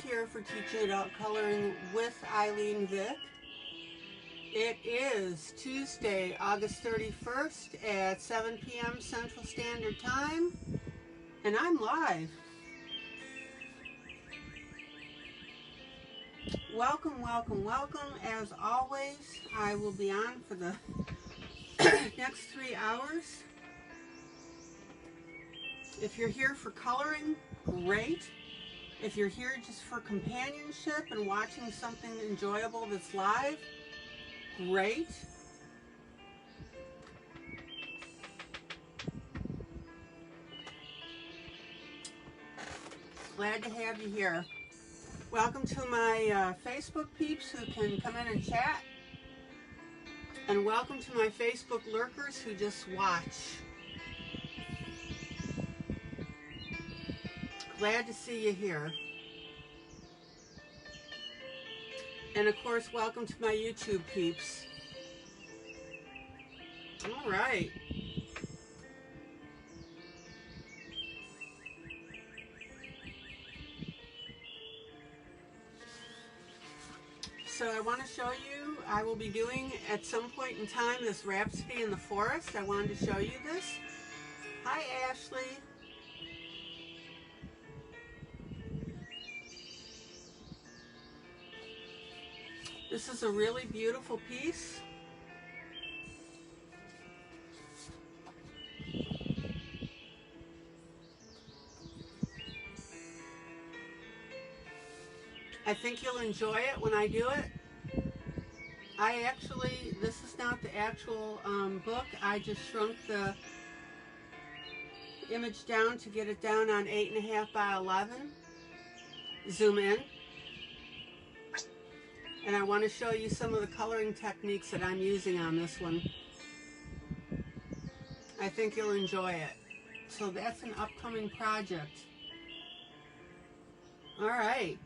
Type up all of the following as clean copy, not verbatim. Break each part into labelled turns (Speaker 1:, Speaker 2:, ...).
Speaker 1: here for Teaching Adult Coloring with ILene Vick. It is Tuesday, August 31st at 7 p.m. Central Standard Time, and I'm live. Welcome, welcome, welcome. As always, I will be on for the next 3 hours. If you're here for coloring, great. If you're here just for companionship and watching something enjoyable that's live, great. Glad to have you here. Welcome to my Facebook peeps who can come in and chat. And welcome to my Facebook lurkers who just watch. Glad to see you here. And of course, welcome to my YouTube peeps. All right. So I want to show you, I will be doing at some point in time this Rhapsody in the Forest. I wanted to show you this. Hi, Ashley. This is a really beautiful piece. I think you'll enjoy it when I do it. This is not the actual book. I just shrunk the image down to get it down on 8.5 by 11. Zoom in. And I want to show you some of the coloring techniques that I'm using on this one. I think you'll enjoy it. So that's an upcoming project. All right.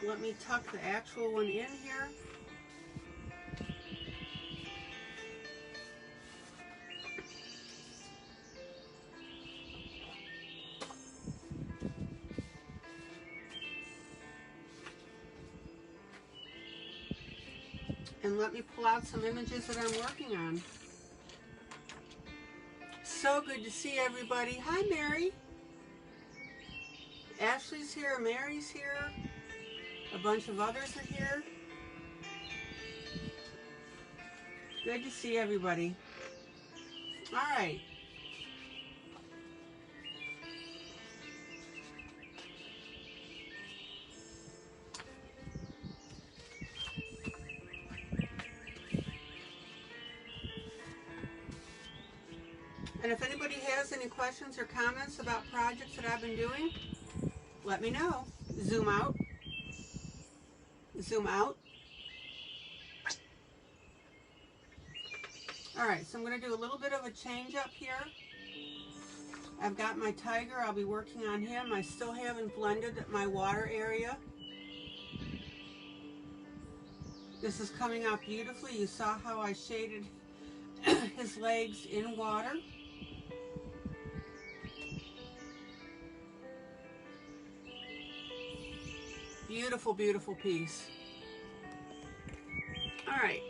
Speaker 1: Let me tuck the actual one in here. And let me pull out some images that I'm working on. So good to see everybody. Hi, Mary. Ashley's here, Mary's here. A bunch of others are here. Good to see everybody. All right. And if anybody has any questions or comments about projects that I've been doing, let me know. Zoom out. Zoom out. Alright, so I'm going to do a little bit of a change up here. I've got my tiger. I'll be working on him. I still haven't blended my water area. This is coming out beautifully. You saw how I shaded his legs in water. Beautiful, beautiful piece. All right.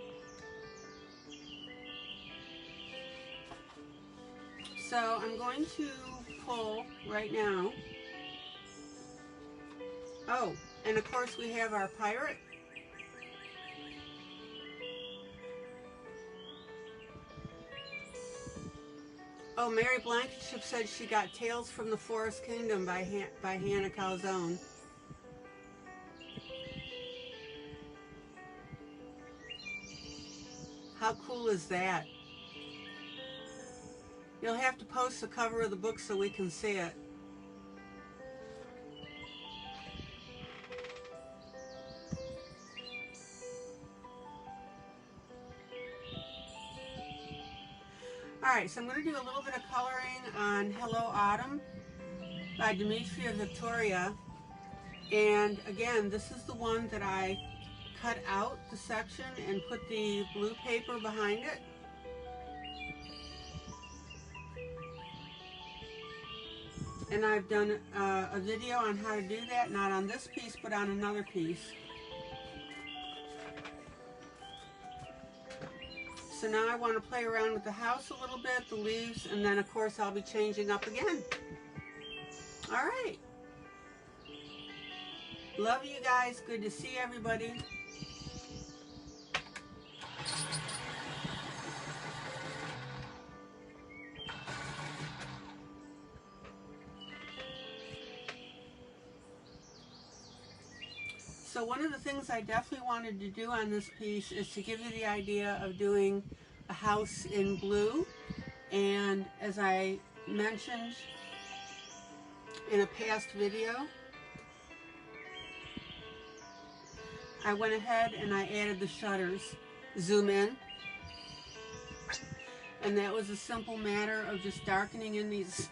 Speaker 1: So I'm going to pull right now. Oh, and of course we have our pirate. Oh, Mary Blankenship said she got Tales from the Forest Kingdom by Hannah Calzone. How cool is that? You'll have to post the cover of the book so we can see it. Alright, so I'm going to do a little bit of coloring on Hello Autumn by Demetria Victoria. And again, this is the one that I cut out the section and put the blue paper behind it. And I've done a video on how to do that, not on this piece, but on another piece. So now I want to play around with the house a little bit, the leaves, and then of course I'll be changing up again. All right. Love you guys. Good to see everybody. So one of the things I definitely wanted to do on this piece is to give you the idea of doing a house in blue. And as I mentioned in a past video, I went ahead and I added the shutters. Zoom in. And that was a simple matter of just darkening in these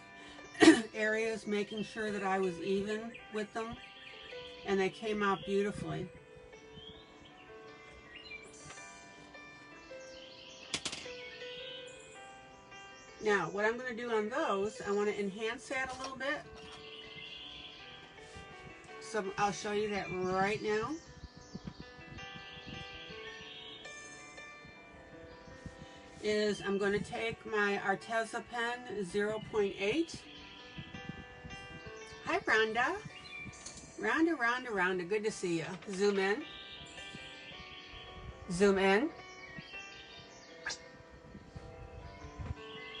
Speaker 1: areas, making sure that I was even with them. And they came out beautifully. Now, what I'm going to do on those, I want to enhance that a little bit. So I'll show you that right now. I'm going to take my Arteza pen 0.8. Hi, Rhonda. Rhonda, good to see you. Zoom in. Zoom in.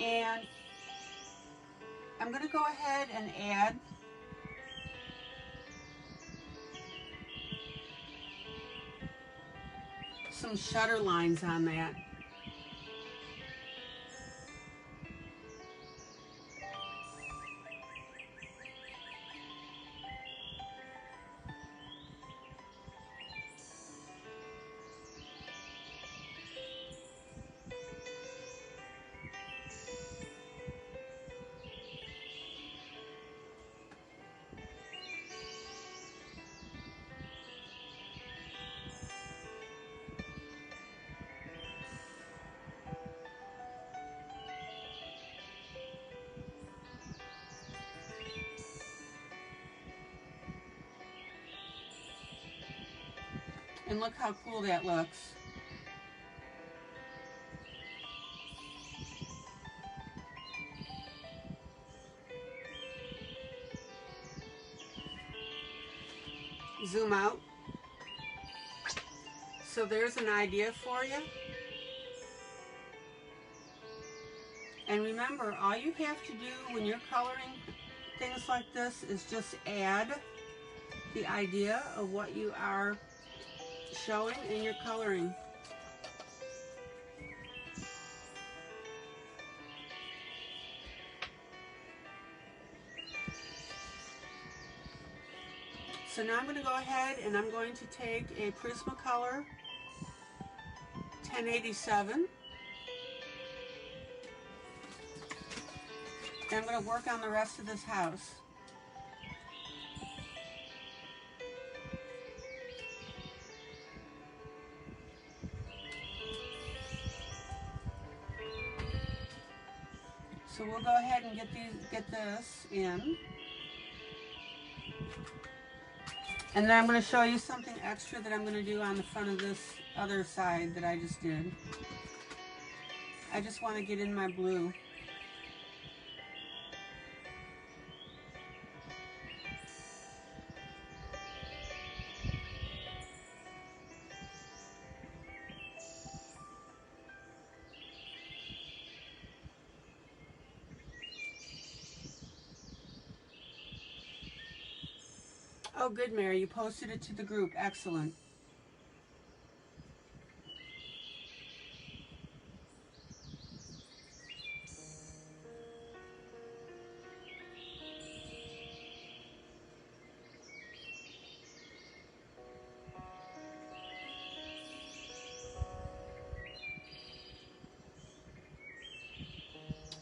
Speaker 1: And I'm going to go ahead and add some shutter lines on that. And look how cool that looks. Zoom out. So there's an idea for you. And remember, all you have to do when you're coloring things like this is just add the idea of what you are showing in your coloring. So now I'm going to go ahead and I'm going to take a Prismacolor 1087 and I'm going to work on the rest of this house. So we'll go ahead and get this in. And then I'm going to show you something extra that I'm going to do on the front of this other side that I just did. I just want to get in my blue. Oh, good, Mary. You posted it to the group. Excellent.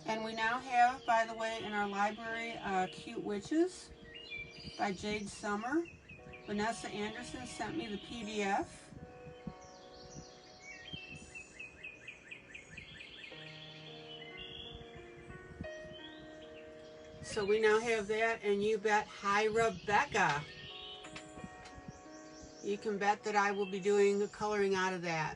Speaker 1: And we now have, by the way, in our library, Cute Witches by Jade Summer. Vanessa Anderson sent me the PDF. So we now have that, and you bet, hi Rebecca. You can bet that I will be doing the coloring out of that.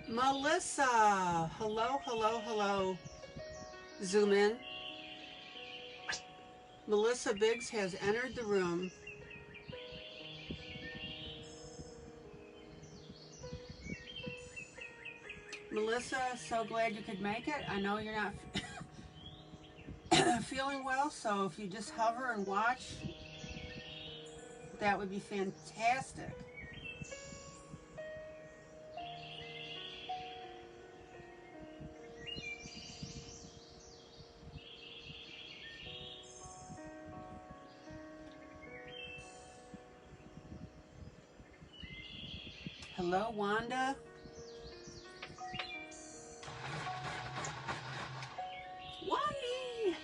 Speaker 1: Melissa, hello, hello, hello. Zoom in. Melissa Biggs has entered the room. Melissa, so glad you could make it. I know you're not feeling well, so if you just hover and watch, that would be fantastic. Hello, Wanda. Wally!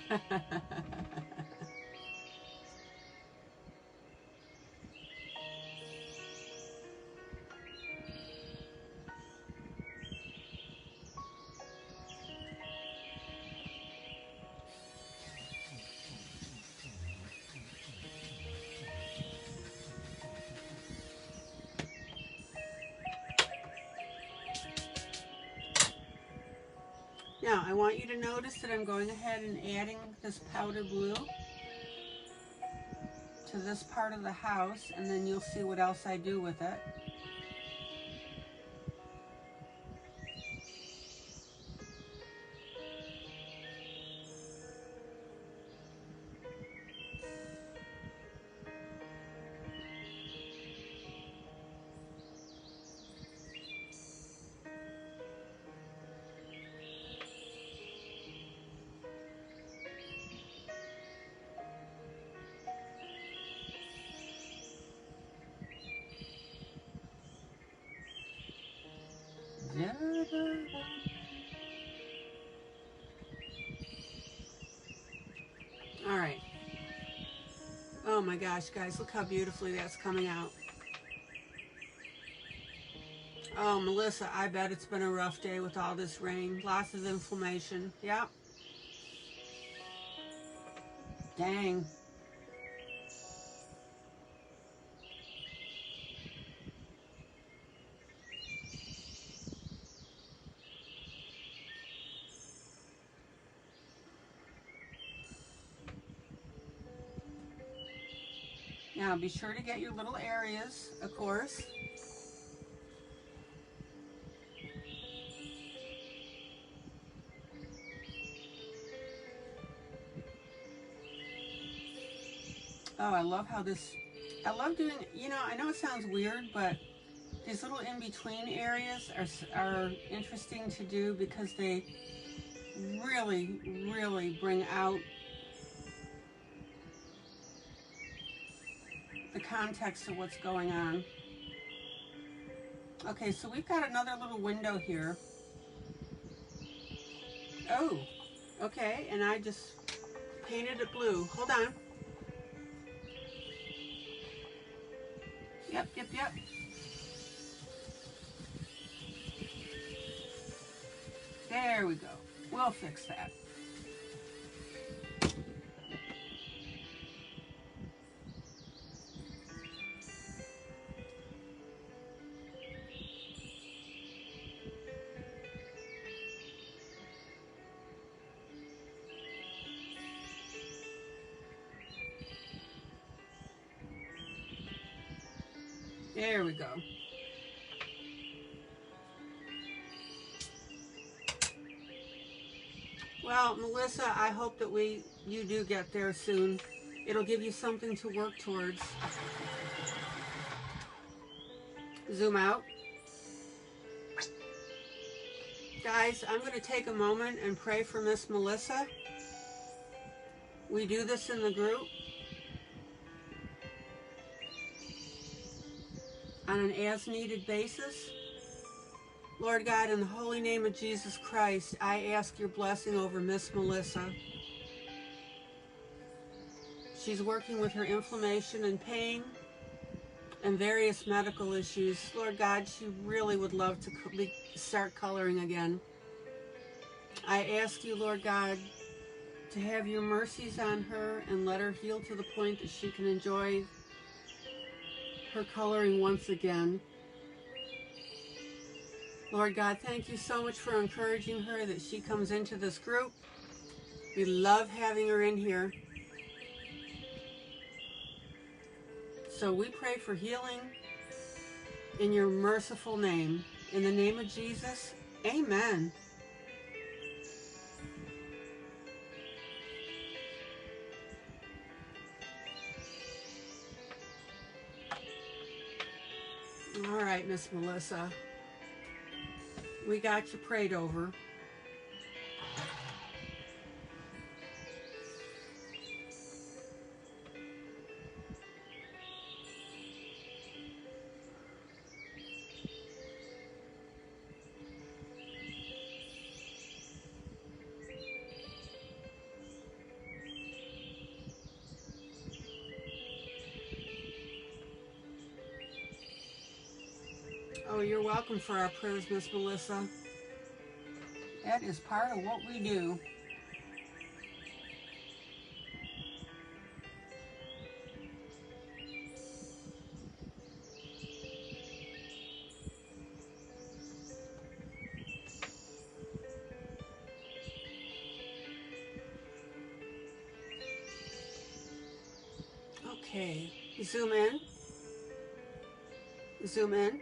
Speaker 1: Now, I want you to notice that I'm going ahead and adding this powder blue to this part of the house, and then you'll see what else I do with it. All right. Oh my gosh, guys, look how beautifully that's coming out. Oh, Melissa, I bet it's been a rough day with all this rain. Lots of inflammation. Yep. Dang. Now, be sure to get your little areas, of course. Oh, I love how this, I love doing, you know, I know it sounds weird, but these little in-between areas are interesting to do because they really, really bring out the context of what's going on. Okay, so we've got another little window here. Oh, okay, and I just painted it blue. Hold on. Yep, yep, yep. There we go. We'll fix that. There we go. Well, Melissa, I hope that you do get there soon. It'll give you something to work towards. Zoom out. Guys, I'm going to take a moment and pray for Miss Melissa. We do this in the group. on an as-needed basis. Lord God, in the holy name of Jesus Christ, I ask your blessing over Miss Melissa. She's working with her inflammation and pain and various medical issues. Lord God, she really would love to start coloring again. I ask you, Lord God, to have your mercies on her and let her heal to the point that she can enjoy her coloring once again. Lord God, thank you so much for encouraging her that she comes into this group. We love having her in here. So we pray for healing in your merciful name. In the name of Jesus, amen. All right, Miss Melissa. We got you prayed over. Oh, you're welcome for our prayers, Miss Melissa. That is part of what we do. Okay, zoom in. Zoom in.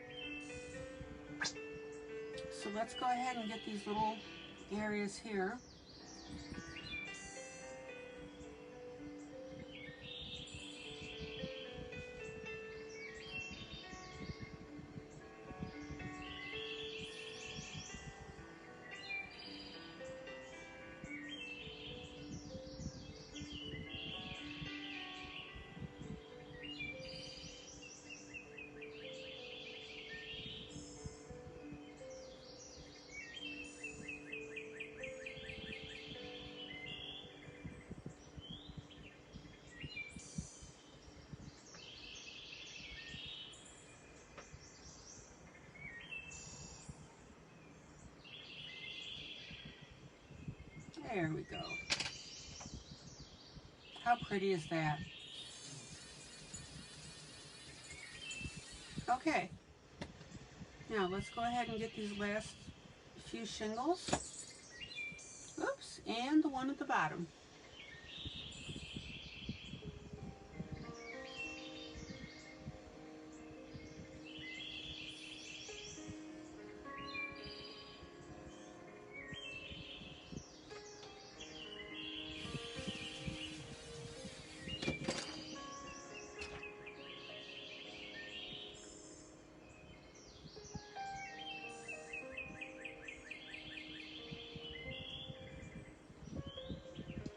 Speaker 1: So let's go ahead and get these little areas here. There we go. How pretty is that? Okay. Now let's go ahead and get these last few shingles. Oops, and the one at the bottom.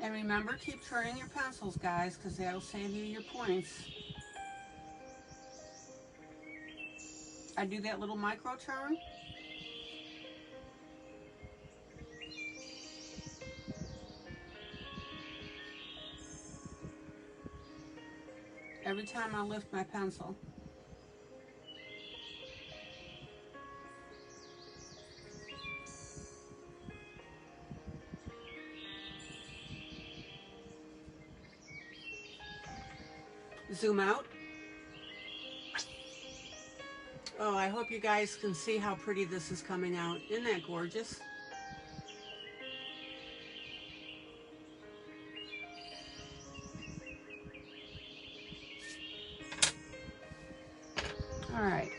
Speaker 1: And remember, keep turning your pencils, guys, because that'll save you your points. I do that little micro turn. Every time I lift my pencil. Zoom out. Oh, I hope you guys can see how pretty this is coming out. Isn't that gorgeous? All right.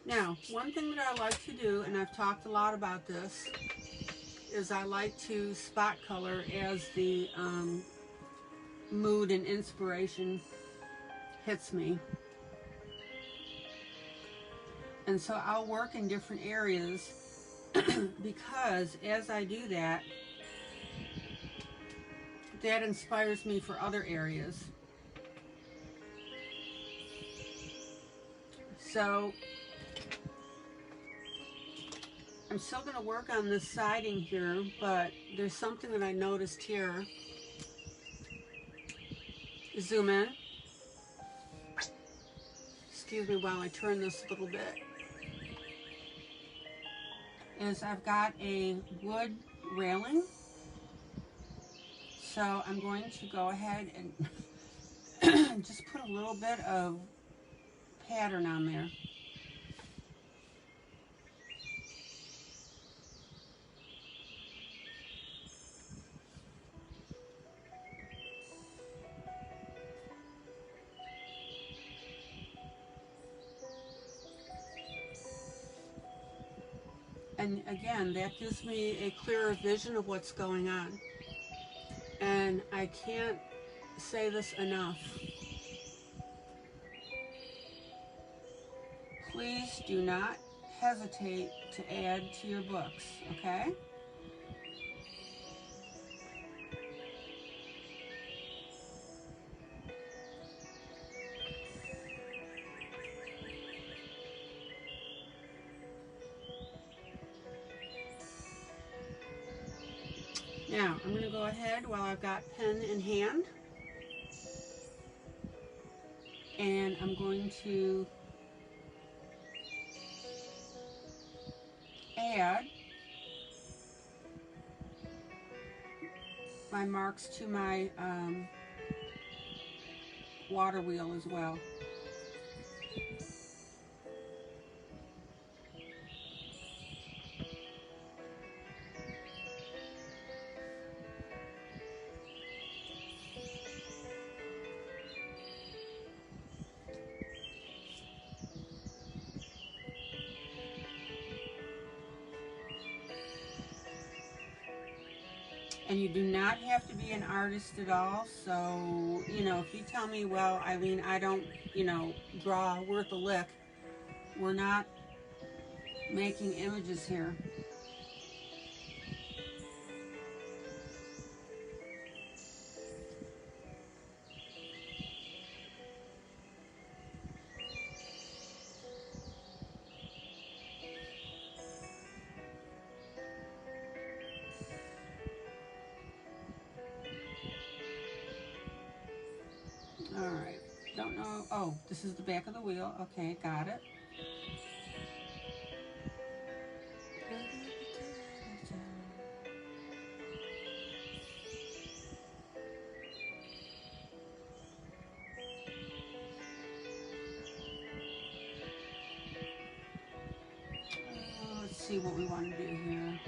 Speaker 1: Now, one thing that I like to do, and I've talked a lot about this, is I like to spot color as the mood and inspiration hits me. And so I'll work in different areas because as I do that, that inspires me for other areas. So I'm still going to work on this siding here, but there's something that I noticed here. Zoom in. Excuse me while I turn this a little bit. Is I've got a wood railing. So I'm going to go ahead and just put a little bit of pattern on there. And again, that gives me a clearer vision of what's going on. And I can't say this enough. Please do not hesitate to add to your books, okay? Now, I'm going to go ahead while I've got pen in hand, and I'm going to add my marks to my water wheel as well. And you do not have to be an artist at all. So, you know, if you tell me, well, ILene, I don't, you know, draw worth a lick, we're not making images here. Alright, don't know, oh, this is the back of the wheel, okay, got it. Let's see what we want to do here.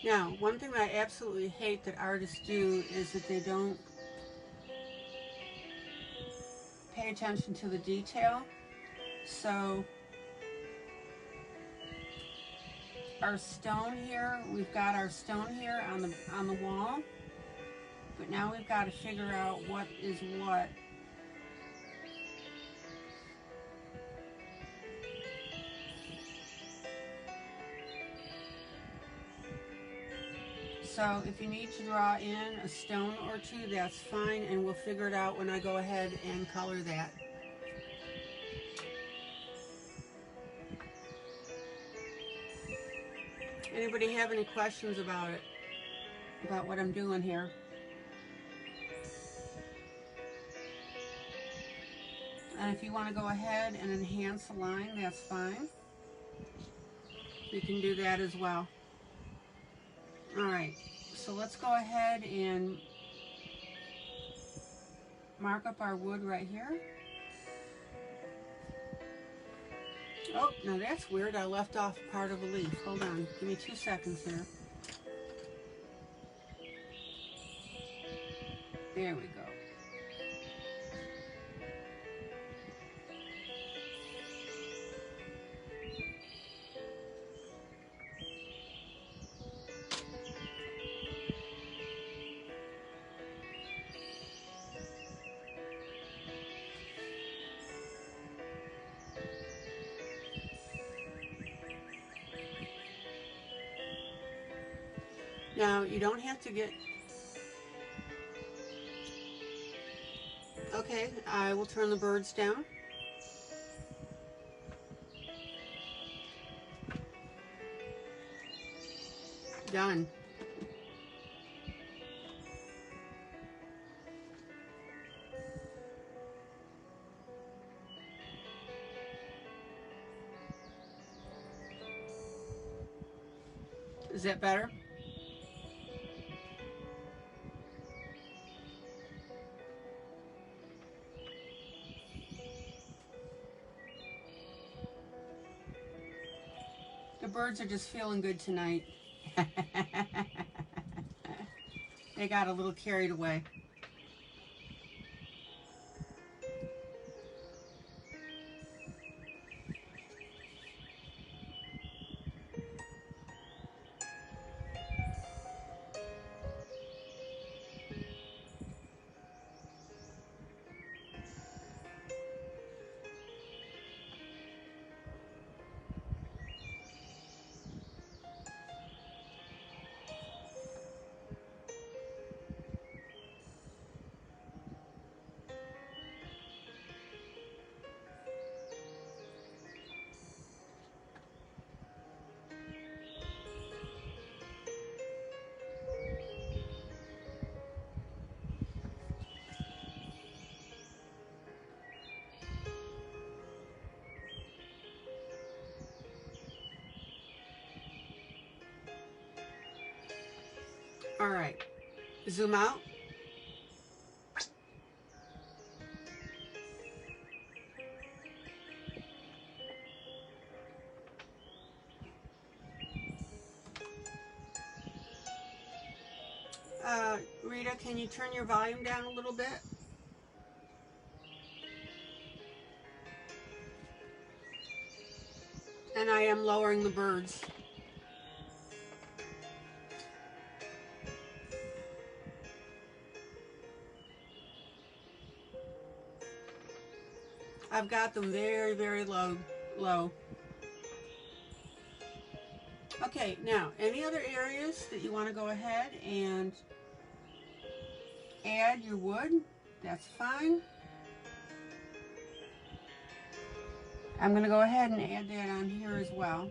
Speaker 1: Now, one thing that I absolutely hate that artists do is that they don't pay attention to the detail. So, our stone here, we've got our stone here on the wall, but now we've got to figure out what is what. So if you need to draw in a stone or two, that's fine, and we'll figure it out when I go ahead and color that. Anybody have any questions about it? About what I'm doing here? And if you want to go ahead and enhance the line, that's fine. You can do that as well. Alright, so let's go ahead and mark up our wood right here. Oh, now that's weird. I left off part of a leaf. Hold on. Give me 2 seconds here. There we go. Now, you don't have to get... Okay, I will turn the birds down. Done. Is that better? The birds are just feeling good tonight. They got a little carried away. All right, zoom out. Rita, can you turn your volume down a little bit? And I am lowering the birds. I've got them very, very low. Okay, now, any other areas that you want to go ahead and add your wood, that's fine. I'm going to go ahead and add that on here as well.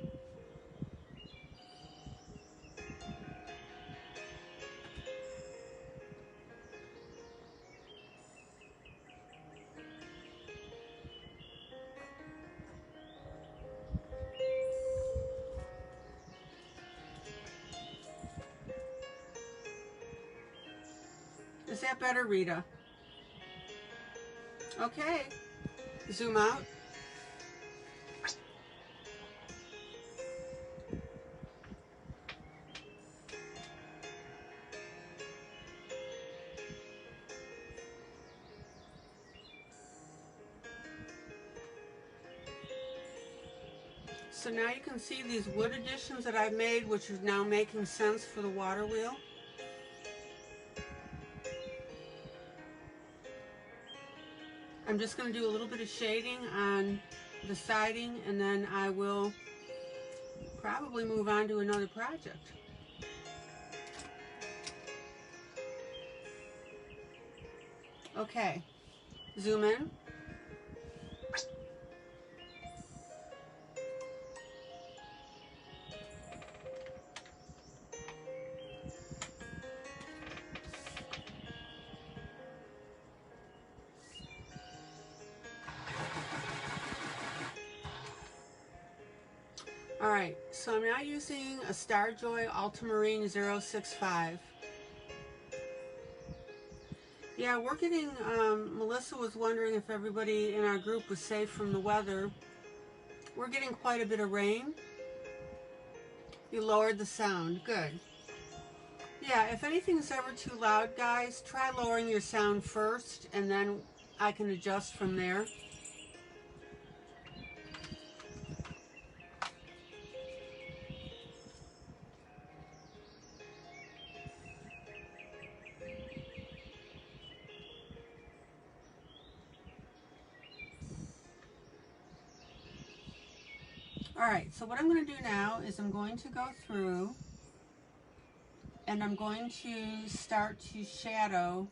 Speaker 1: Is that better, Rita? Okay, zoom out. So now you can see these wood additions that I've made, which is now making sense for the water wheel. I'm just going to do a little bit of shading on the siding, and then I will probably move on to another project. Okay, zoom in. Alright, so I'm now using a Starjoy Ultramarine 065. Yeah, we're getting, Melissa was wondering if everybody in our group was safe from the weather. We're getting quite a bit of rain. You lowered the sound, good. Yeah, if anything's ever too loud, guys, try lowering your sound first, and then I can adjust from there. Alright, so what I'm going to do now is I'm going to go through And I'm going to start to shadow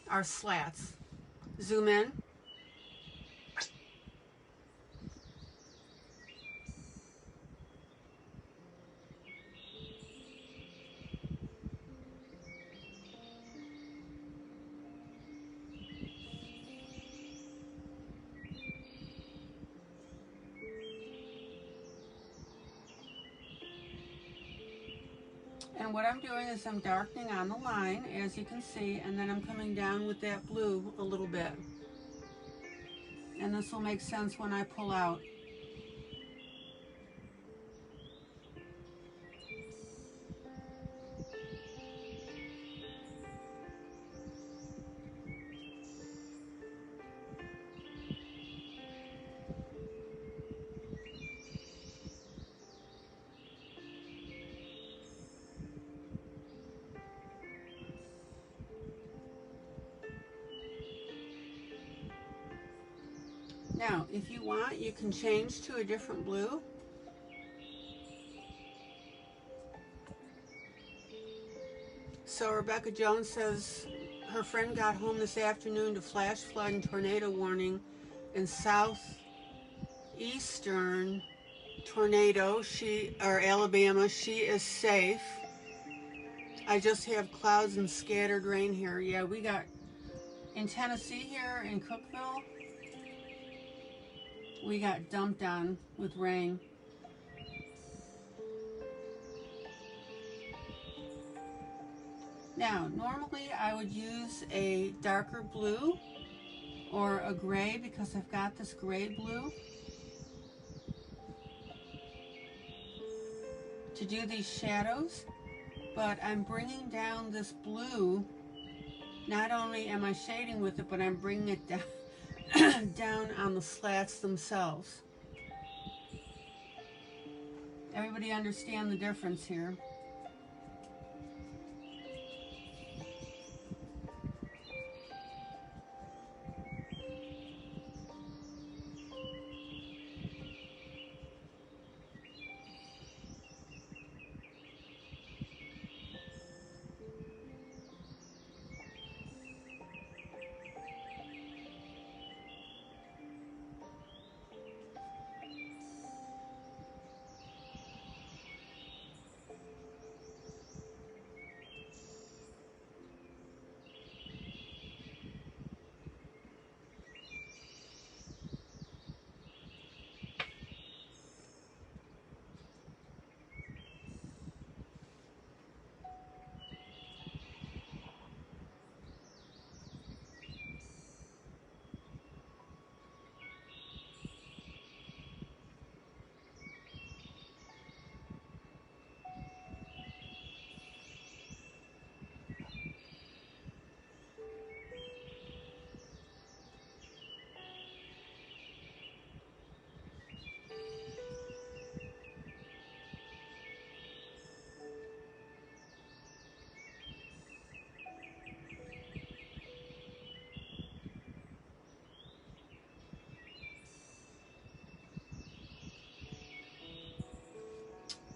Speaker 1: our slats. Zoom in. And what I'm doing is I'm darkening on the line, as you can see, and then I'm coming down with that blue a little bit. And this will make sense when I pull out. Now, if you want, you can change to a different blue. So Rebecca Jones says her friend got home this afternoon to flash flood and tornado warning in southeastern tornado. Alabama. She is safe. I just have clouds and scattered rain here. Yeah, we got in Tennessee here in Cookeville. We got dumped on with rain. Now, normally I would use a darker blue or a gray because I've got this gray blue to do these shadows, but I'm bringing down this blue. Not only am I shading with it, but I'm bringing it down down on the slats themselves. Everybody understand the difference here?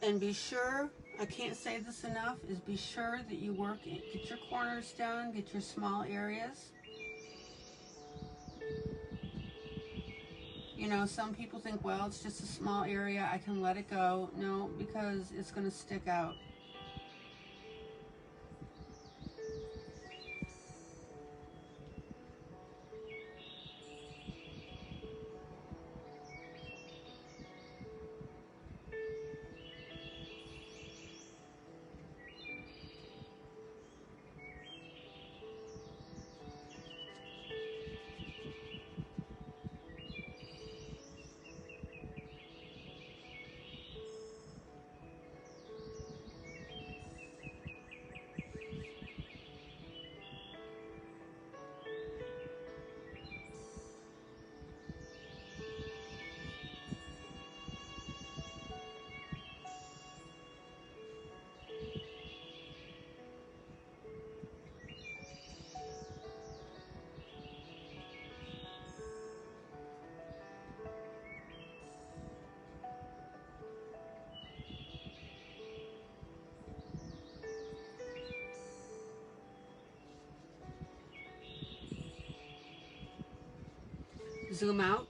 Speaker 1: And be sure, I can't say this enough, is be sure that you get your corners done, get your small areas. You know, some people think, well, it's just a small area, I can let it go. No, because it's going to stick out. Zoom out.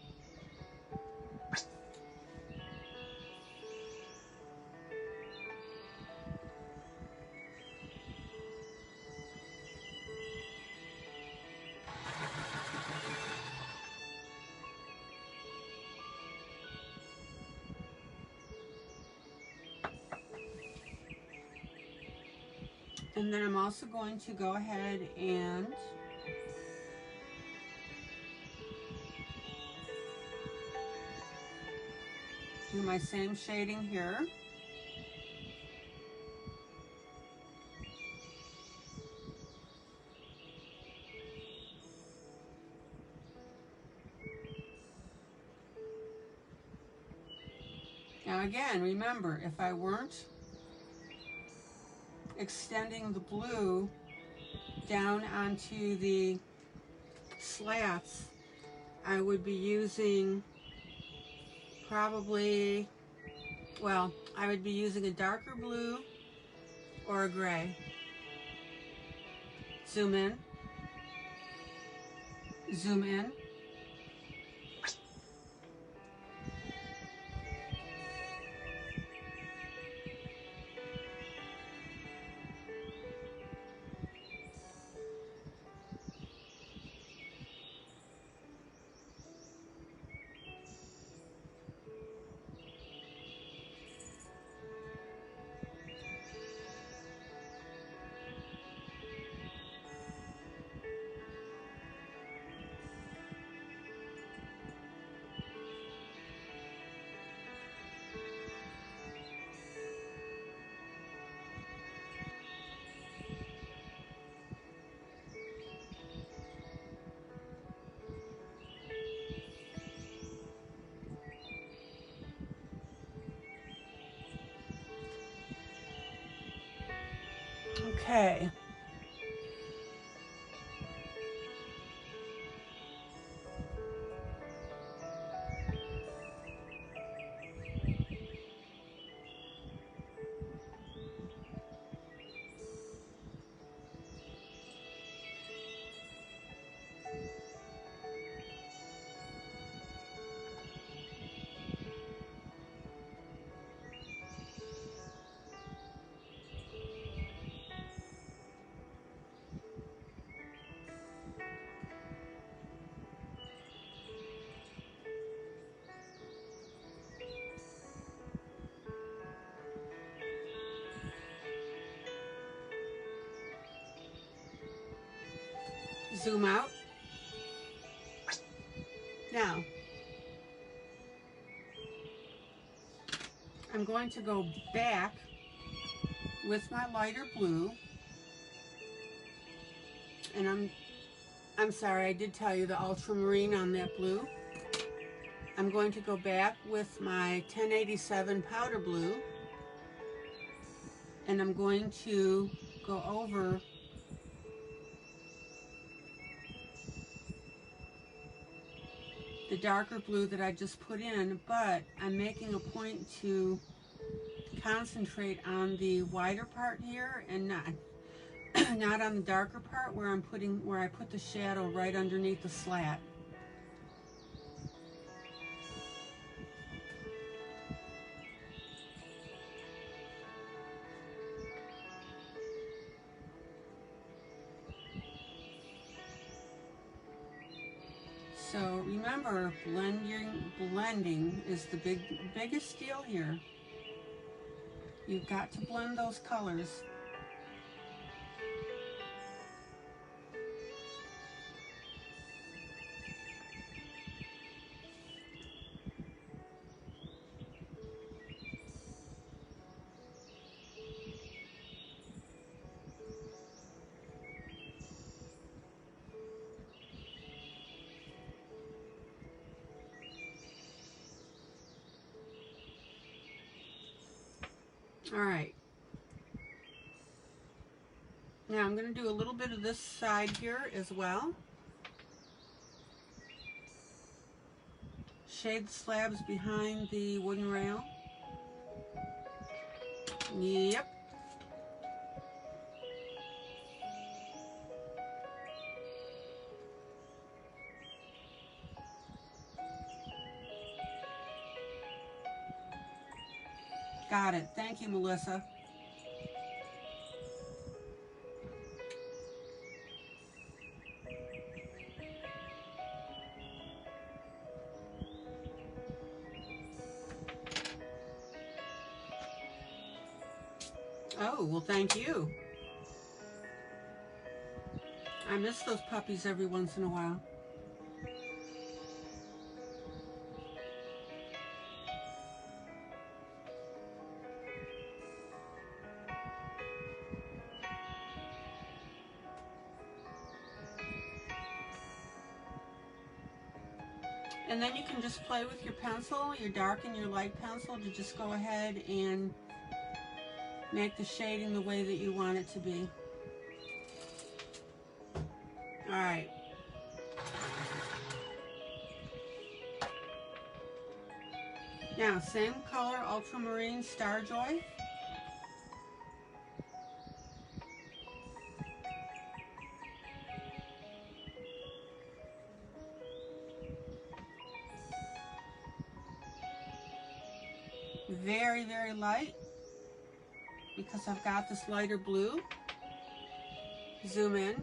Speaker 1: And then I'm also going to go ahead and do my same shading here. Now again, remember, if I weren't extending the blue down onto the slats, I would be using probably, well, I would be using a darker blue or a gray. Zoom in, zoom in. Okay. Zoom out. Now, I'm going to go back with my lighter blue, and I'm sorry, I did tell you the ultramarine on that blue. I'm going to go back with my 1087 powder blue, and I'm going to go over the darker blue that I just put in, but I'm making a point to concentrate on the wider part here and not on the darker part where I put the shadow right underneath the slat. So remember, blending is the biggest deal here. You've got to blend those colors. All right. Now I'm going to do a little bit of this side here as well. Shade the slabs behind the wooden rail. Yep. Got it. Thank you, Melissa. Oh, well, thank you. I miss those puppies every once in a while. And then you can just play with your pencil, your dark and your light pencil, to just go ahead and make the shading the way that you want it to be. Alright. Now, same color, ultramarine Starjoy. Very, very light, because I've got this lighter blue. Zoom in.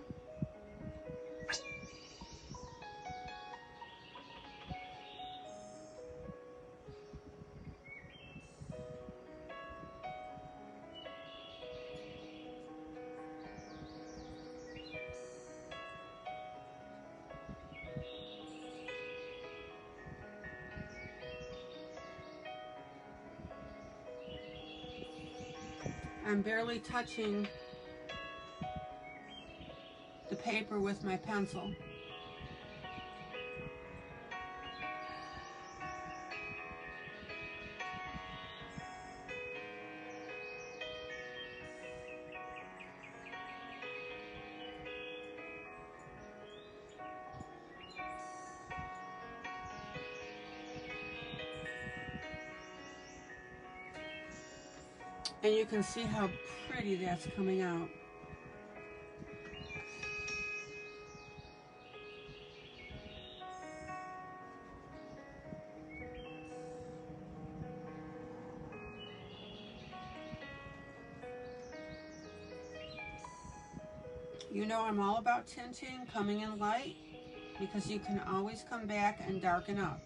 Speaker 1: I'm barely touching the paper with my pencil. And you can see how pretty that's coming out. You know I'm all about tinting, coming in light, because you can always come back and darken up.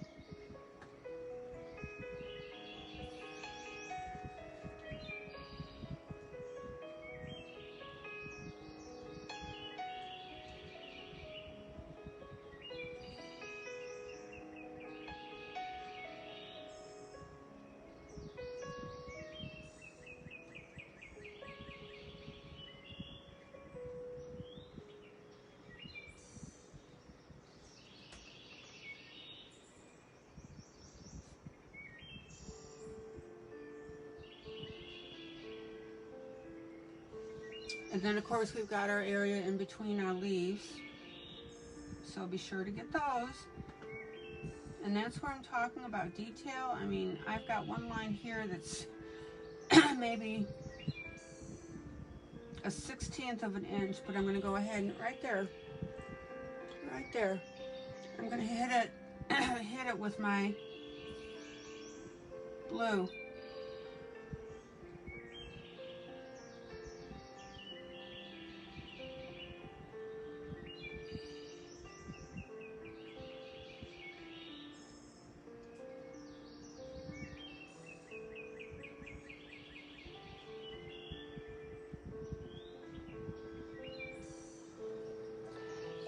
Speaker 1: And then of course we've got our area in between our leaves, so be sure to get those. And that's where I'm talking about detail. I mean, I've got one line here that's maybe a 1/16 of an inch, but I'm going to go ahead and right there, I'm going to hit it with my blue.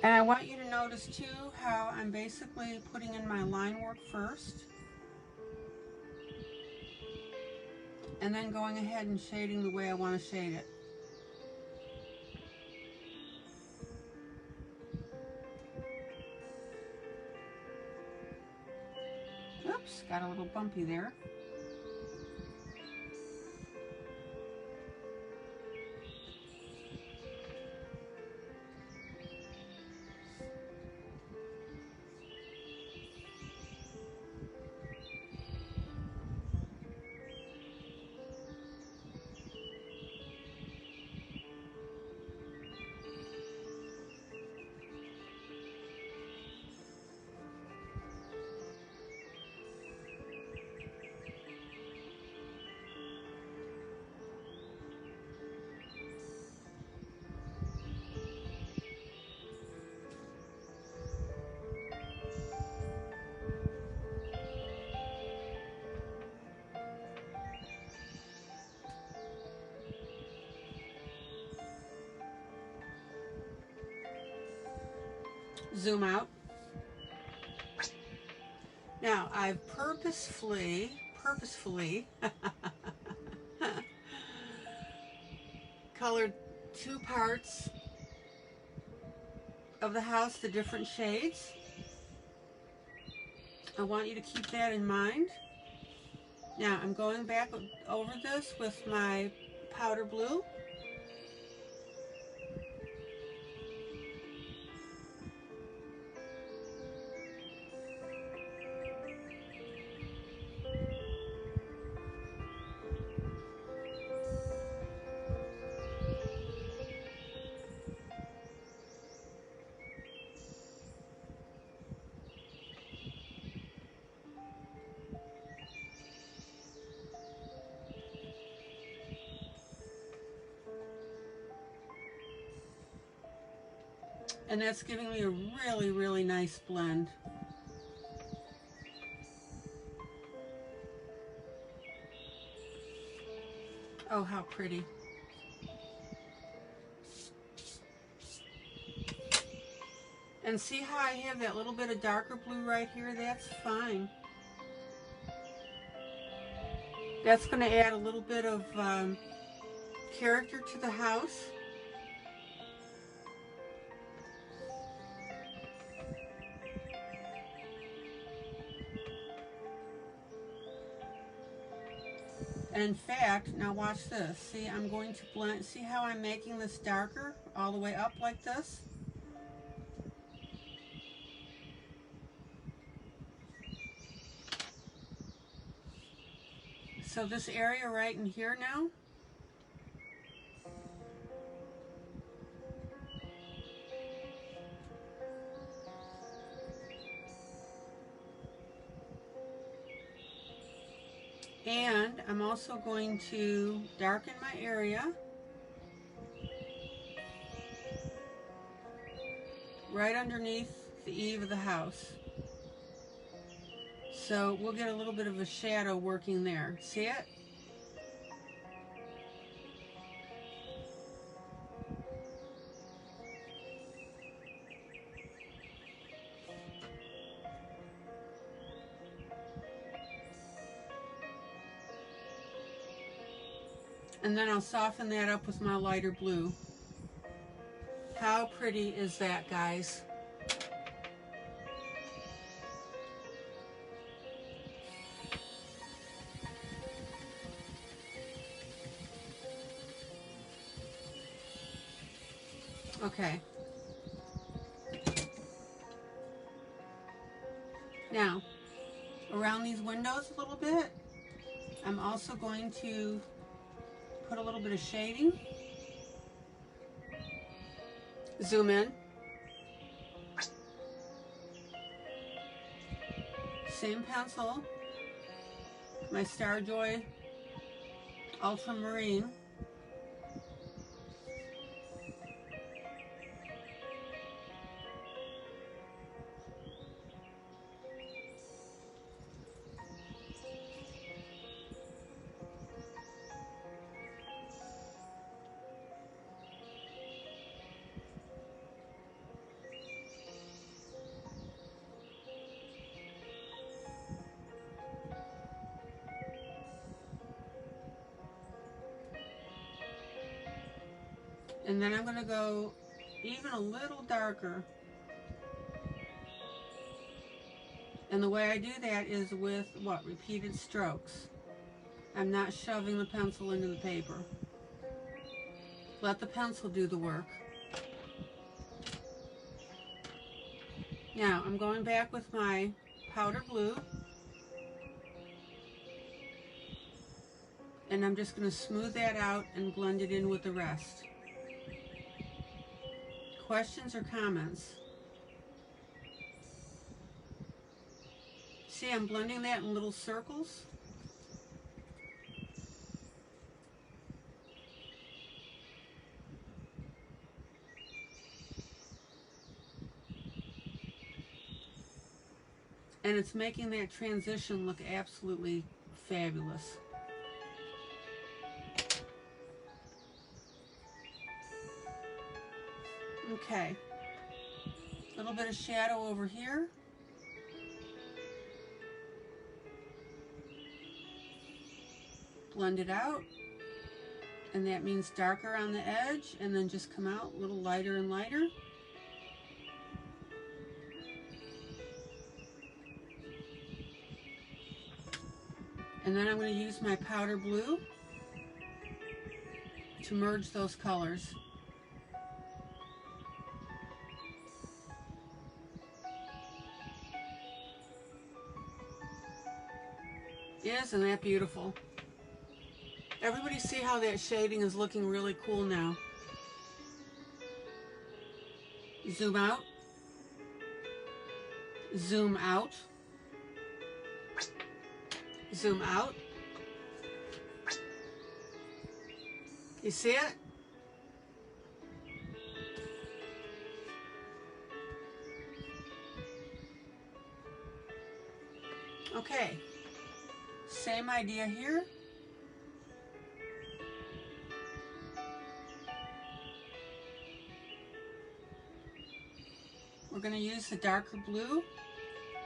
Speaker 1: And I want you to notice too how I'm basically putting in my line work first, and then going ahead and shading the way I want to shade it. Oops, got a little bumpy there. zoom out. Now I've purposefully colored two parts of the house the different shades. I want you to keep that in mind. Now I'm going back over this with my powder blue. And that's giving me a really, really nice blend. Oh, how pretty. And see how I have that little bit of darker blue right here? That's fine. That's going to add a little bit of character to the house. And in fact, now watch this. See, I'm going to blend. See how I'm making this darker all the way up like this? So this area right in here now, and I'm also going to darken my area right underneath the eave of the house. So we'll get a little bit of a shadow working there. See it? And then I'll soften that up with my lighter blue. How pretty is that, guys? Okay. Now, around these windows a little bit, I'm also going to put a little bit of shading. Zoom in. Same pencil, my Starjoy Ultramarine. And then I'm going to go even a little darker. And the way I do that is with, what, repeated strokes. I'm not shoving the pencil into the paper. Let the pencil do the work. Now, I'm going back with my powder blue. And I'm just going to smooth that out and blend it in with the rest. Questions or comments? See, I'm blending that in little circles. And it's making that transition look absolutely fabulous. Okay. A little bit of shadow over here. Blend it out. And that means darker on the edge, and then just come out a little lighter and lighter. And then I'm going to use my powder blue to merge those colors. Isn't that beautiful? Everybody see how that shading is looking really cool now. Zoom out. Zoom out. Zoom out. You see it? Okay. Same idea here. We're going to use the darker blue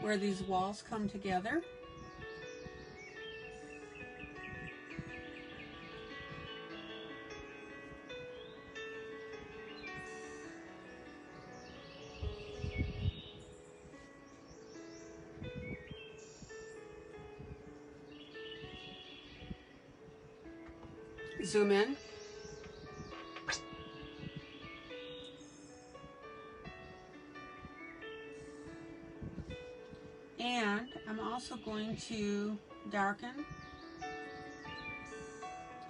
Speaker 1: where these walls come together. Zoom in. And I'm also going to darken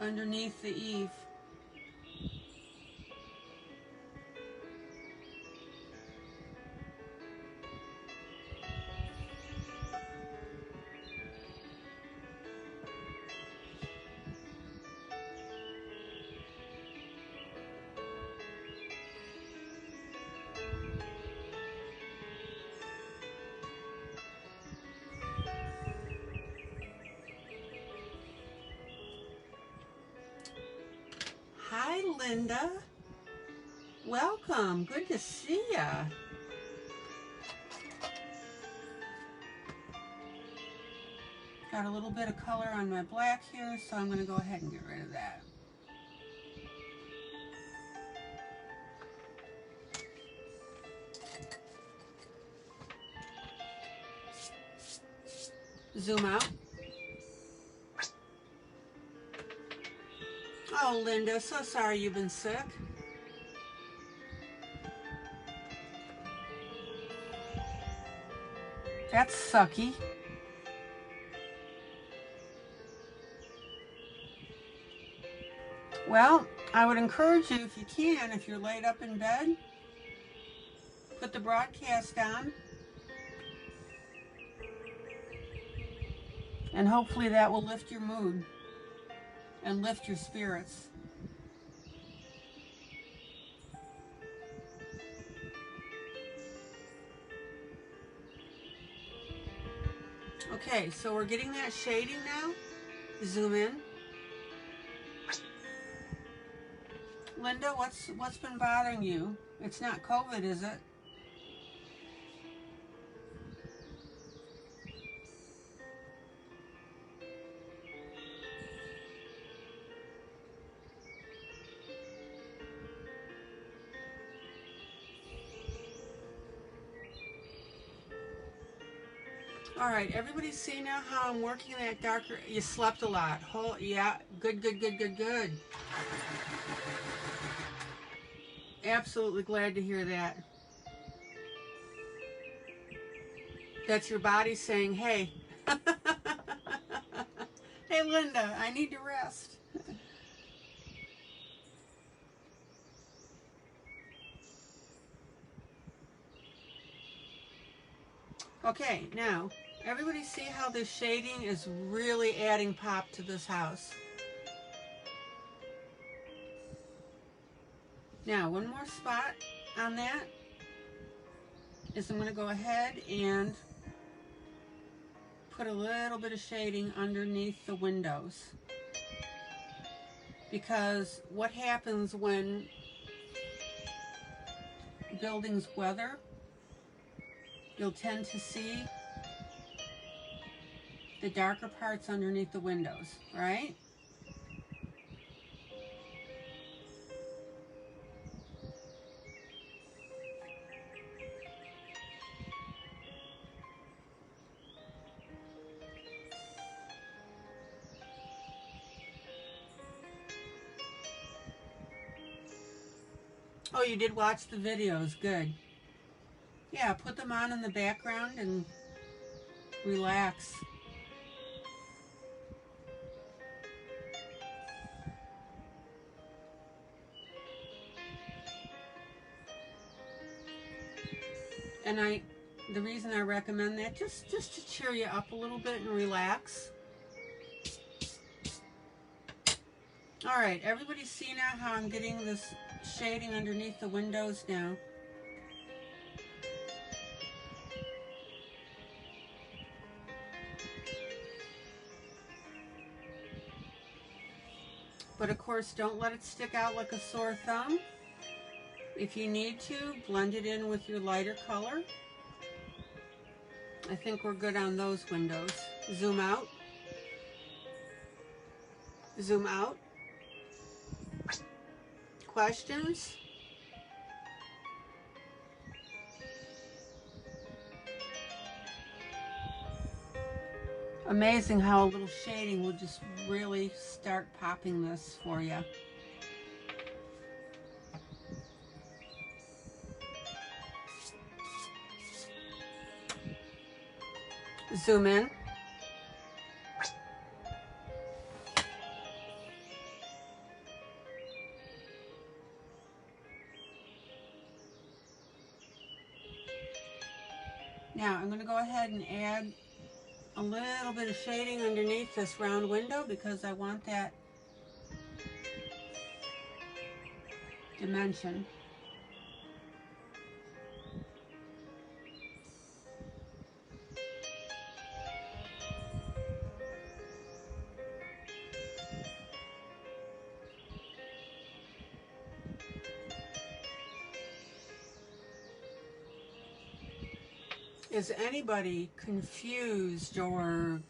Speaker 1: underneath the eave. Hi, Linda. Welcome. Good to see ya. Got a little bit of color on my black here, so I'm going to go ahead and get rid of that. Zoom out. Oh, Linda, so sorry you've been sick. That's sucky. Well, I would encourage you, if you can, if you're laid up in bed, put the broadcast on, and hopefully that will lift your mood and lift your spirits. Okay, so we're getting that shading now. Zoom in. Linda, what's been bothering you? It's not COVID, is it? All right, everybody see now how I'm working that darker? You slept a lot. Oh, yeah, good, good, good, good, good. Absolutely glad to hear that. That's your body saying, hey. Hey, Linda, I need to rest. Okay, now, everybody see how this shading is really adding pop to this house. Now, one more spot on that is I'm going to go ahead and put a little bit of shading underneath the windows. Because what happens when buildings weather you'll tend to see the darker parts underneath the windows, right? Oh, you did watch the videos, good. Yeah, put them on in the background and relax. And the reason I recommend that, just to cheer you up a little bit and relax. All right, everybody see now how I'm getting this shading underneath the windows now? But of course, don't let it stick out like a sore thumb. If you need to, blend it in with your lighter color. I think we're good on those windows. Zoom out. Zoom out. Questions? Amazing how a little shading will just really start popping this for you. Zoom in. Now I'm going to go ahead and add a little bit of shading underneath this round window because I want that dimension. Is anybody confused or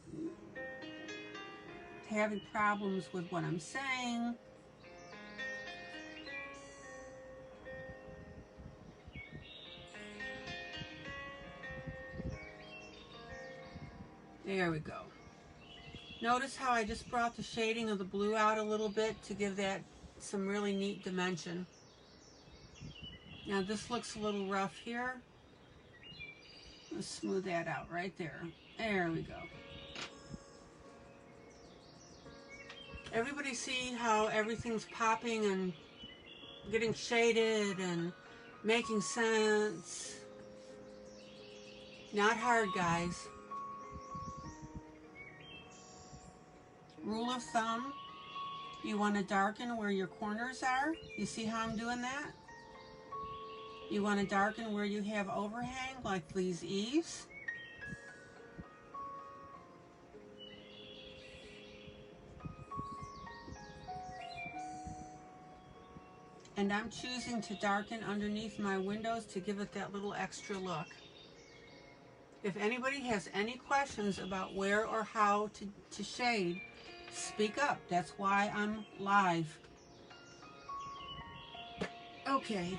Speaker 1: having problems with what I'm saying? There we go. Notice how I just brought the shading of the blue out a little bit to give that some really neat dimension. Now this looks a little rough here. Let's smooth that out right there. There we go. Everybody see how everything's popping and getting shaded and making sense? Not hard, guys. Rule of thumb, you want to darken where your corners are. You see how I'm doing that? You want to darken where you have overhang, like these eaves. And I'm choosing to darken underneath my windows to give it that little extra look. If anybody has any questions about where or how to shade, speak up. That's why I'm live. Okay.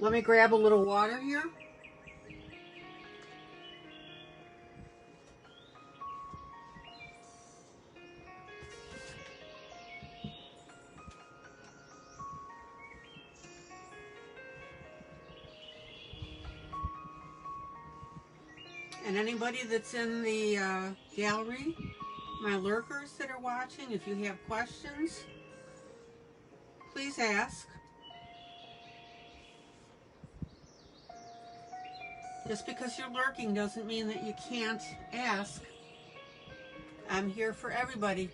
Speaker 1: Let me grab a little water here. And anybody that's in the gallery, my lurkers that are watching, if you have questions, please ask. Just because you're lurking doesn't mean that you can't ask. I'm here for everybody.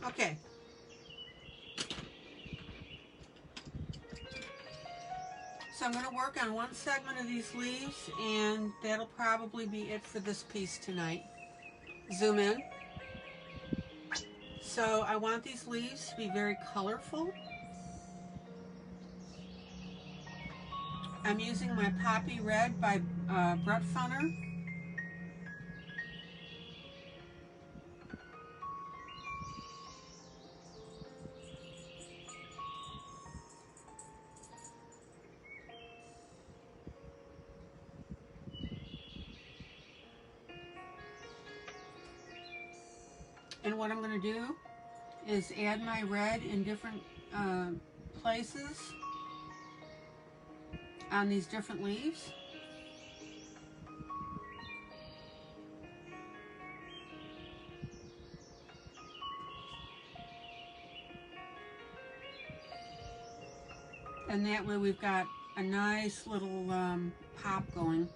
Speaker 1: Okay. So I'm going to work on one segment of these leaves, and that'll probably be it for this piece tonight. Zoom in. So I want these leaves to be very colorful. I'm using my Poppy Red by Brett Funner. And what I'm going to do is add my red in different places on these different leaves. And that way we've got a nice little pop going.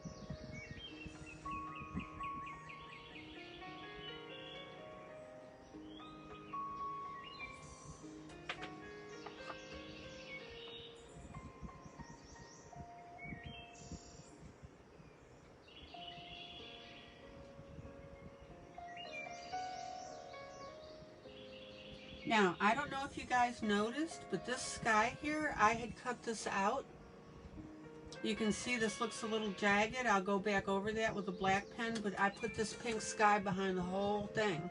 Speaker 1: Now, I don't know if you guys noticed, but this sky here, I had cut this out. You can see this looks a little jagged. I'll go back over that with a black pen, but I put this pink sky behind the whole thing.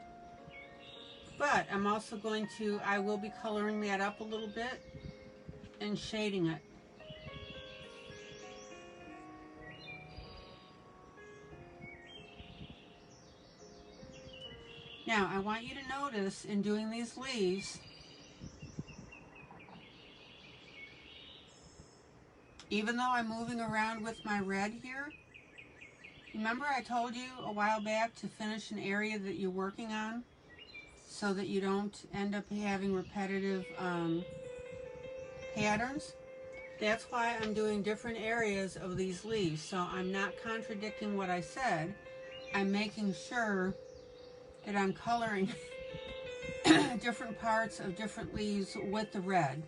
Speaker 1: But I'm also going to, I will be coloring that up a little bit and shading it. Now, I want you to notice in doing these leaves, even though I'm moving around with my red here, remember I told you a while back to finish an area that you're working on so that you don't end up having repetitive patterns? That's why I'm doing different areas of these leaves. So I'm not contradicting what I said. I'm making sure that I'm coloring different parts of different leaves with the red.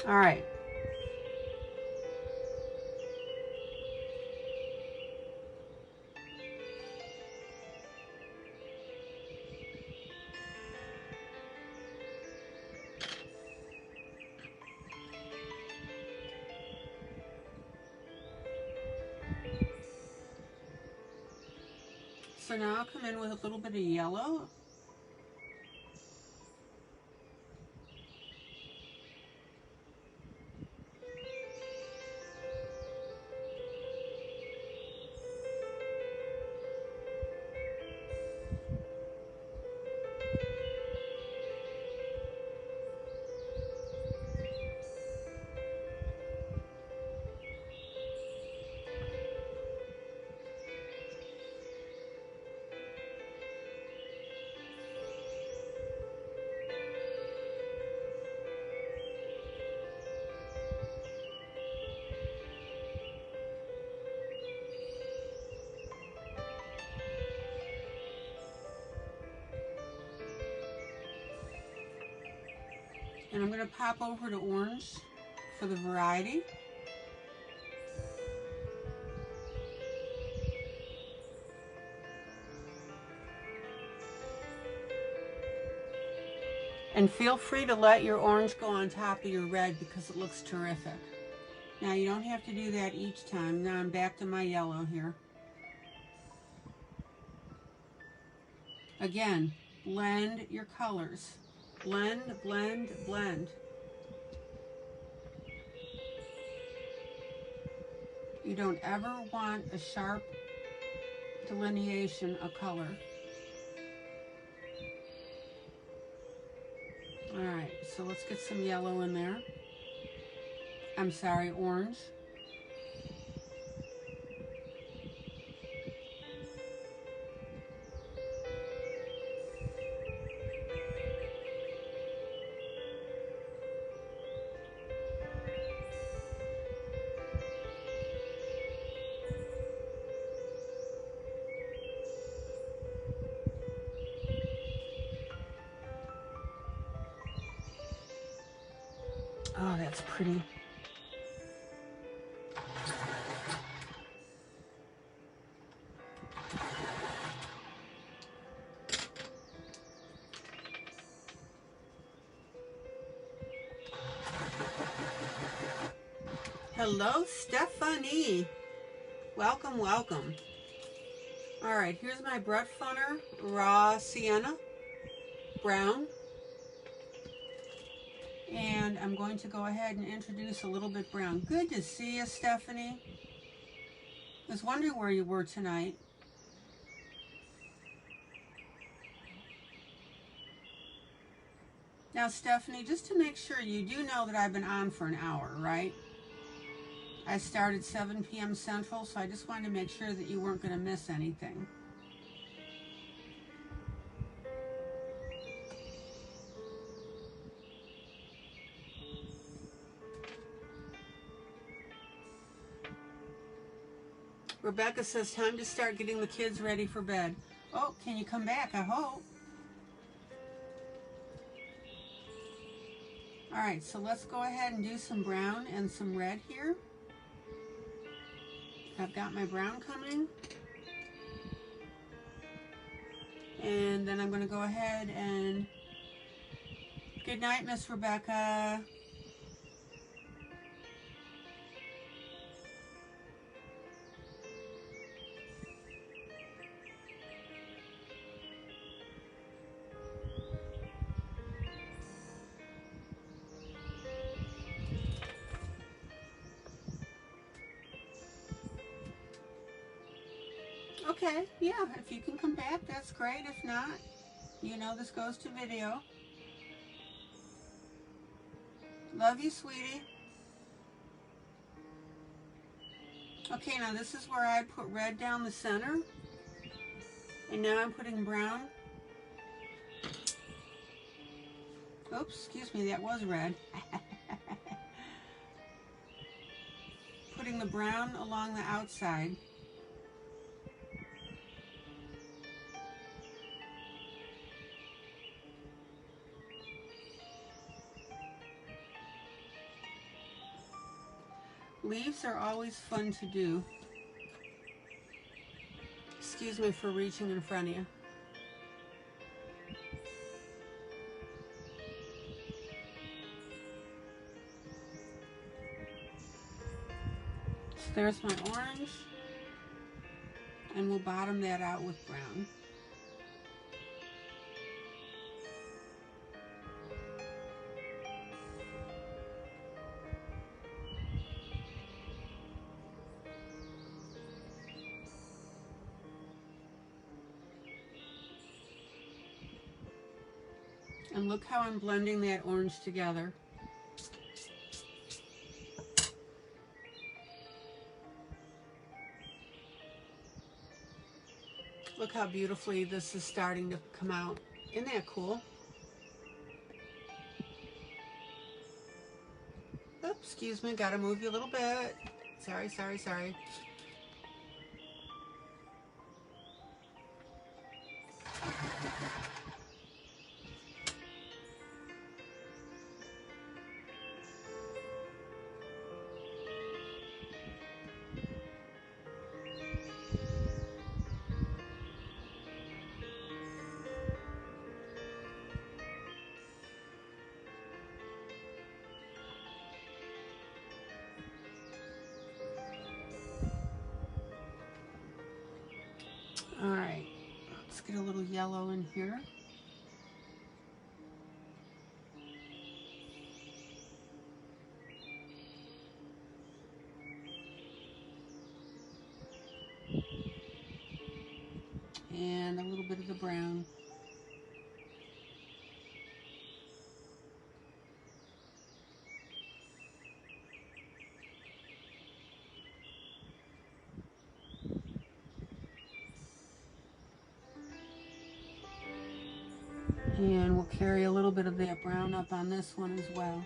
Speaker 1: All right. So now I'll come in with a little bit of yellow. And I'm going to pop over to orange for the variety. And feel free to let your orange go on top of your red because it looks terrific. Now you don't have to do that each time. Now I'm back to my yellow here. Again, blend your colors. Blend, blend, blend. You don't ever want a sharp delineation of color. All right, so let's get some yellow in there. I'm sorry, orange. Oh, that's pretty. Hello, Stephanie. Welcome, welcome. All right, here's my Brett Funner Raw Sienna Brown. And I'm going to go ahead and introduce a little bit brown. Good to see you, Stephanie. I was wondering where you were tonight. Now, Stephanie, just to make sure, you do know that I've been on for an hour, right? I started 7 p.m. Central, so I just wanted to make sure that you weren't going to miss anything. Rebecca says, time to start getting the kids ready for bed. Oh, can you come back? I hope. All right, so let's go ahead and do some brown and some red here. I've got my brown coming. And then I'm going to go ahead and... Good night, Miss Rebecca. Okay, yeah, if you can come back, that's great. If not, you know this goes to video. Love you, sweetie. Okay, now this is where I put red down the center. And now I'm putting brown. Oops, excuse me, that was red. Putting the brown along the outside. Leaves are always fun to do. Excuse me for reaching in front of you. So there's my orange, and we'll bottom that out with brown. And look how I'm blending that orange together. Look how beautifully this is starting to come out. Isn't that cool? Oops, excuse me, gotta move you a little bit. Sorry, sorry, sorry. All right, let's get a little yellow in here. And a little bit of the brown. And we'll carry a little bit of that brown up on this one as well.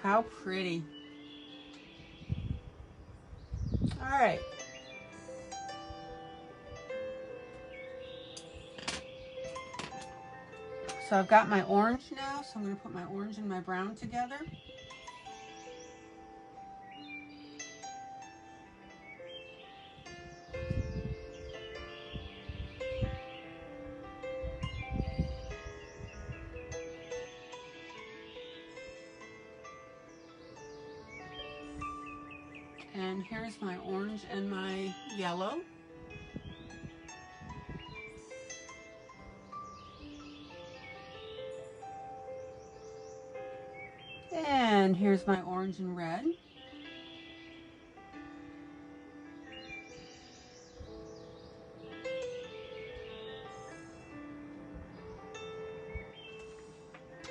Speaker 1: How pretty. right. So I've got my orange now, so I'm going to put my orange and my brown together. And here's my orange and my yellow. And here's my orange and red.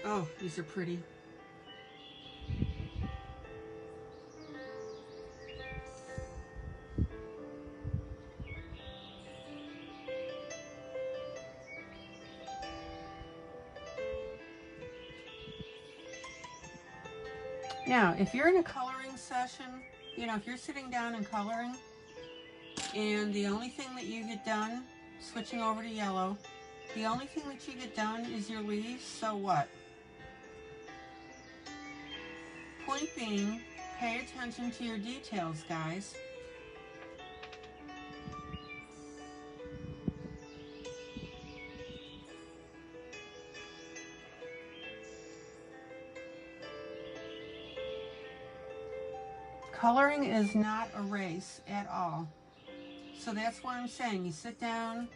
Speaker 1: Oh, these are pretty. Now, if you're in a coloring session, you know, if you're sitting down and coloring, and the only thing that you get done, switching over to yellow, the only thing that you get done is your leaves, so what? Point being, pay attention to your details, guys. Coloring is not a race at all. So that's why I'm saying you sit down,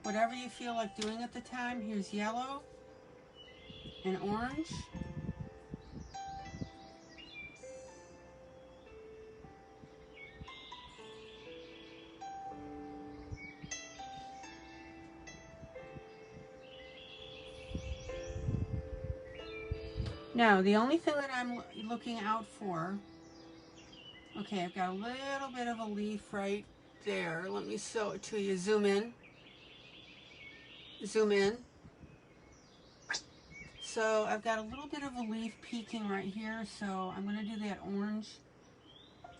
Speaker 1: whatever you feel like doing at the time. Here's yellow and orange. Now, the only thing that I'm looking out for, okay, I've got a little bit of a leaf right there. Let me show it to you. Zoom in. Zoom in. So I've got a little bit of a leaf peeking right here, so I'm going to do that orange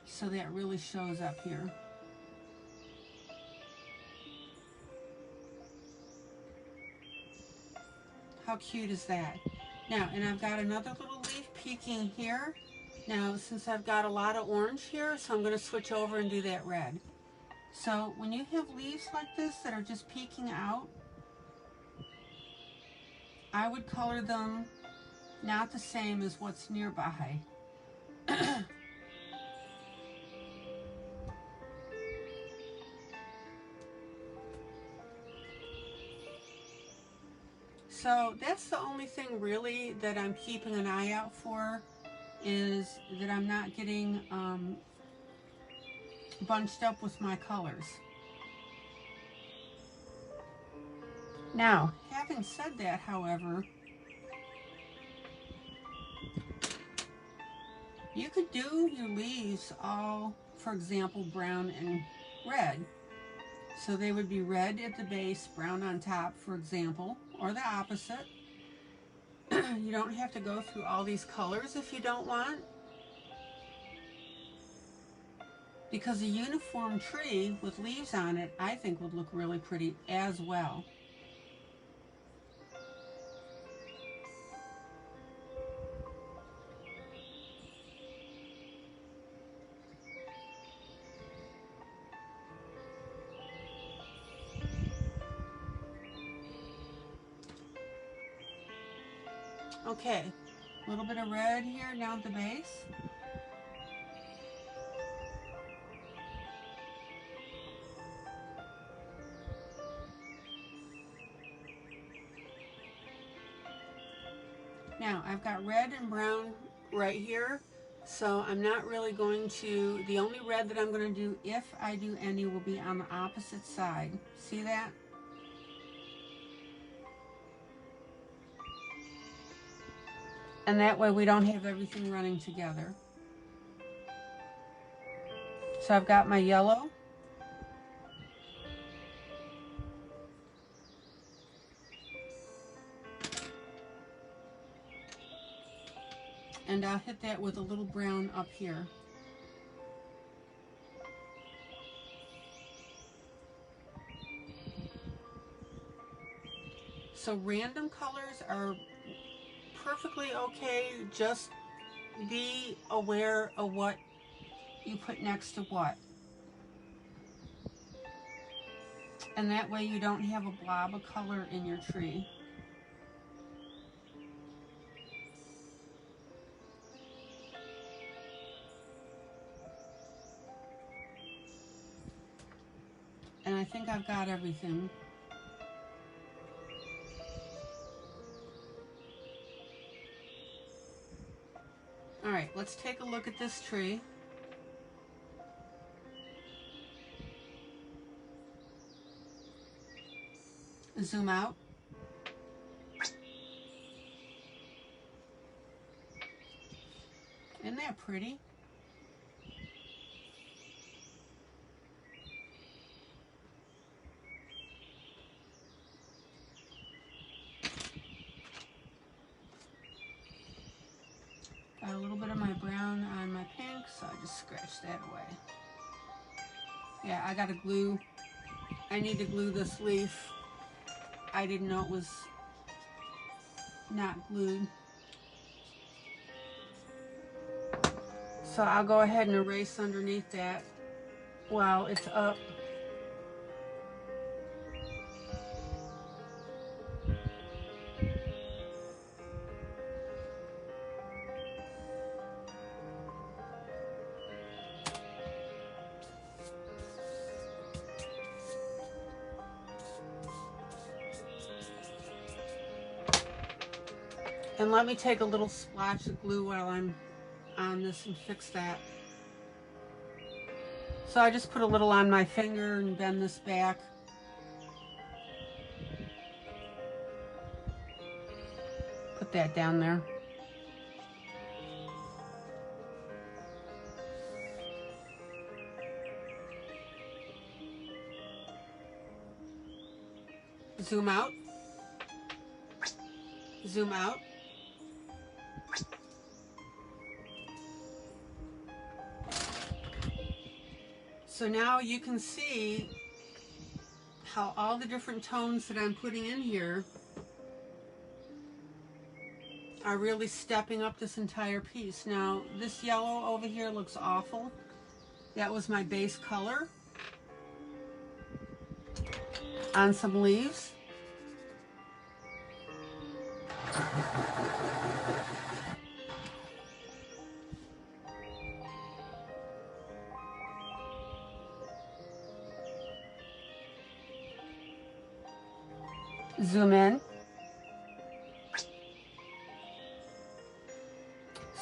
Speaker 1: so that really shows up here. How cute is that? Now, and I've got another little leaf peeking here. Now, since I've got a lot of orange here, so I'm going to switch over and do that red. So when you have leaves like this that are just peeking out, I would color them not the same as what's nearby. So that's the only thing really that I'm keeping an eye out for, is that I'm not getting bunched up with my colors. Now, having said that, however, you could do your leaves all, for example, brown and red. So they would be red at the base, brown on top, for example, or the opposite. You don't have to go through all these colors if you don't want. Because a uniform tree with leaves on it, I think would look really pretty as well. Okay, a little bit of red here down at the base. Now, I've got red and brown right here, so I'm not really going to, the only red that I'm going to do, if I do any, will be on the opposite side. See that? And that way we don't have everything running together. So I've got my yellow. And I'll hit that with a little brown up here. So random colors are perfectly okay. Just be aware of what you put next to what. And that way you don't have a blob of color in your tree. And I think I've got everything. All right, let's take a look at this tree. Zoom out. Isn't that pretty? Got a little bit of my brown on my pink, so I just scratched that away. Yeah, I gotta glue. I need to glue this leaf. I didn't know it was not glued. So I'll go ahead and erase underneath that while it's up. And let me take a little splotch of glue while I'm on this and fix that. So I just put a little on my finger and bend this back. Put that down there. Zoom out. Zoom out. So now you can see how all the different tones that I'm putting in here are really stepping up this entire piece. Now, this yellow over here looks awful. That was my base color on some leaves. Zoom in.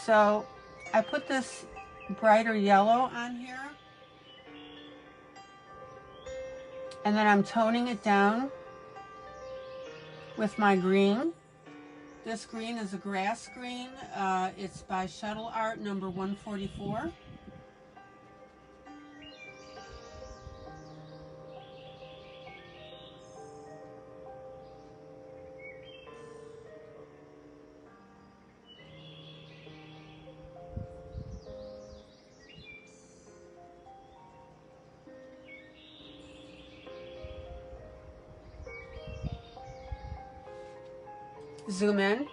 Speaker 1: So I put this brighter yellow on here, and then I'm toning it down with my green. This green is a grass green. It's by Shuttle Art number 144. Zoom in.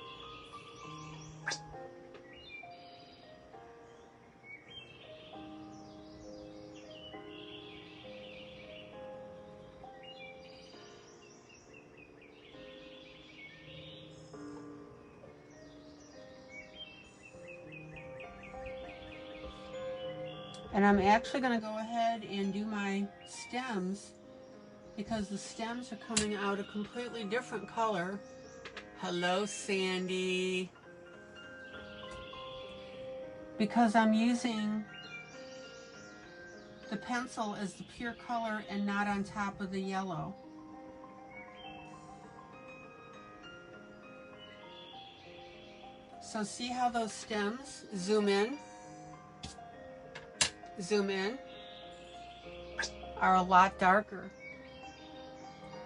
Speaker 1: And I'm actually going to go ahead and do my stems because the stems are coming out a completely different color. Hello, Sandy. Because I'm using the pencil as the pure color and not on top of the yellow. So see how those stems, zoom in, are a lot darker.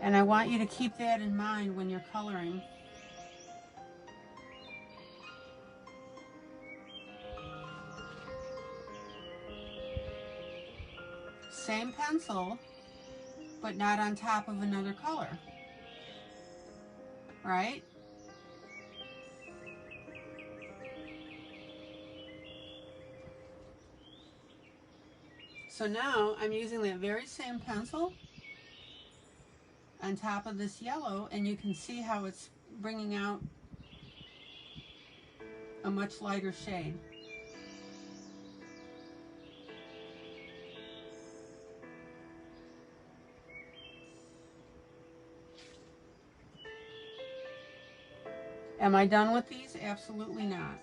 Speaker 1: And I want you to keep that in mind when you're coloring. Same pencil, but not on top of another color. right? So now I'm using that very same pencil on top of this yellow, and you can see how it's bringing out a much lighter shade. Am I done with these? Absolutely not.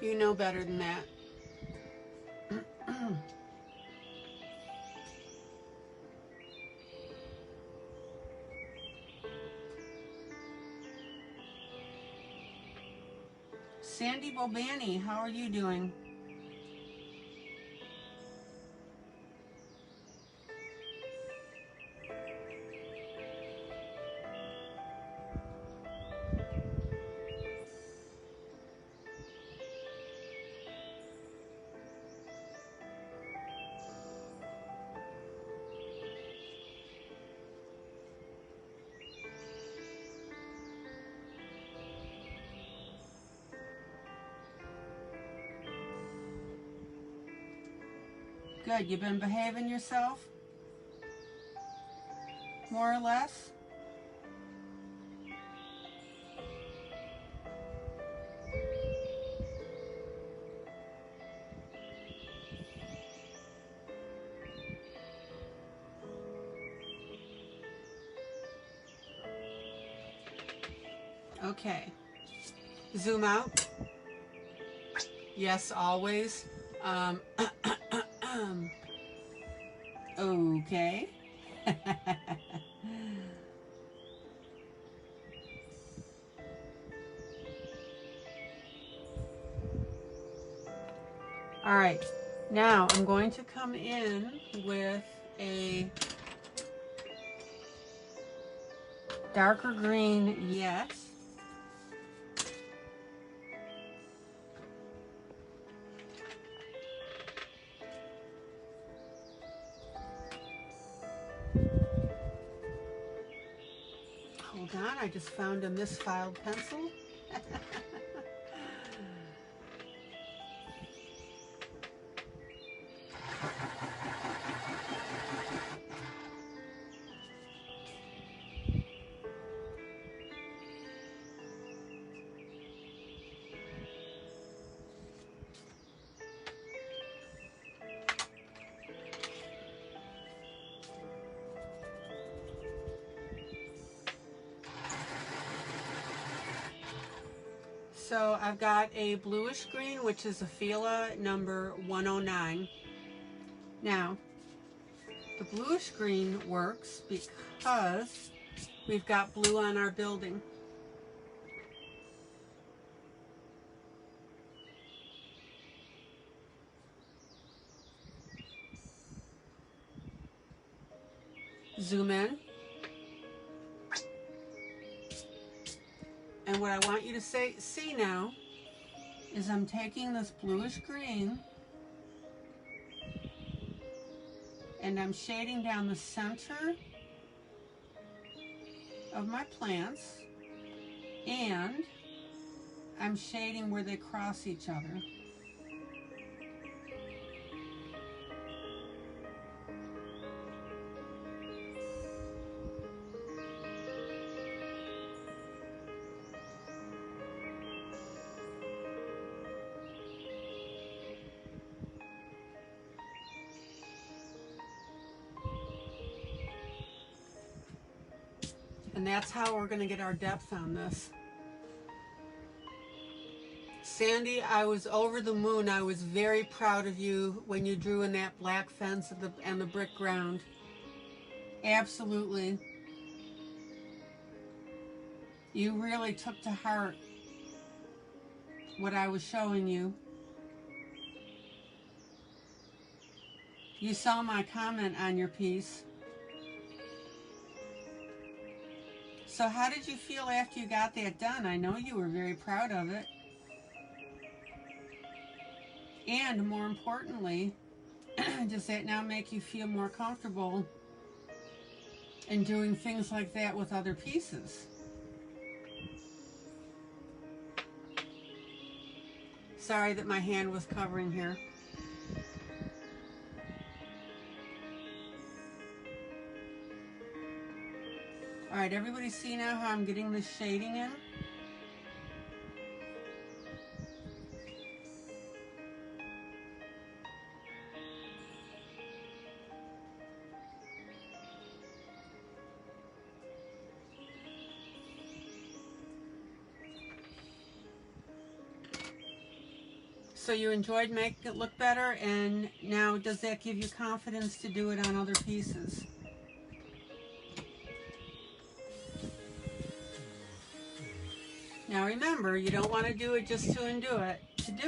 Speaker 1: You know better than that. Sandy Bobani, how are you doing? Good, you've been behaving yourself? More or less? Okay. Zoom out. Yes, always. Okay. All right. Now I'm going to come in with a darker green, yes. Hold on, I just found a misfiled pencil. So I've got a bluish green, which is a Fila number 109. Now, the bluish green works because we've got blue on our building. Zoom in. And what I want you to see now is I'm taking this bluish green and I'm shading down the center of my plants, and I'm shading where they cross each other. And that's how we're going to get our depth on this. Sandy, I was over the moon. I was very proud of you when you drew in that black fence and the brick ground. Absolutely. You really took to heart what I was showing you. You saw my comment on your piece. So how did you feel after you got that done? I know you were very proud of it. And more importantly, does that now make you feel more comfortable and doing things like that with other pieces. Sorry that my hand was covering here. All right, everybody see now how I'm getting this shading in? So you enjoyed making it look better, and now does that give you confidence to do it on other pieces? Now remember, you don't want to do it just to do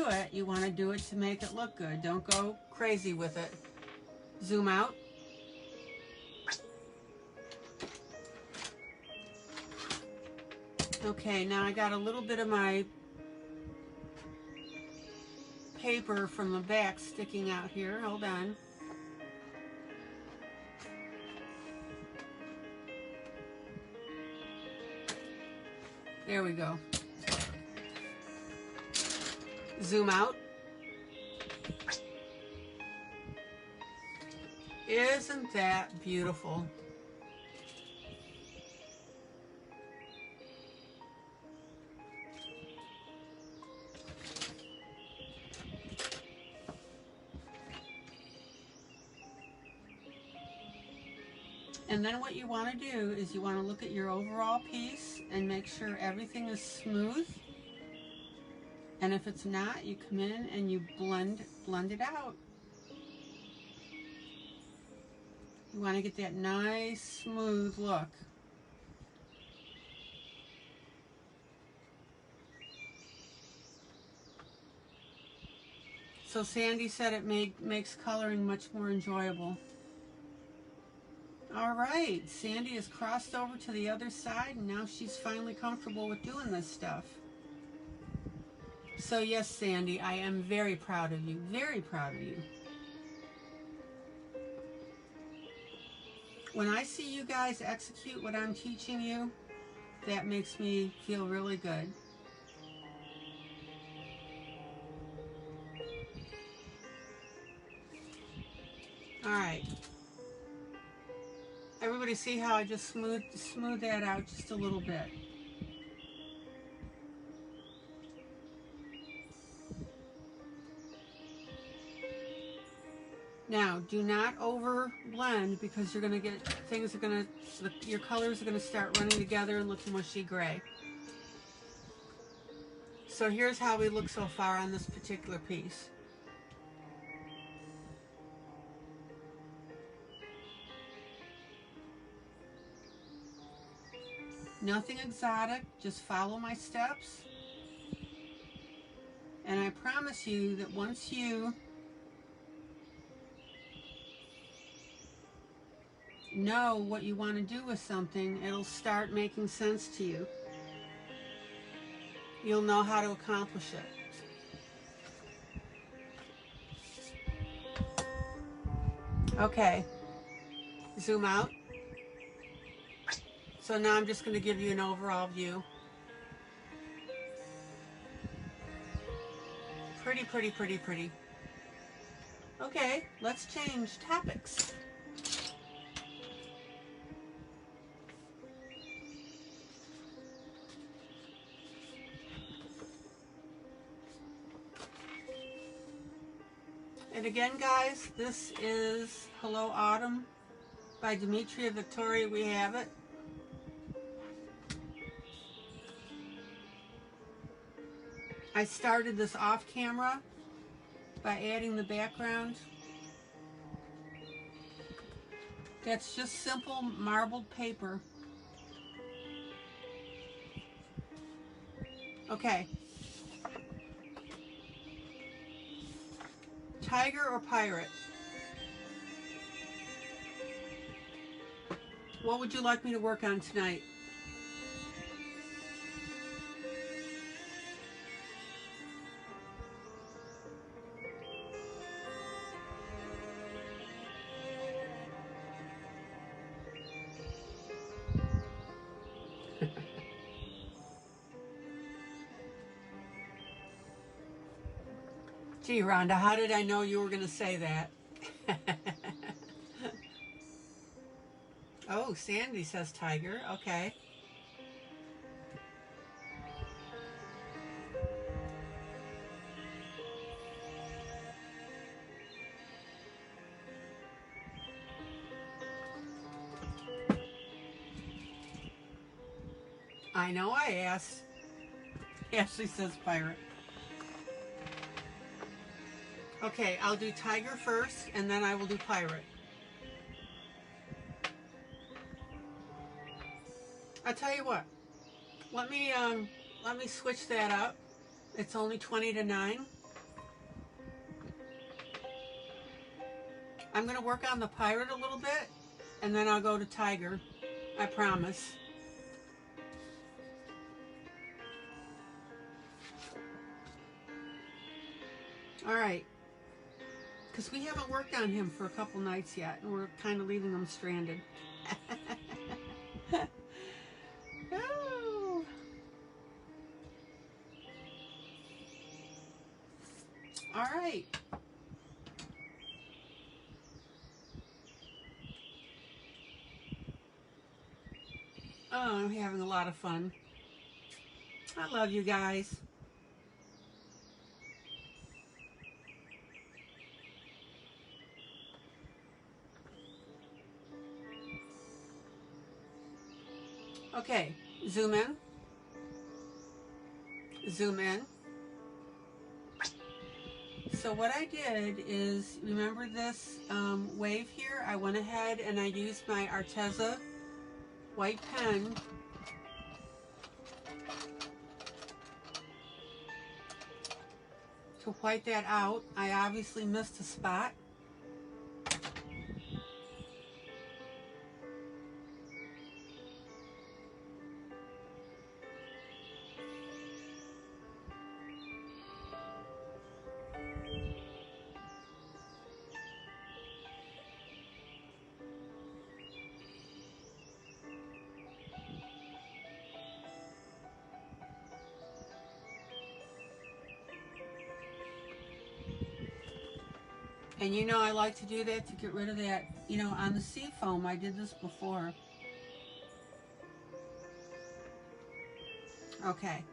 Speaker 1: it. You want to do it to make it look good. Don't go crazy with it. Zoom out. Okay, now I got a little bit of my paper from the back sticking out here. Hold on. There we go. Zoom out. Isn't that beautiful? And then what you want to do is you want to look at your overall piece and make sure everything is smooth. And if it's not, you come in and you blend it out. You want to get that nice, smooth look. So Sandy said it makes coloring much more enjoyable. All right, Sandy has crossed over to the other side, and now she's finally comfortable with doing this stuff. So yes, Sandy, I am very proud of you, very proud of you. When I see you guys execute what I'm teaching you, that makes me feel really good. All right. Everybody see how I just smooth that out just a little bit. Now, do not over blend, because you're going to get your colors are going to start running together and looking mushy gray. So here's how we look so far on this particular piece. Nothing exotic, just follow my steps. And I promise you that once you know what you want to do with something, it'll start making sense to you. You'll know how to accomplish it. Okay, zoom out. So now I'm just going to give you an overall view. Pretty, pretty, pretty, pretty. Okay, let's change topics. And again, guys, this is Hello Autumn by Demetria Victoria. We have it. I started this off camera by adding the background. That's just simple marbled paper. Okay. Tiger or pirate? What would you like me to work on tonight? Gee, Rhonda, how did I know you were going to say that? Oh, Sandy says tiger. Okay. I know I asked. Ashley says pirate. Okay, I'll do tiger first, and then I will do pirate. I'll tell you what. Let me switch that up. It's only 20 to 9. I'm going to work on the pirate a little bit, and then I'll go to tiger. I promise. All right. Because we haven't worked on him for a couple nights yet, and we're kind of leaving him stranded. Oh. All right. Oh, I'm having a lot of fun. I love you guys. Okay, zoom in. Zoom in. So what I did is, remember this wave here? I went ahead and I used my Arteza white pen to white that out. I obviously missed a spot. And you know I like to do that to get rid of that, you know, on the sea foam. I did this before. Okay.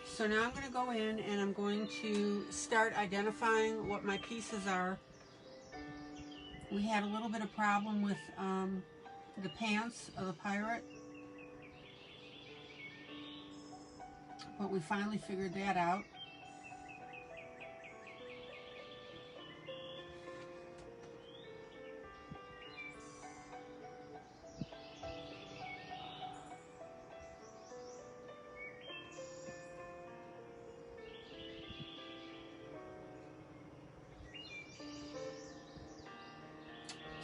Speaker 1: So now I'm going to go in and I'm going to start identifying what my pieces are. We had a little bit of problem with the pants of the pirate, but we finally figured that out.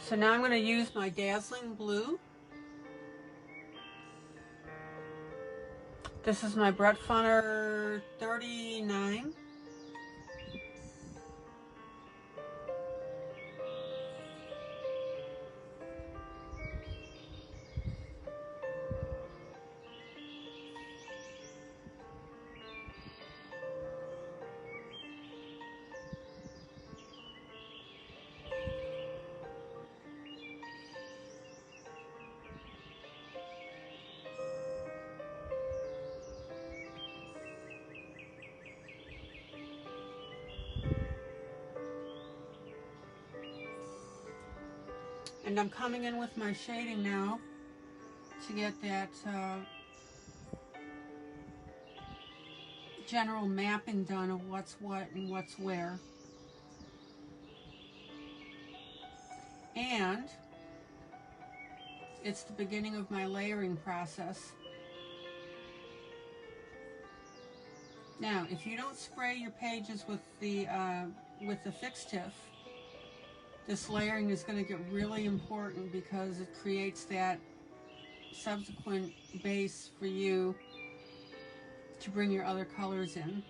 Speaker 1: So now I'm going to use my dazzling blue. This is my Brett Funner 39. And I'm coming in with my shading now to get that general mapping done of what's what and what's where. And it's the beginning of my layering process. Now, if you don't spray your pages with the fixed tiff, This layering is going to get really important because it creates that subsequent base for you to bring your other colors in.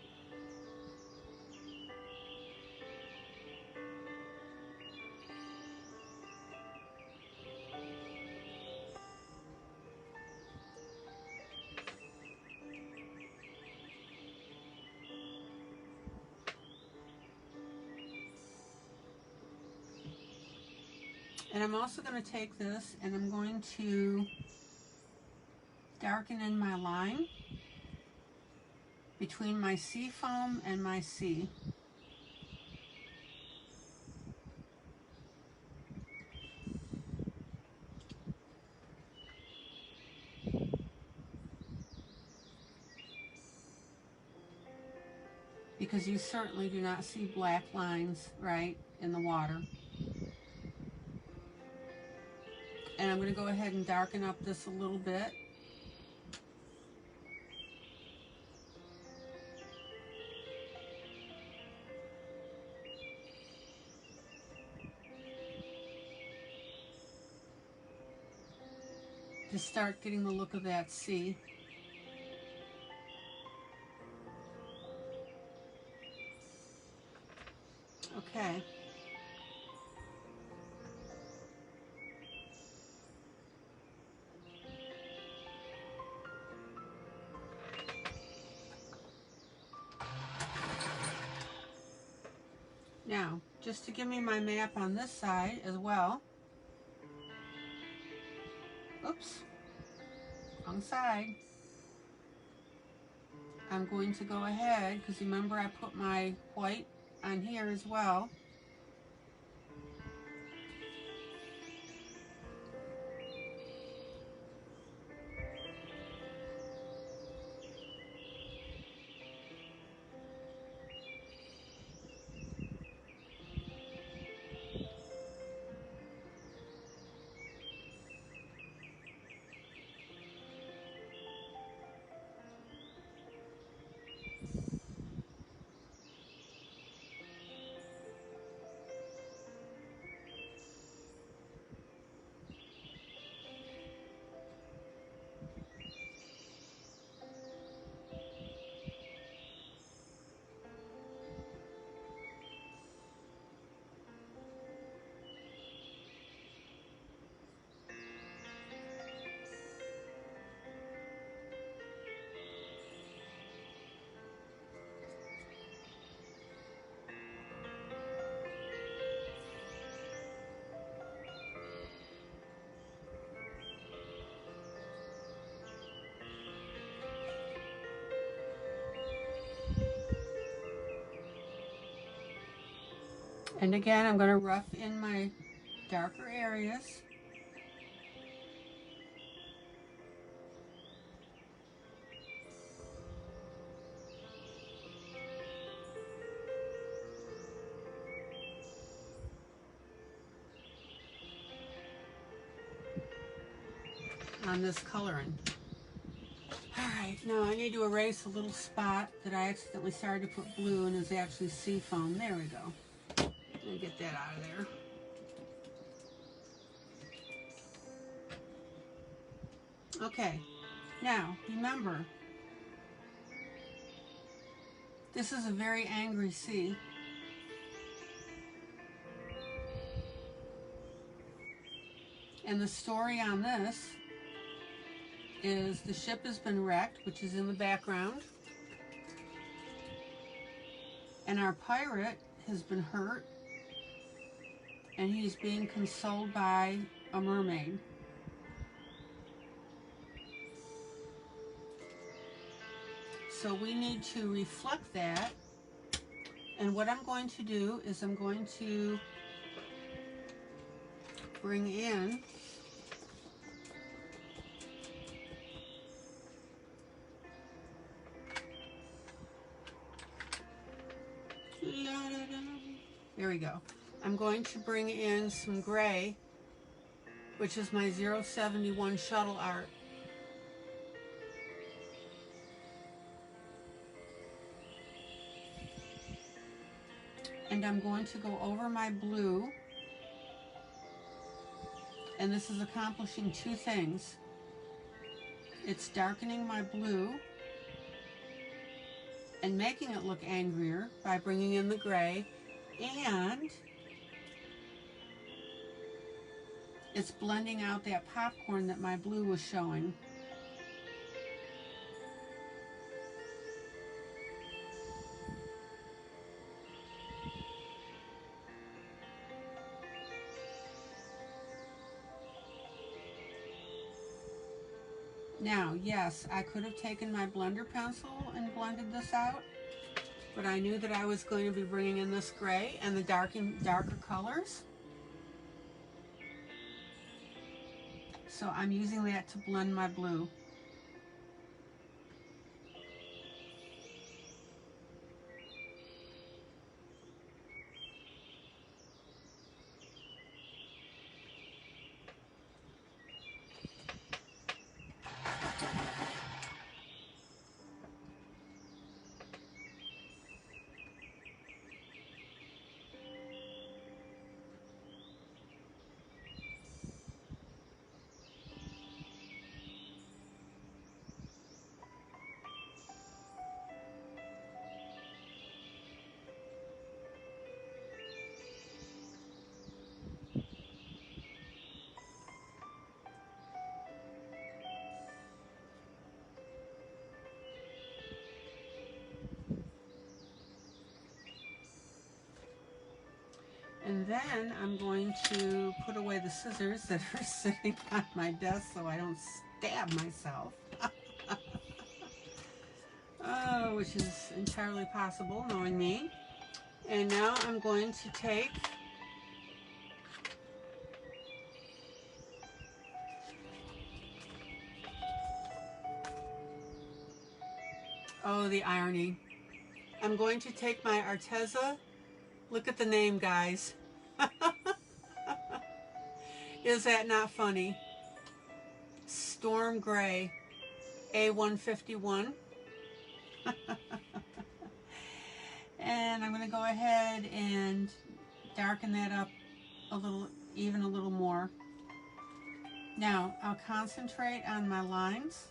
Speaker 1: And I'm also going to take this and I'm going to darken in my line between my sea foam and my sea. Because you certainly do not see black lines, right, in the water. And I'm going to go ahead and darken up this a little bit. To start getting the look of that sea. Okay. Now, just to give me my map on this side as well. Oops, wrong side. I'm going to go ahead, because remember I put my white on here as well. And again, I'm going to rough in my darker areas. On this coloring. Alright, now I need to erase a little spot that I accidentally started to put blue and is actually sea foam. There we go. Let me get that out of there. Okay, now remember, this is a very angry sea. And the story on this is the ship has been wrecked, which is in the background. And our pirate has been hurt. And he's being consoled by a mermaid. So we need to reflect that. And what I'm going to do is I'm going to bring in there we go. I'm going to bring in some gray, which is my 071 shuttle art. And I'm going to go over my blue And this is accomplishing two things. It's darkening my blue and making it look angrier by bringing in the gray, and it's blending out that popcorn that my blue was showing. Now, yes, I could have taken my blender pencil and blended this out, but I knew that I was going to be bringing in this gray and the darker colors. So I'm using that to blend my blue. And then I'm going to put away the scissors that are sitting on my desk so I don't stab myself. Oh, which is entirely possible, knowing me. And now I'm going to take the irony. I'm going to take my Arteza. Look at the name, guys. Is that not funny? Storm Gray A151. And I'm going to go ahead and darken that up a little, even a little more. Now, I'll concentrate on my lines.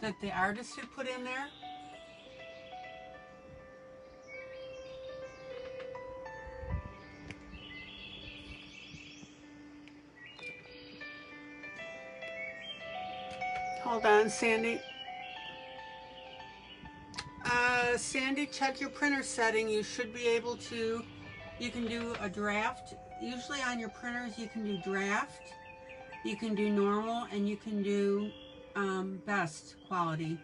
Speaker 1: That the artist had put in there. Hold on, Sandy. Sandy, check your printer setting. You should be able to, you can do a draft. Usually on your printers you can do draft, you can do normal, and you can do best quality.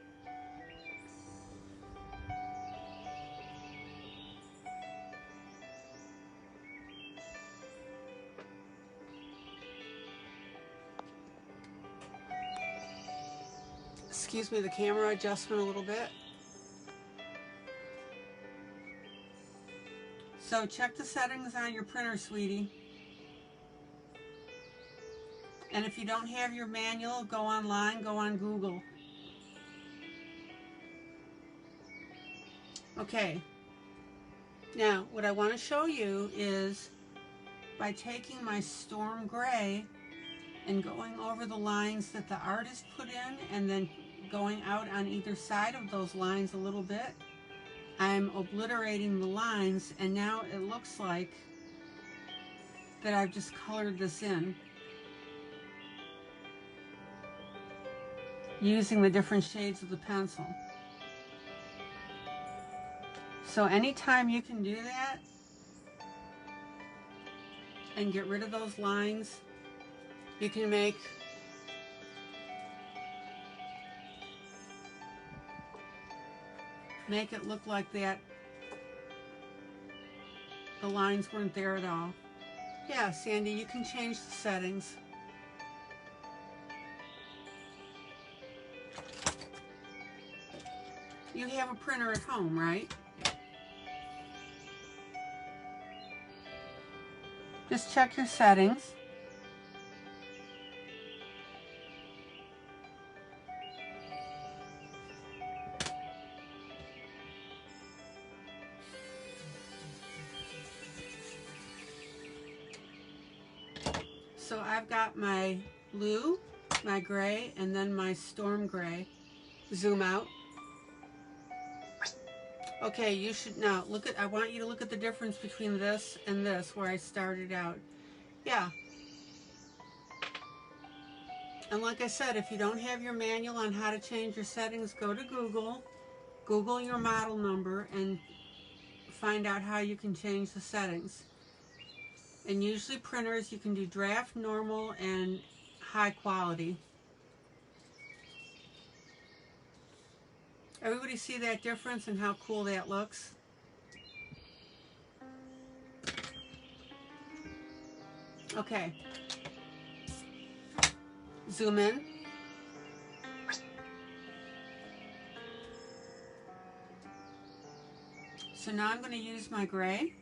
Speaker 1: Excuse me, the camera adjustment a little bit. So check the settings on your printer, sweetie. And if you don't have your manual, go online, go on Google. Okay. Now, what I want to show you is by taking my Storm Gray and going over the lines that the artist put in and then going out on either side of those lines a little bit, I'm obliterating the lines, and now it looks like that I've just colored this in using the different shades of the pencil. So anytime you can do that and get rid of those lines, you can make it look like that the lines weren't there at all. Yeah, Sandy, you can change the settings. You have a printer at home, right? Just check your settings. So I've got my blue, my gray, and then my storm gray. Zoom out. Okay, you should now look at, I want you to look at the difference between this and this where I started out. Yeah. And like I said, if you don't have your manual on how to change your settings, go to Google, Google your model number, and find out how you can change the settings. And usually printers, you can do draft, normal, and high quality. Everybody see that difference and how cool that looks? Okay. Zoom in. So now I'm going to use my gray.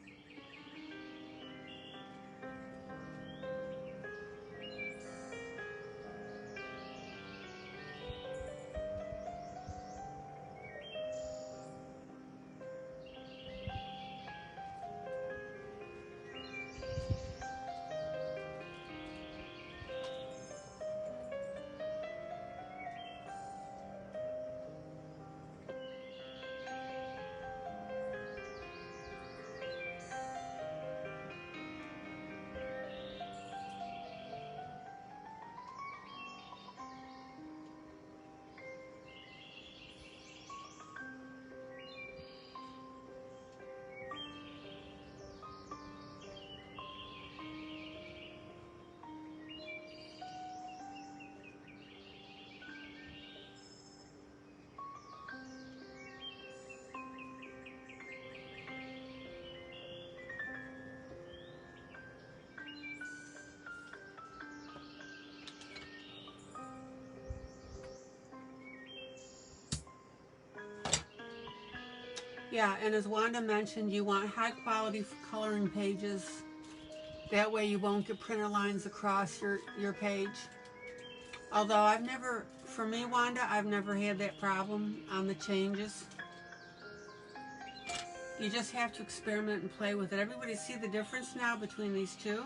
Speaker 1: Yeah, and as Wanda mentioned, you want high quality coloring pages. That way you won't get printer lines across your page. Although I've never, for me, Wanda, I've never had that problem on the changes. You just have to experiment and play with it. Everybody see the difference now between these two?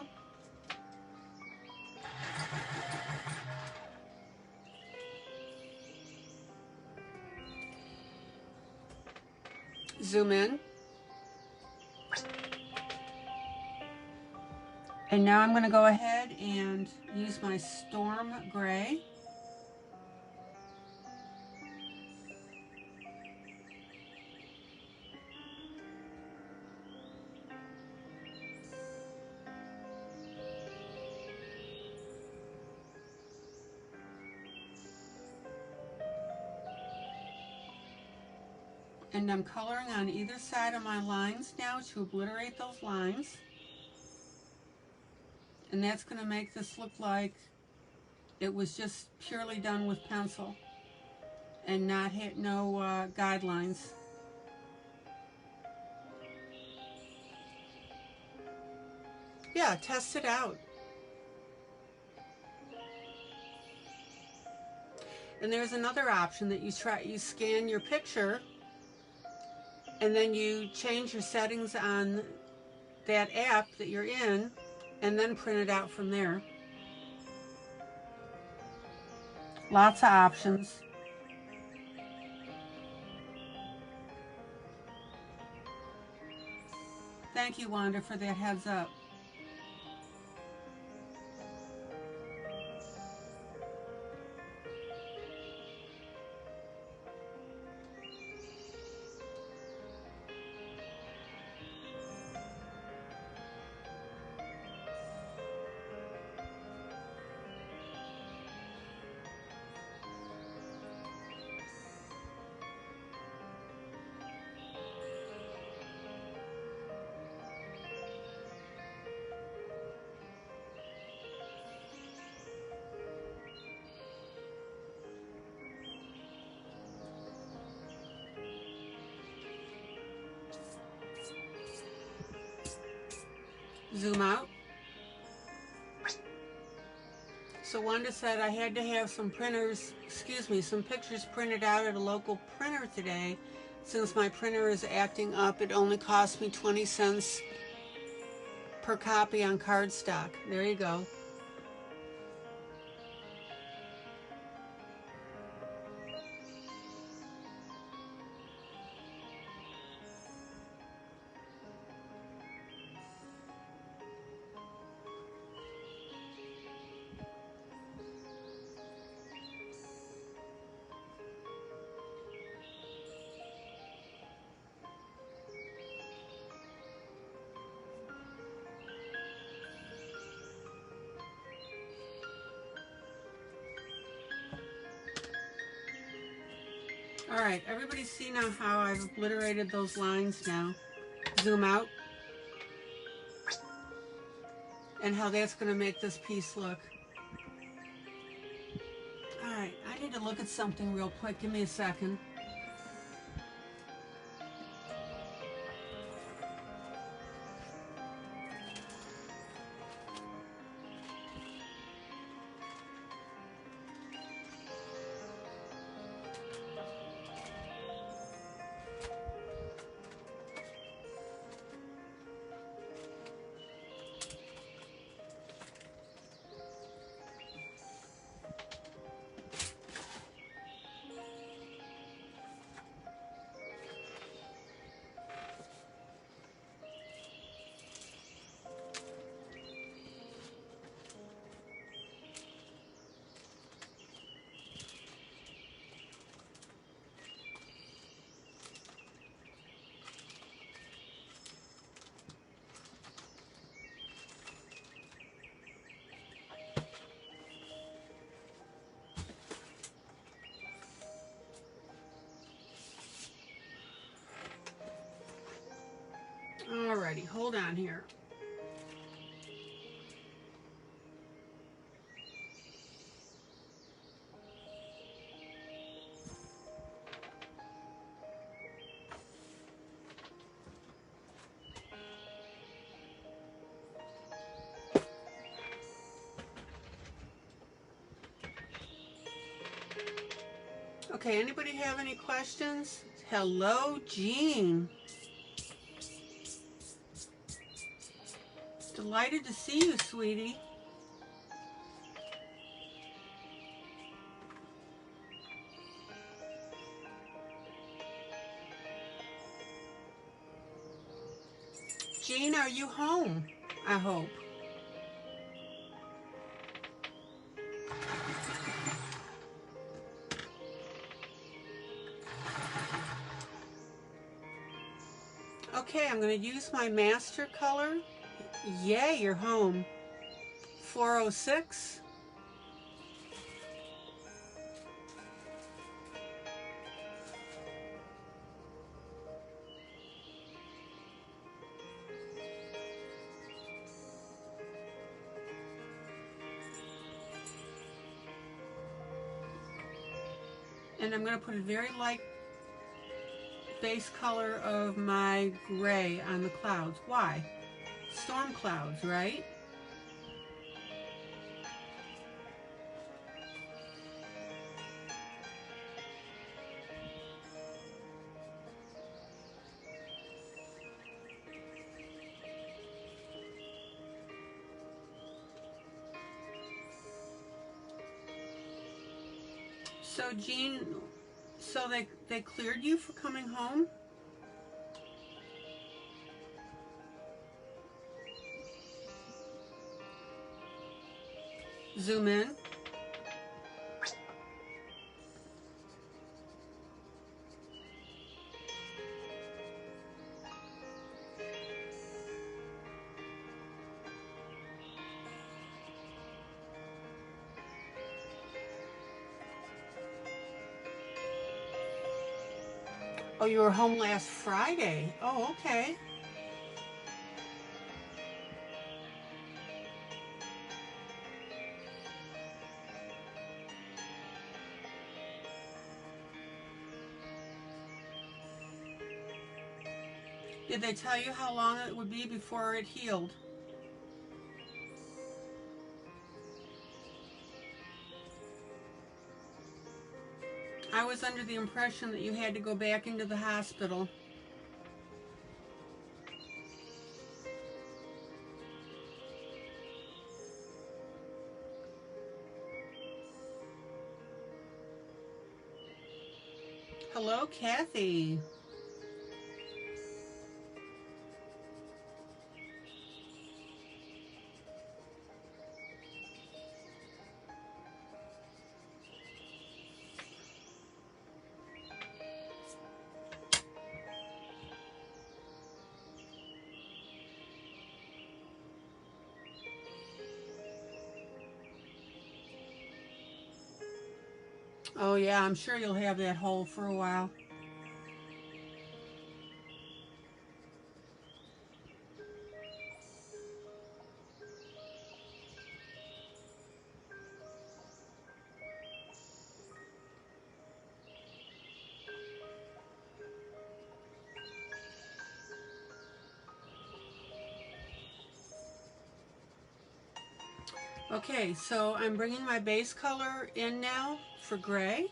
Speaker 1: Zoom in. And now I'm going to go ahead and use my storm gray. And I'm coloring on either side of my lines now to obliterate those lines. And that's going to make this look like it was just purely done with pencil and not hit no guidelines. Yeah, test it out. And there's another option that you scan your picture and then you change your settings on that app that you're in and then print it out from there. Lots of options. Thank you, Wanda, for that heads up. Zoom out. So Wanda said I had to have some some pictures printed out at a local printer today. Since my printer is acting up, it only cost me 20 cents per copy on cardstock. There you go. All right, everybody see now how I've obliterated those lines now. Zoom out. And how that's going to make this piece look. All right, I need to look at something real quick. Give me a second. Alrighty, hold on here. Okay, anybody have any questions? Hello, Jean. Delighted to see you, sweetie. Jean, are you home? I hope. Okay, I'm going to use my master color. Yay, you're home. 406. And I'm going to put a very light base color of my gray on the clouds. Why? Storm clouds, right? So Jean, so they cleared you for coming home? Zoom in. Oh, you were home last Friday. Oh, okay. Did they tell you how long it would be before it healed? I was under the impression that you had to go back into the hospital. Hello, Kathy. Oh yeah, I'm sure you'll have that hole for a while. Okay, so I'm bringing my base color in now for gray.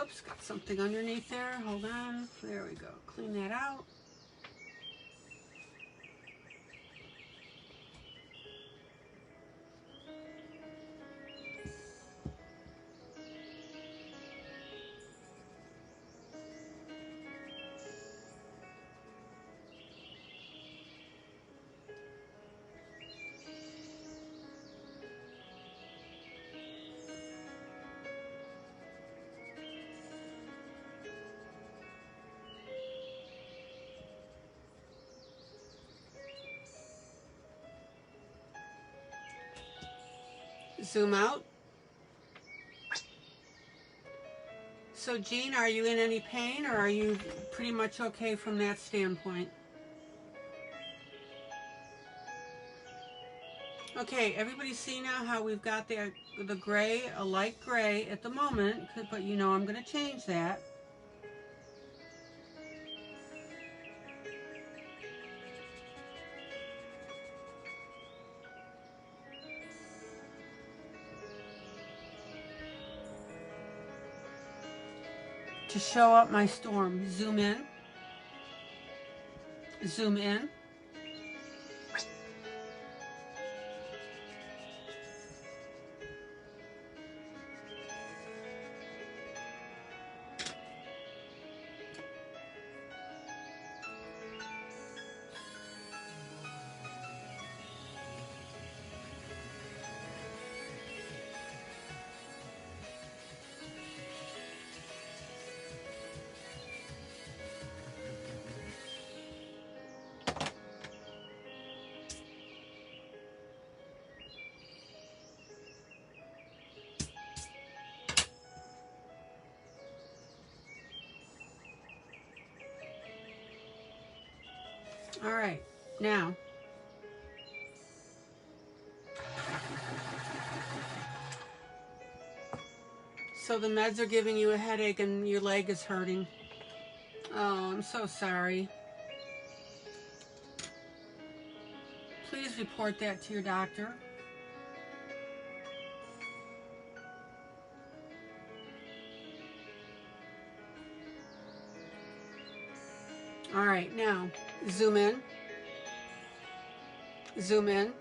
Speaker 1: Oops, got something underneath there. Hold on. There we go. Clean that out. Zoom out. So Jean, are you in any pain, or are you pretty much okay from that standpoint? Okay, everybody see now how we've got the gray, a light gray at the moment, but you know I'm going to change that. To show up my storm, zoom in, zoom in. All right, now, so the meds are giving you a headache and your leg is hurting. Oh, I'm so sorry. Please report that to your doctor. All right, now, zoom in, zoom in.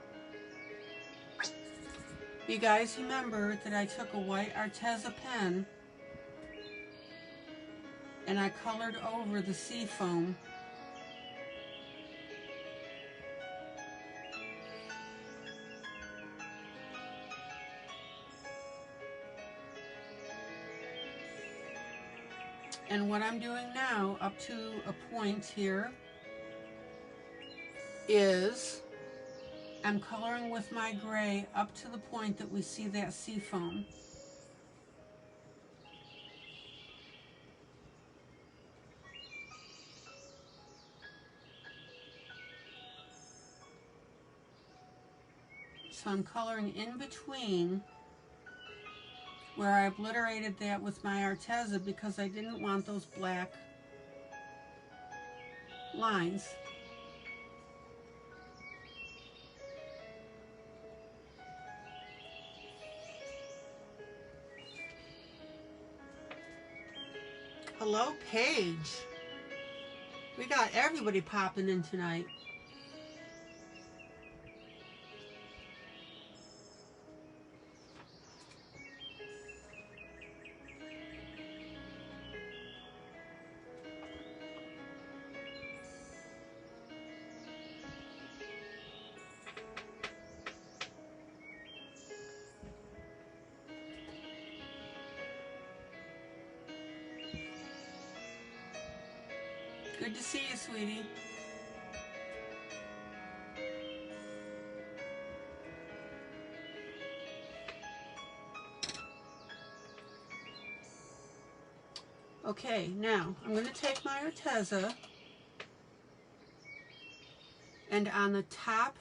Speaker 1: You guys remember that I took a white Arteza pen and I colored over the sea foam. And what I'm doing now, up to a point here, is I'm coloring with my gray up to the point that we see that sea foam. So I'm coloring in between where I obliterated that with my Arteza because I didn't want those black lines. Hello, Paige. We got everybody popping in tonight. Good to see you, sweetie. Okay, now I'm going to take my Arteza, and on the top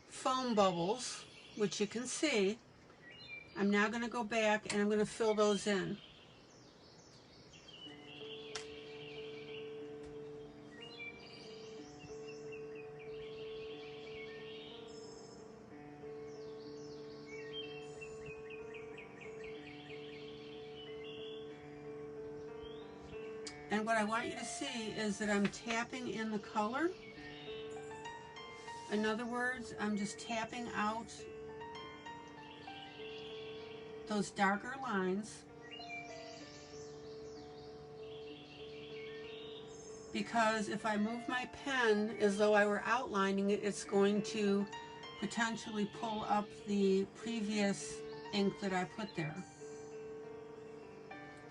Speaker 1: foam bubbles, which you can see, I'm now going to go back and I'm going to fill those in. And what I want you to see is that I'm tapping in the color. In other words, I'm just tapping out those darker lines, because if I move my pen as though I were outlining it, it's going to potentially pull up the previous ink that I put there.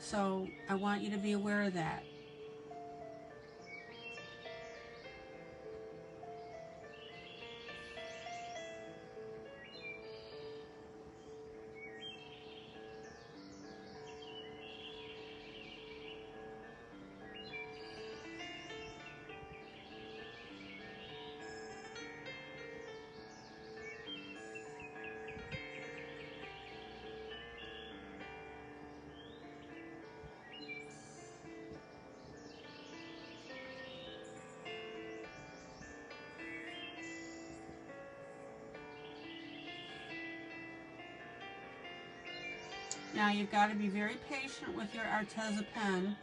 Speaker 1: So I want you to be aware of that. Now you've got to be very patient with your Arteza pen,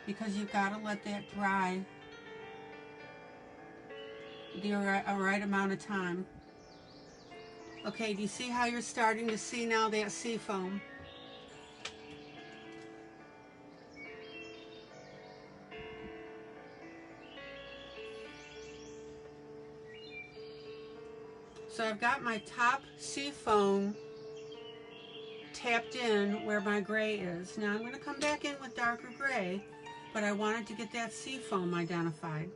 Speaker 1: because you've got to let that dry the right amount of time. Okay, do you see how you're starting to see now that sea foam? So I've got my top sea foam tapped in where my gray is. Now I'm going to come back in with darker gray, but I wanted to get that sea foam identified.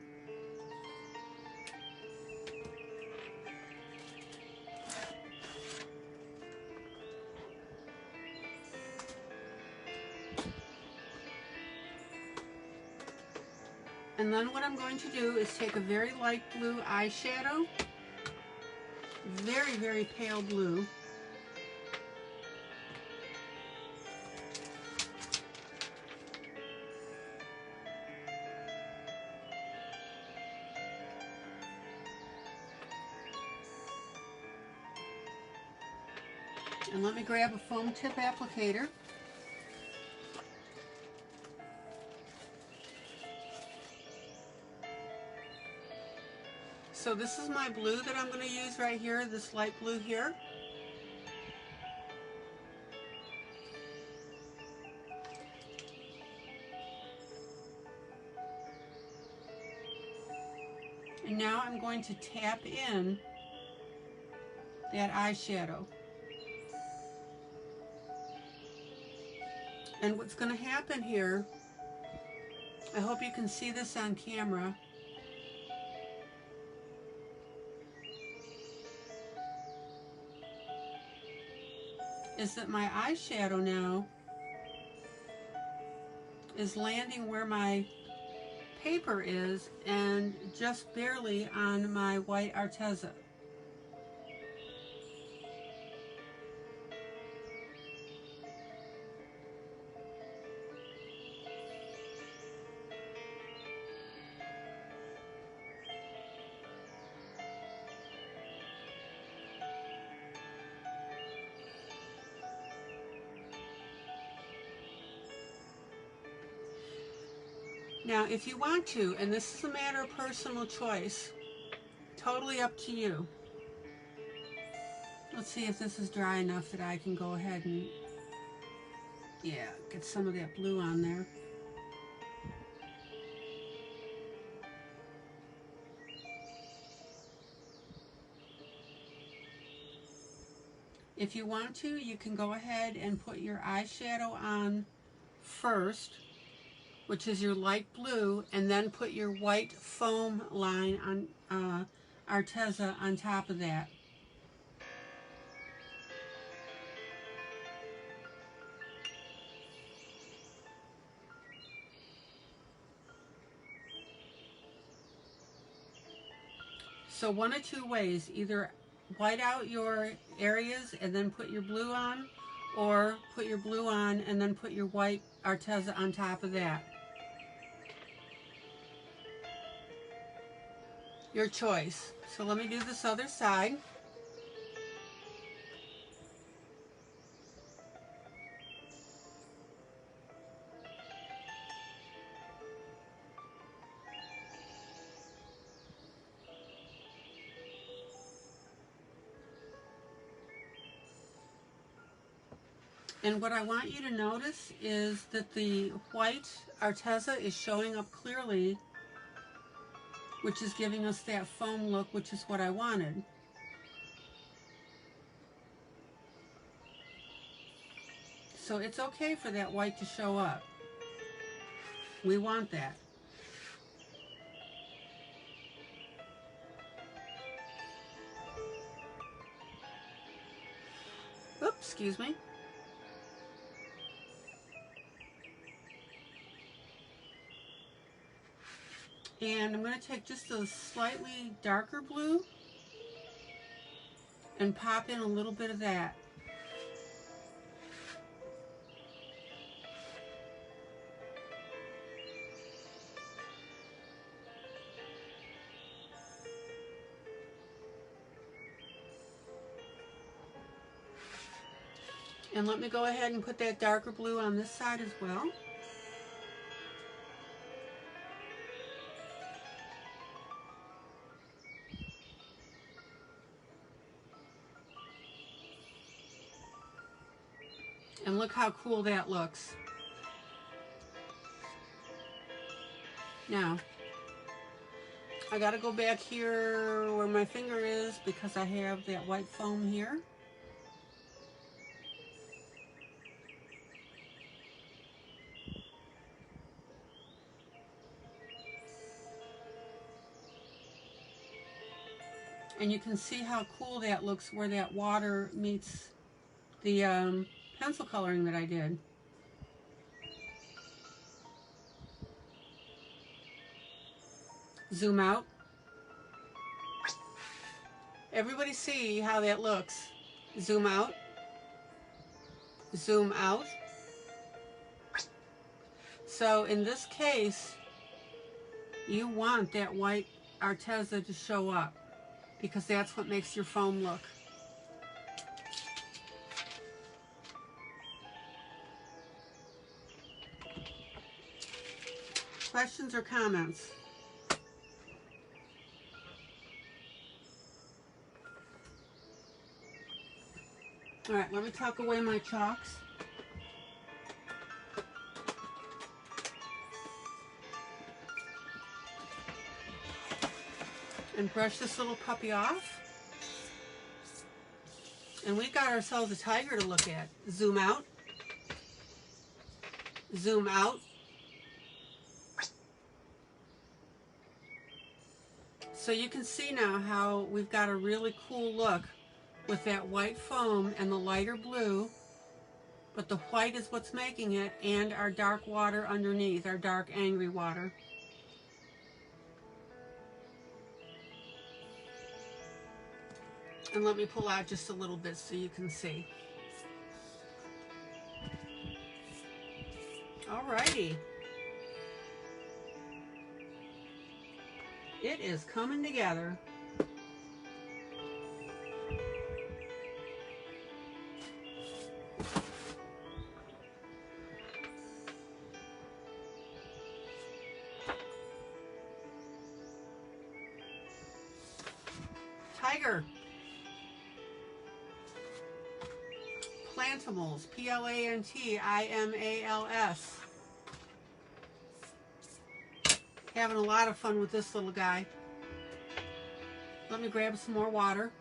Speaker 1: And then what I'm going to do is take a very light blue eyeshadow, very, very pale blue, and let me grab a foam tip applicator. So this is my blue that I'm going to use right here, this light blue here. And now I'm going to tap in that eyeshadow. And what's going to happen here, I hope you can see this on camera, is that my eyeshadow now is landing where my paper is and just barely on my white Arteza. Now, if you want to, and this is a matter of personal choice, totally up to you. Let's see if this is dry enough that I can go ahead and, yeah, get some of that blue on there. If you want to, you can go ahead and put your eyeshadow on first, which is your light blue, and then put your white foam line on Arteza on top of that. So one of two ways, either white out your areas and then put your blue on, or put your blue on and then put your white Arteza on top of that. Your choice. So let me do this other side. And what I want you to notice is that the white Arteza is showing up clearly, which is giving us that foam look, which is what I wanted. So it's okay for that white to show up. We want that. Oops, excuse me. And I'm going to take just a slightly darker blue and pop in a little bit of that. And let me go ahead and put that darker blue on this side as well. And look how cool that looks. Now, I gotta go back here where my finger is because I have that white foam here. And you can see how cool that looks where that water meets the pencil coloring that I did. Zoom out. Everybody see how that looks. Zoom out. Zoom out. So in this case, you want that white Arteza to show up because that's what makes your foam look. Questions or comments? All right, let me tuck away my chalks. And brush this little puppy off. And we got ourselves a tiger to look at. Zoom out. Zoom out. So you can see now how we've got a really cool look with that white foam and the lighter blue, but the white is what's making it, and our dark water underneath, our dark angry water. And let me pull out just a little bit so you can see. Alrighty. It is coming together. Tiger. PLANTIMALS. PLANTIMALS. Having a lot of fun with this little guy. Let me grab some more water.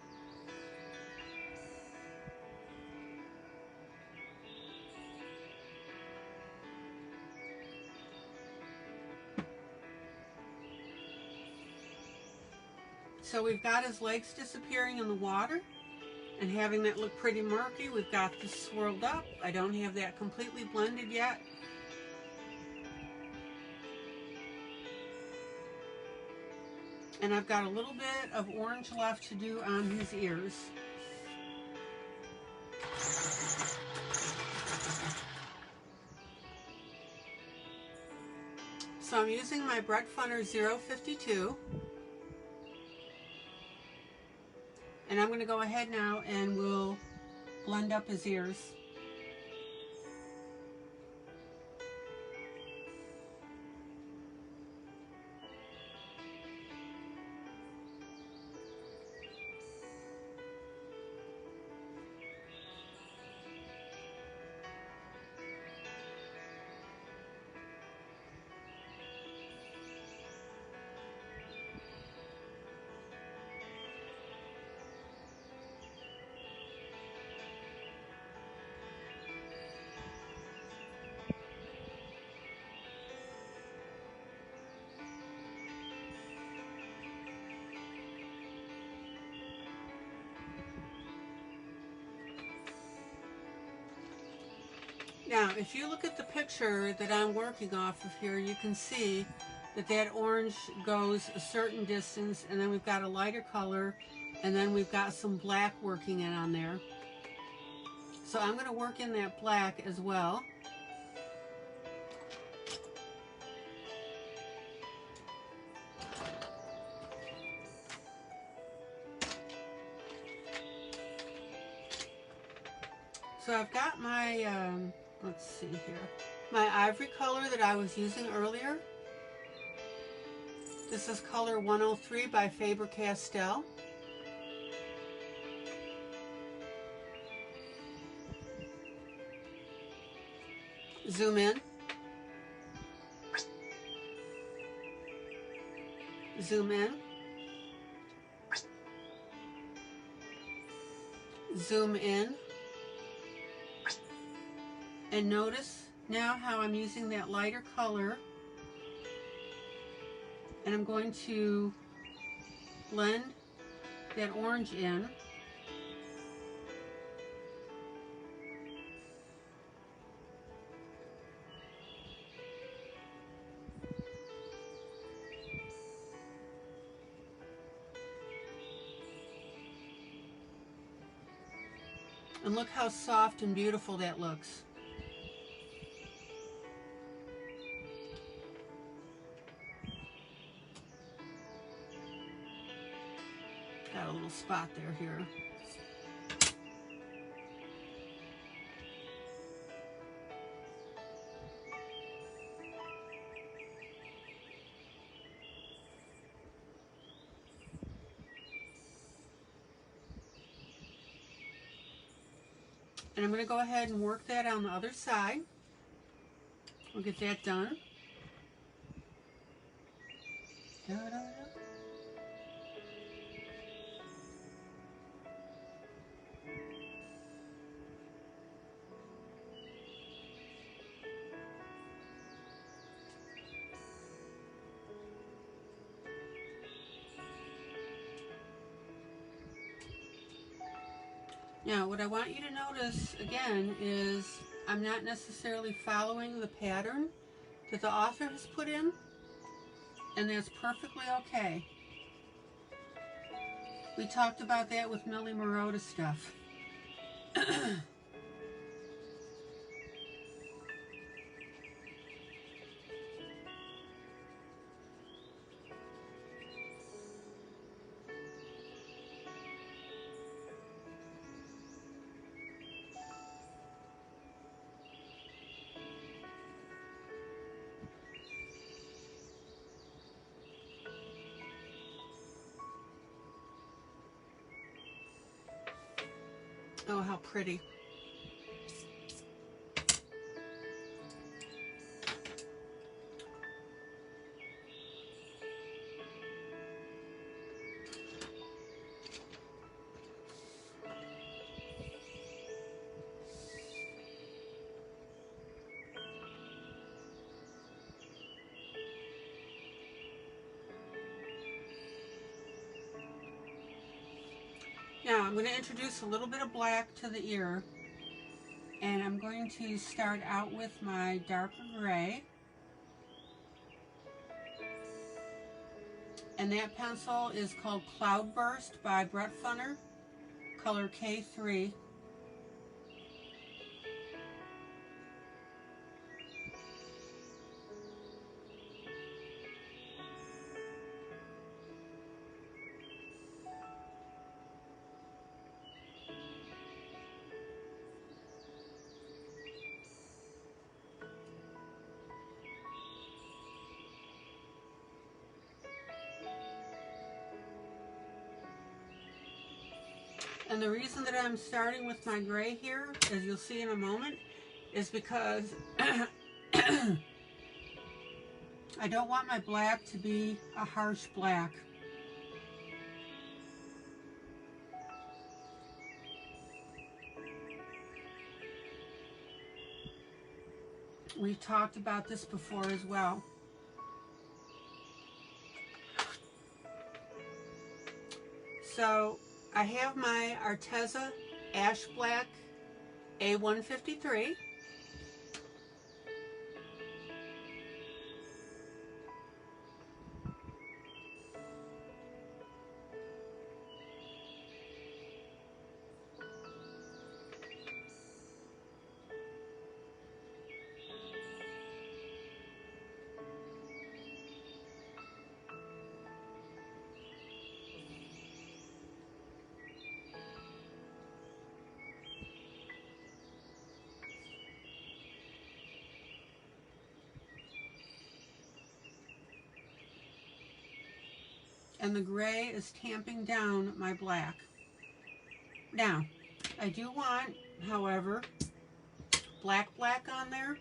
Speaker 1: So we've got his legs disappearing in the water and having that look pretty murky. We've got this swirled up. I don't have that completely blended yet. And I've got a little bit of orange left to do on his ears. So I'm using my Brett Funner 052. And I'm going to go ahead now and we'll blend up his ears. Now, if you look at the picture that I'm working off of here, you can see that that orange goes a certain distance, and then we've got a lighter color, and then we've got some black working in on there. So I'm going to work in that black as well. So I've got my, let's see here, my ivory color that I was using earlier. This is color 103 by Faber-Castell. Zoom in. Zoom in. Zoom in. And notice now how I'm using that lighter color, and I'm going to blend that orange in. And look how soft and beautiful that looks. Got a little spot there here. And I'm going to go ahead and work that on the other side. We'll get that done. Da-da-da. Now, what I want you to notice again is I'm not necessarily following the pattern that the author has put in, and that's perfectly okay. We talked about that with Millie Marotta stuff. Oh, how pretty. Now I'm going to introduce a little bit of black to the ear, and I'm going to start out with my darker gray. And that pencil is called Cloudburst by Brett Funner, color K3. And the reason that I'm starting with my gray here, as you'll see in a moment, is because I don't want my black to be a harsh black. We've talked about this before as well. So I have my Arteza Ash Black A153. And the gray is tamping down my black. Now, I do want, however, black on there.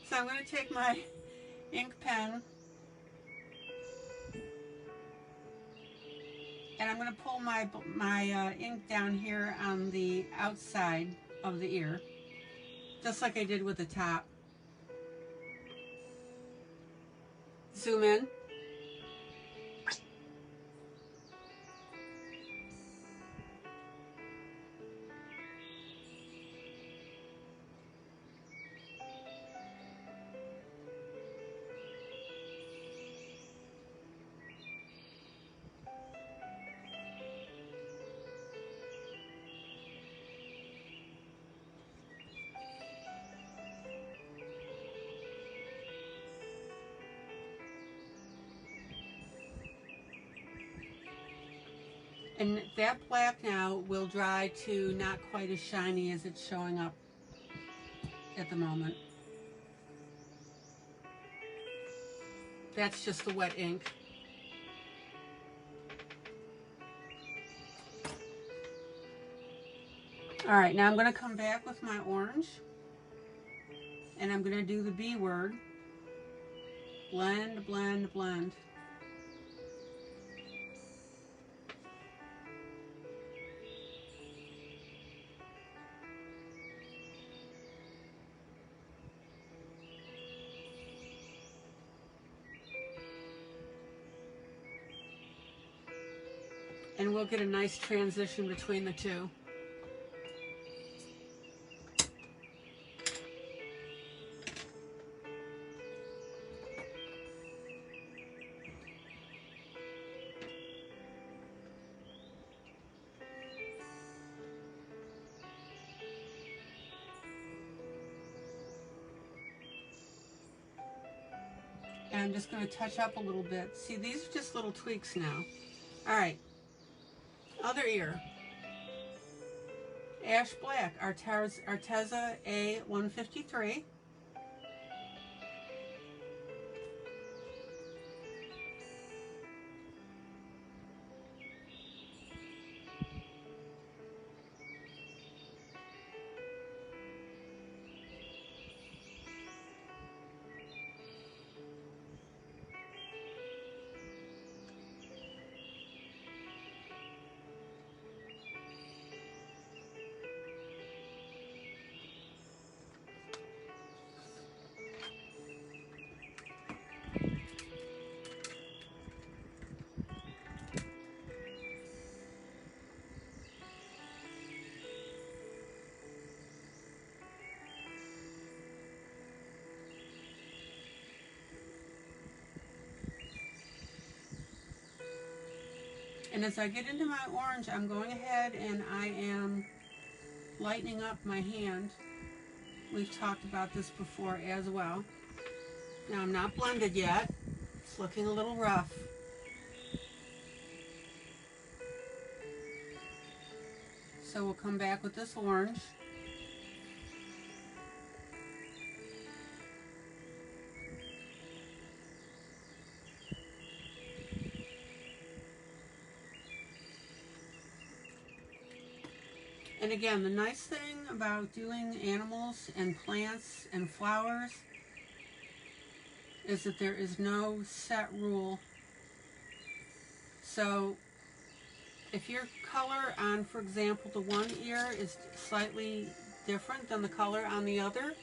Speaker 1: So I'm going to take my ink pen and I'm going to pull my ink down here on the outside of the ear, just like I did with the top. Zoom in. And that black now will dry to not quite as shiny as it's showing up at the moment. That's just the wet ink. All right, now I'm going to come back with my orange and I'm going to do the B word. Blend, blend, blend. And we'll get a nice transition between the two. And I'm just going to touch up a little bit. See, these are just little tweaks now. All right. Other ear. Ash Black, Arteza A153. And as I get into my orange, I'm going ahead and I am lightening up my hand. We've talked about this before as well. Now I'm not blended yet. It's looking a little rough. So we'll come back with this orange. And again, the nice thing about doing animals and plants and flowers is that there is no set rule. So if your color on, for example, the one ear is slightly different than the color on the other,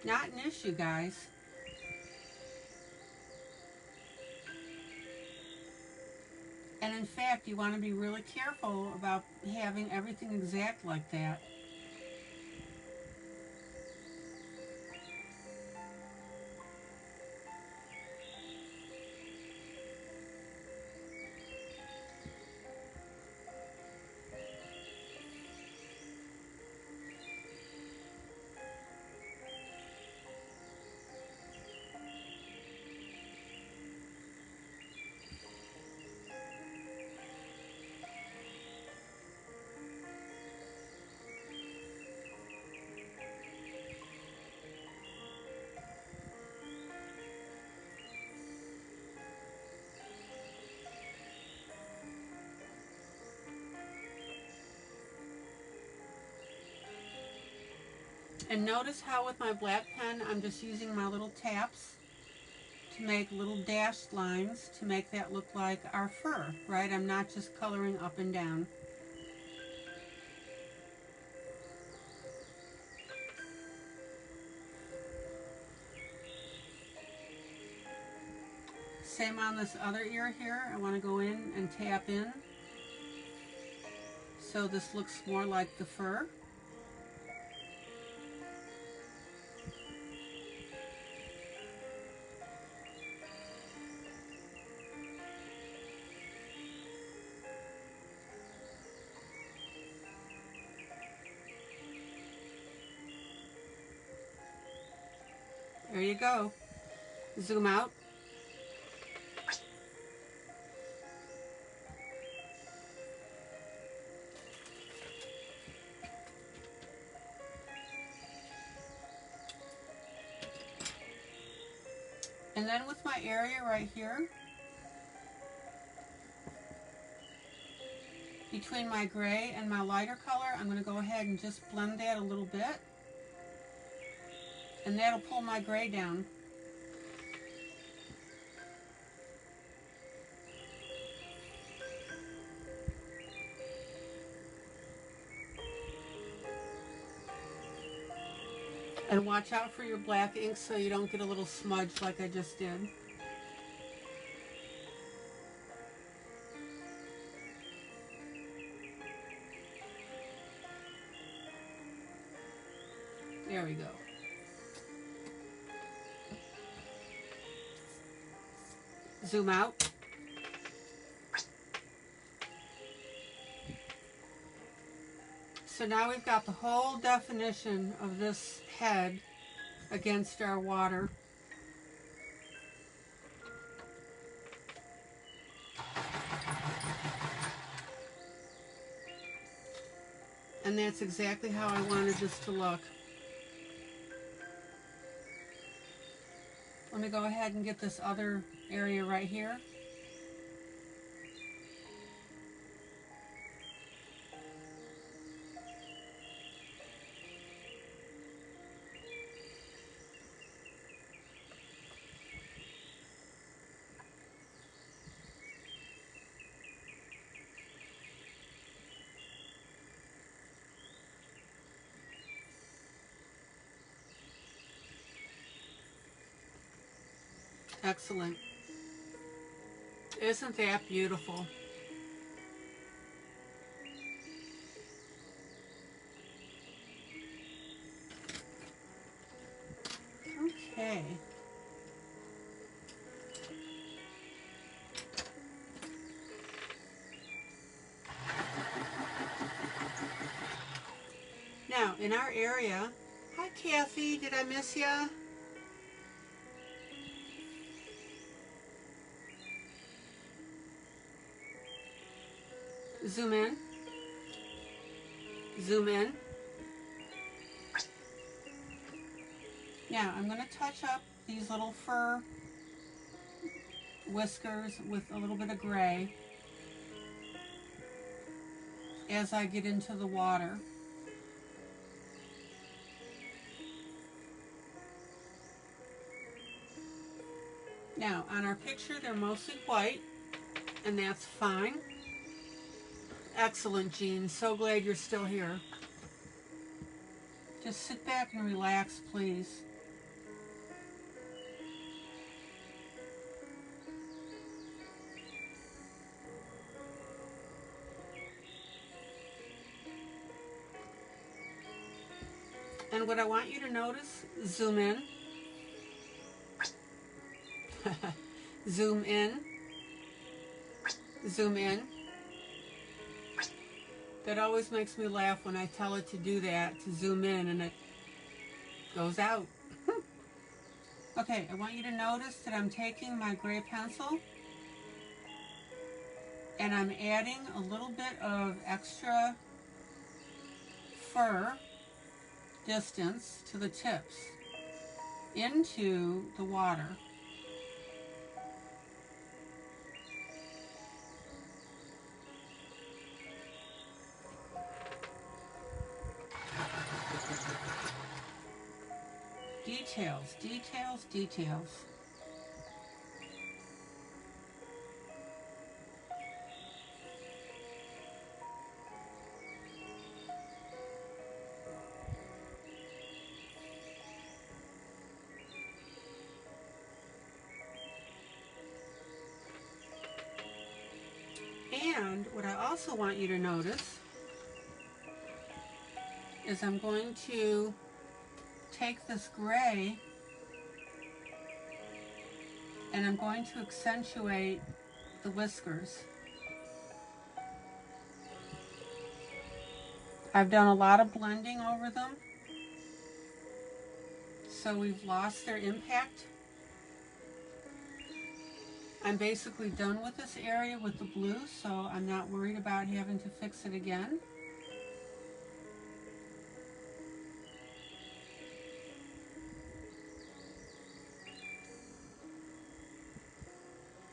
Speaker 1: not an issue, guys. And in fact, you want to be really careful about having everything exact like that. And notice how with my black pen, I'm just using my little taps to make little dashed lines to make that look like our fur, right? I'm not just coloring up and down. Same on this other ear here. I want to go in and tap in so this looks more like the fur. There you go. Zoom out. And then with my area right here, between my gray and my lighter color, I'm going to go ahead and just blend that a little bit. And that'll pull my gray down. And watch out for your black ink so you don't get a little smudge like I just did. There we go. Zoom out. So now we've got the whole definition of this head against our water. And that's exactly how I wanted this to look. Let me go ahead and get this other area right here. Excellent. Isn't that beautiful? Okay. in our area, hi Kathy, did I miss ya? Zoom in. Zoom in. Now I'm going to touch up these little fur whiskers with a little bit of gray as I get into the water. Now on our picture they're mostly white, and that's fine. Excellent, Jean. So glad you're still here. Just sit back and relax, please. And what I want you to notice, zoom in. Zoom in. Zoom in. That always makes me laugh when I tell it to do that, to zoom in, and it goes out. Okay, I want you to notice that I'm taking my gray pencil and I'm adding a little bit of extra fur distance to the tips into the water. Details, details, details. And what I also want you to notice is I'm going to take this gray and I'm going to accentuate the whiskers. I've done a lot of blending over them, so we've lost their impact. I'm basically done with this area with the blue, so I'm not worried about having to fix it again.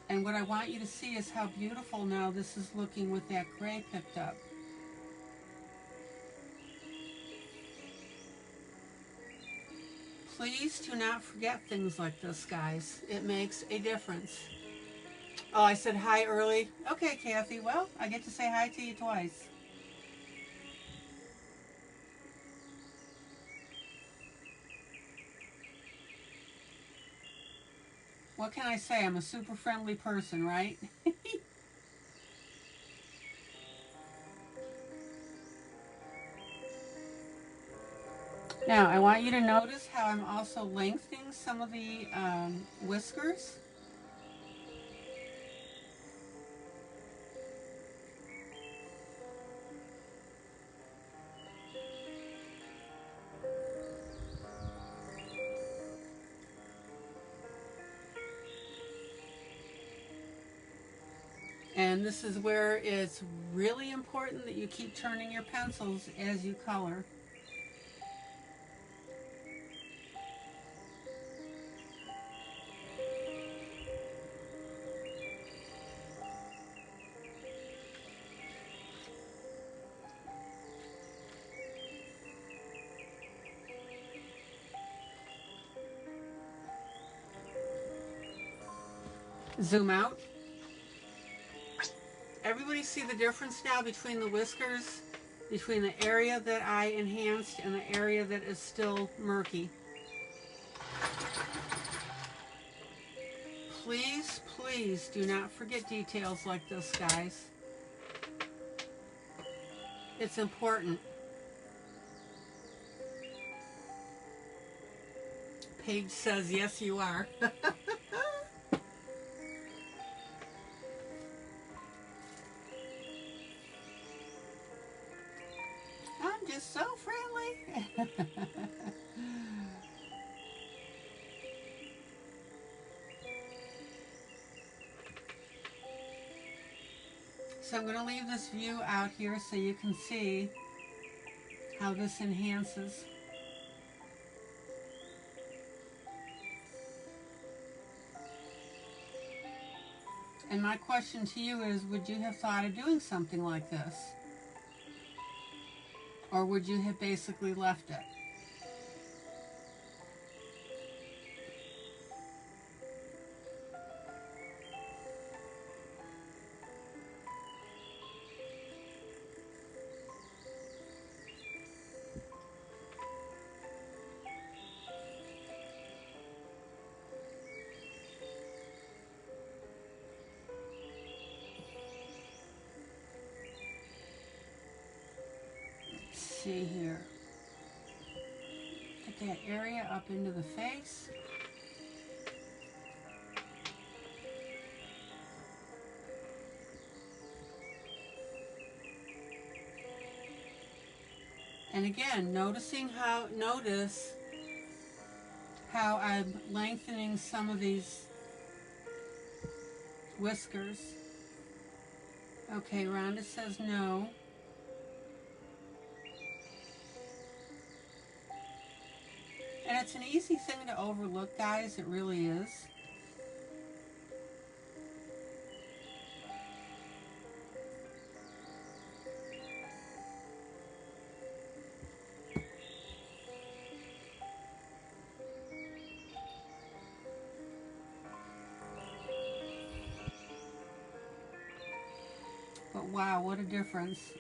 Speaker 1: And what I want you to see is how beautiful now this is looking with that gray picked up. Please do not forget things like this, guys. It makes a difference. Oh, I said hi early. Okay, Kathy. Well, I get to say hi to you twice. What can I say? I'm a super friendly person, right? Now, I want you to notice how I'm also lengthening some of the whiskers. And this is where it's really important that you keep turning your pencils as you color. Zoom out. Everybody see the difference now between the whiskers, between the area that I enhanced and the area that is still murky? Please, please do not forget details like this, guys. It's important. Paige says, yes, you are. I'm just so friendly. So I'm going to leave this view out here so you can see how this enhances. And my question to you is, would you have thought of doing something like this? Or would you have basically left it? Let's see here. Get that area up into the face. And again, notice how I'm lengthening some of these whiskers. Okay, Rhonda says no. And it's an easy thing to overlook, guys. It really is. But wow, what a difference.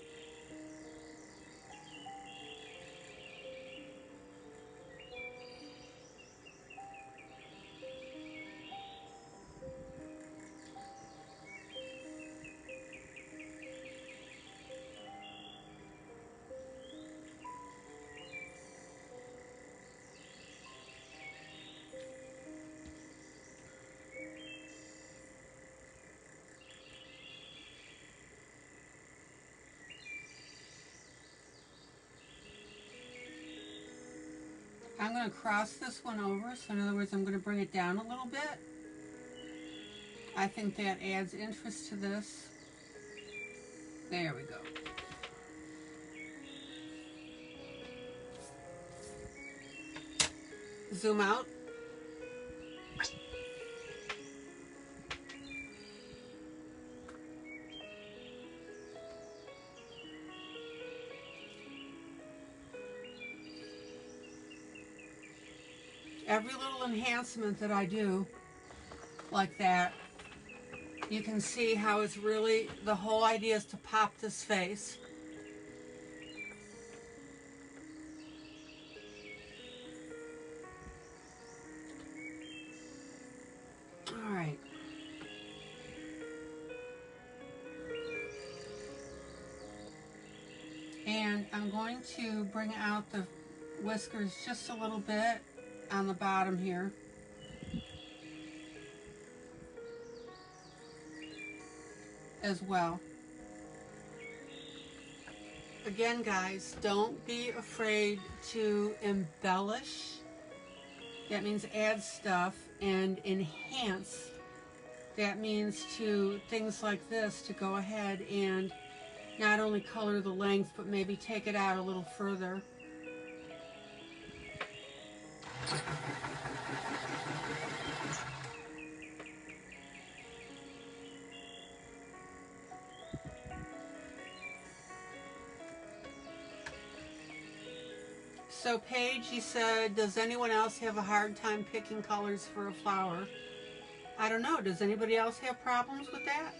Speaker 1: I'm going to cross this one over, so in other words, I'm going to bring it down a little bit. I think that adds interest to this. There we go. Zoom out. Every little enhancement that I do like that, you can see how it's really, the whole idea is to pop this face. All right. And I'm going to bring out the whiskers just a little bit on the bottom here. As well. Again, guys, don't be afraid to embellish. That means add stuff, and enhance. That means to things like this, to go ahead and not only color the length, but maybe take it out a little further. So Paige, you said, does anyone else have a hard time picking colors for a flower? I don't know. Does anybody else have problems with that?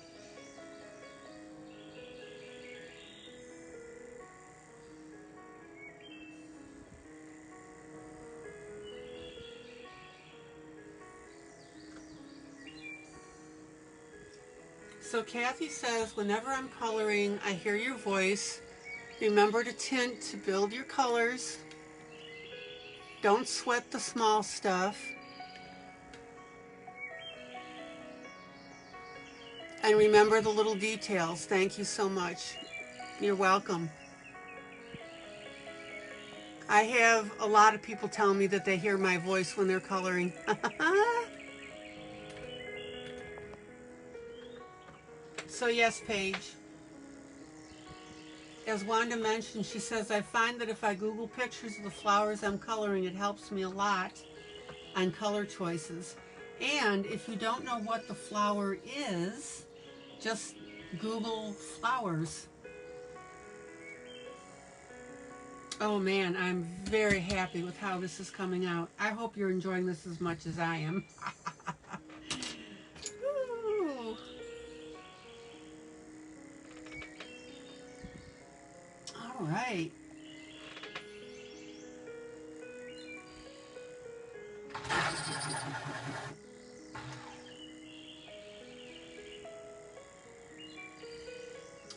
Speaker 1: So Kathy says, whenever I'm coloring, I hear your voice. Remember to tint to build your colors. Don't sweat the small stuff. And remember the little details. Thank you so much. You're welcome. I have a lot of people tell me that they hear my voice when they're coloring. So yes, Paige. As Wanda mentioned, she says, I find that if I Google pictures of the flowers I'm coloring, it helps me a lot on color choices. And if you don't know what the flower is, just Google flowers. Oh man, I'm very happy with how this is coming out. I hope you're enjoying this as much as I am. Ooh. All right.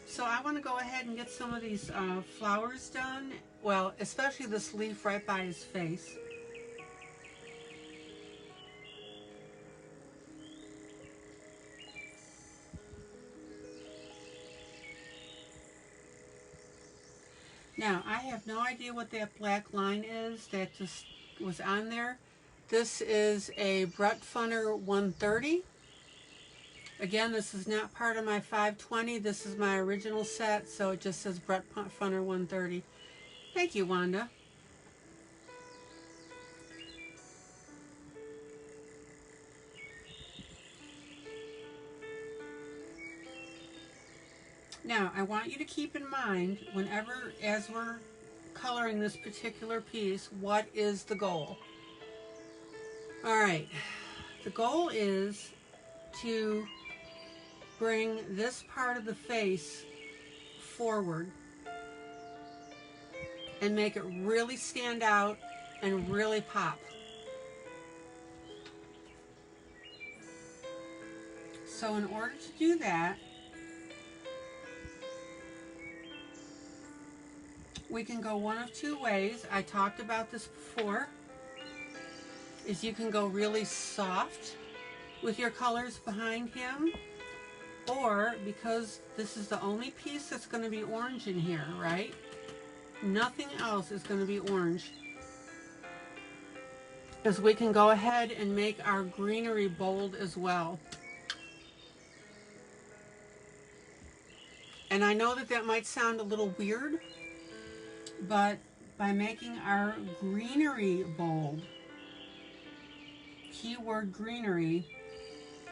Speaker 1: So I want to go ahead and get some of these flowers done. Well, especially this leaf right by his face. Now, I have no idea what that black line is that just was on there. This is a Brett Funner 130. Again, this is not part of my 520. This is my original set, so it just says Brett Funner 130. Thank you, Wanda. Now, I want you to keep in mind, whenever, as we're coloring this particular piece, what is the goal? All right, the goal is to bring this part of the face forward and make it really stand out and really pop. So in order to do that, we can go one of two ways. I talked about this before, is you can go really soft with your colors behind him, or because this is the only piece that's going to be orange in here, right? Nothing else is going to be orange. Is we can go ahead and make our greenery bold as well. And I know that that might sound a little weird, but by making our greenery bold, keyword greenery,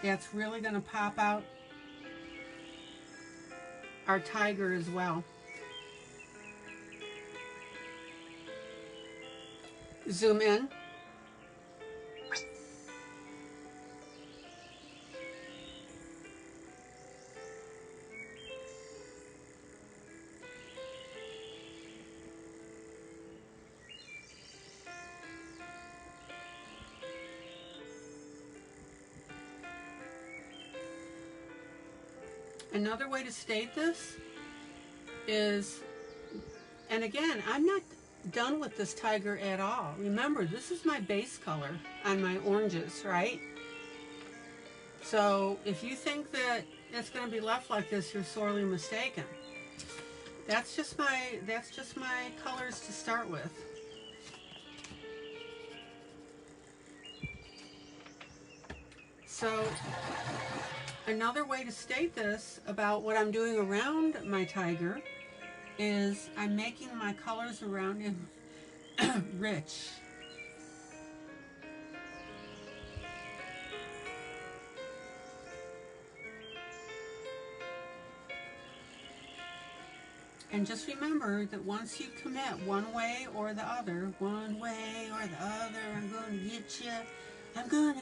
Speaker 1: that's really going to pop out our tiger as well. Zoom in. Another way to state this is, and again, I'm not done with this tiger at all. Remember, this is my base color on my oranges, right? So if you think that it's going to be left like this, you're sorely mistaken. That's just my colors to start with. So another way to state this about what I'm doing around my tiger is I'm making my colors around him rich. And just remember that once you commit one way or the other, I'm going to get you. I'm gonna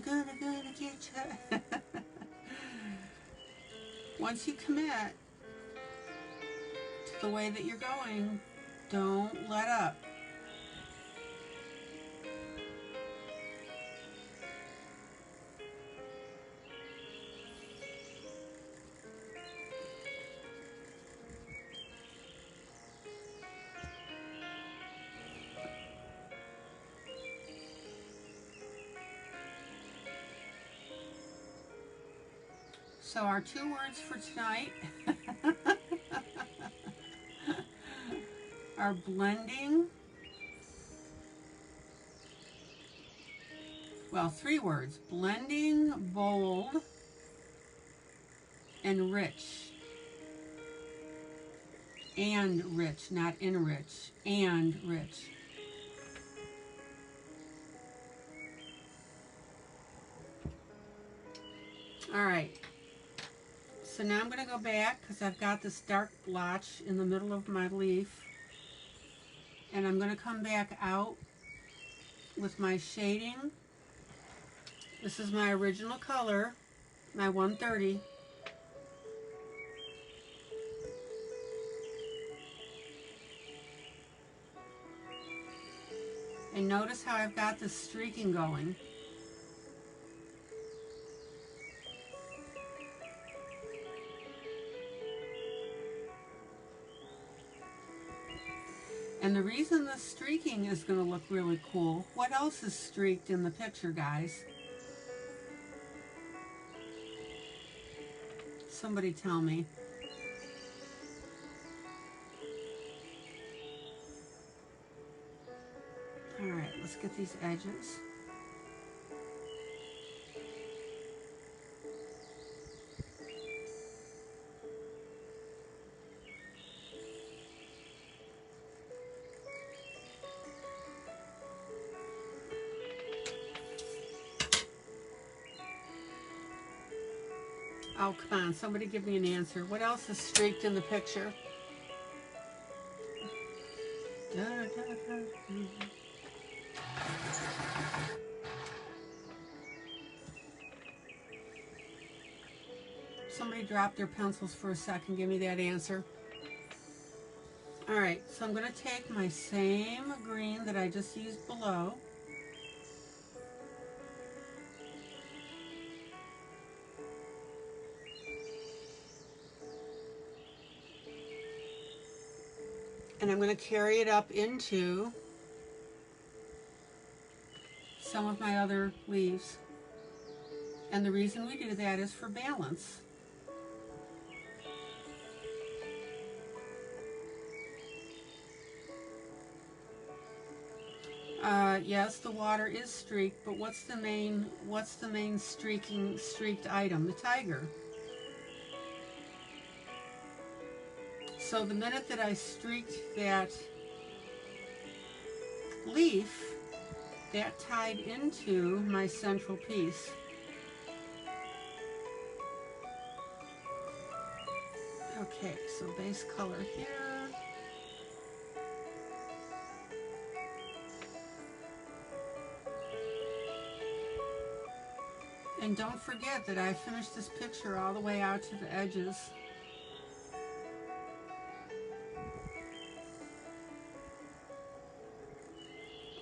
Speaker 1: get you. Once you commit to the way that you're going, don't let up. So our 2 words for tonight are blending well, 3 words: blending, bold, and rich. And rich, not enrich, and rich. All right, so now I'm going to go back because I've got this dark blotch in the middle of my leaf, and I'm going to come back out with my shading. This is my original color, my 130. And notice how I've got this streaking going. And the reason the streaking is going to look really cool, what else is streaked in the picture, guys? Somebody tell me. All right, let's get these edges. Oh, come on, somebody give me an answer. What else is streaked in the picture? Da, da, da, da. Somebody drop their pencils for a second. Give me that answer. All right, so I'm going to take my same green that I just used below. And I'm going to carry it up into some of my other leaves. And the reason we do that is for balance. Yes, the water is streaked, but what's the main streaked item? The tiger. So the minute that I streaked that leaf, that tied into my central piece. Okay, so base color here. And don't forget that I finished this picture all the way out to the edges.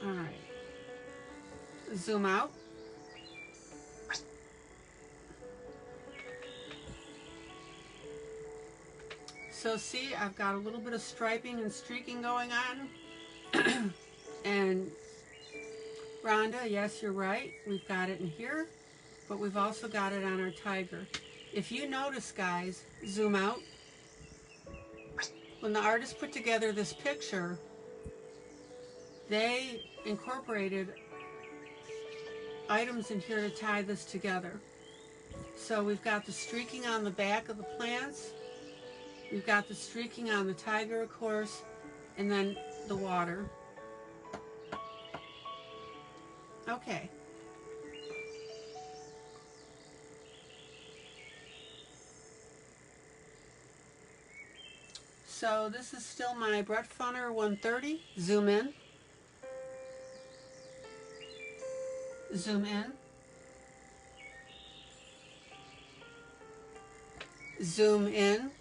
Speaker 1: All right. Zoom out. So see, I've got a little bit of striping and streaking going on. And Rhonda, yes, you're right. We've got it in here, but we've also got it on our tiger. If you notice, guys, zoom out. When the artist put together this picture, they incorporated items in here to tie this together. So we've got the streaking on the back of the plants, we've got the streaking on the tiger, of course, and then the water. Okay. So this is still my Brett Funner 130. Zoom in. Zoom in. Zoom in.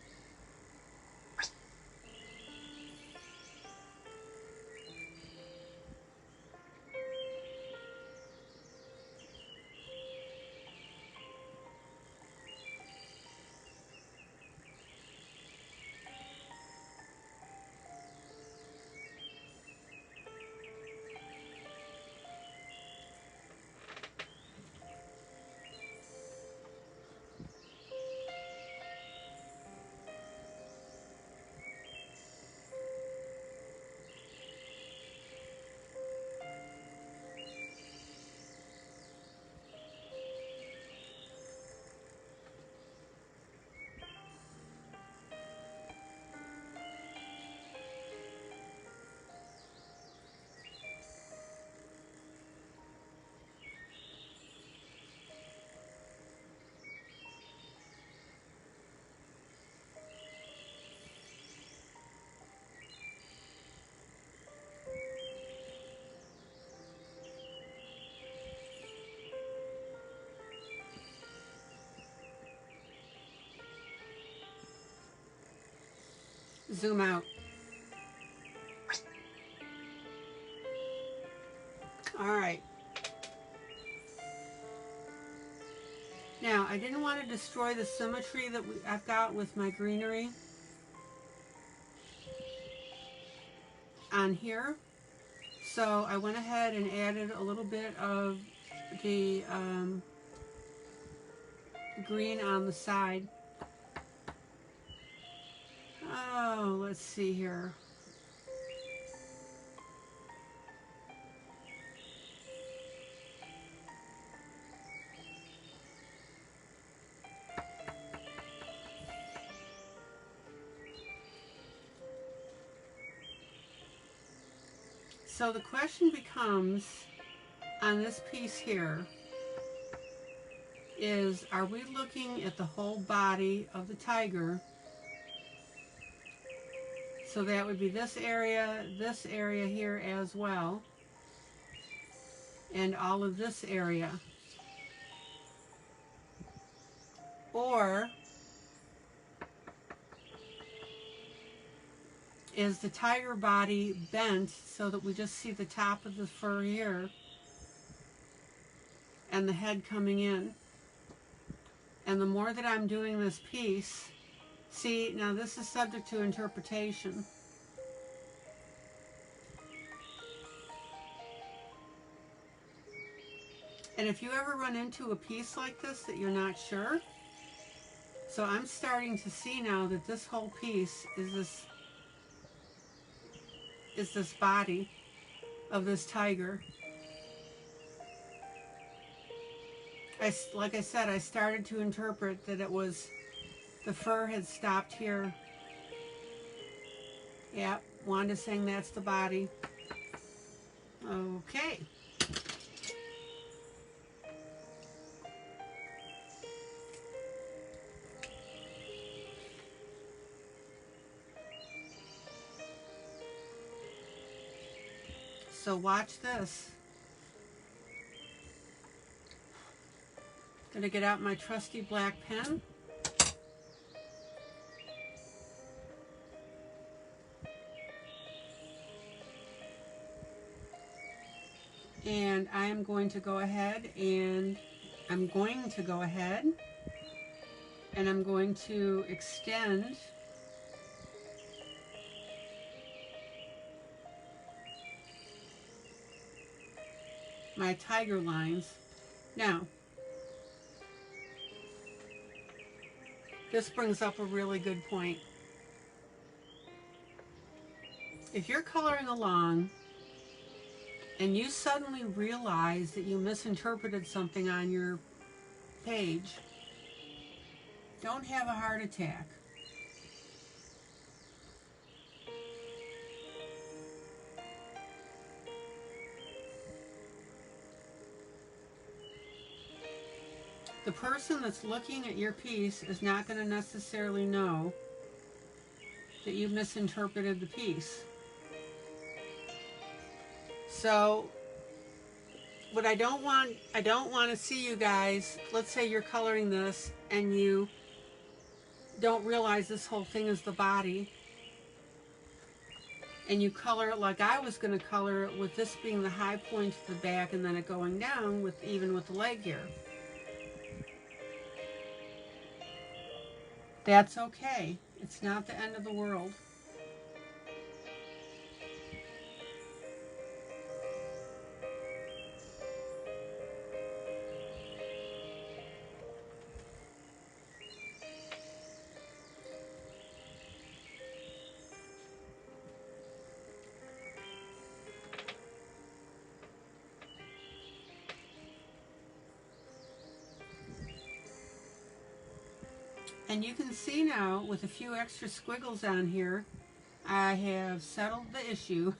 Speaker 1: zoom out. All right. Now, I didn't want to destroy the symmetry that I've got with my greenery on here. So I went ahead and added a little bit of the green on the side. Oh, let's see here. So the question becomes, on this piece here, is are we looking at the whole body of the tiger? So that would be this area here as well, and all of this area. Or is the tiger body bent so that we just see the top of the fur here and the head coming in? And the more that I'm doing this piece, see, now this is subject to interpretation. And if you ever run into a piece like this that you're not sure, so I'm starting to see now that this whole piece is this body of this tiger. Like I said, I started to interpret that it was the fur had stopped here. Yep, Wanda's saying that's the body. Okay. So watch this. Gonna get out my trusty black pen. And I am going to go ahead and I'm going to extend my tiger lines. Now, this brings up a really good point. If you're coloring along and you suddenly realize that you misinterpreted something on your page, don't have a heart attack. The person that's looking at your piece is not going to necessarily know that you misinterpreted the piece. So what I don't want to see you guys, let's say you're coloring this and you don't realize this whole thing is the body, and you color it like I was going to color it, with this being the high point of the back and then it going down with even with the leg here. That's okay. It's not the end of the world. And you can see now, with a few extra squiggles on here, I have settled the issue.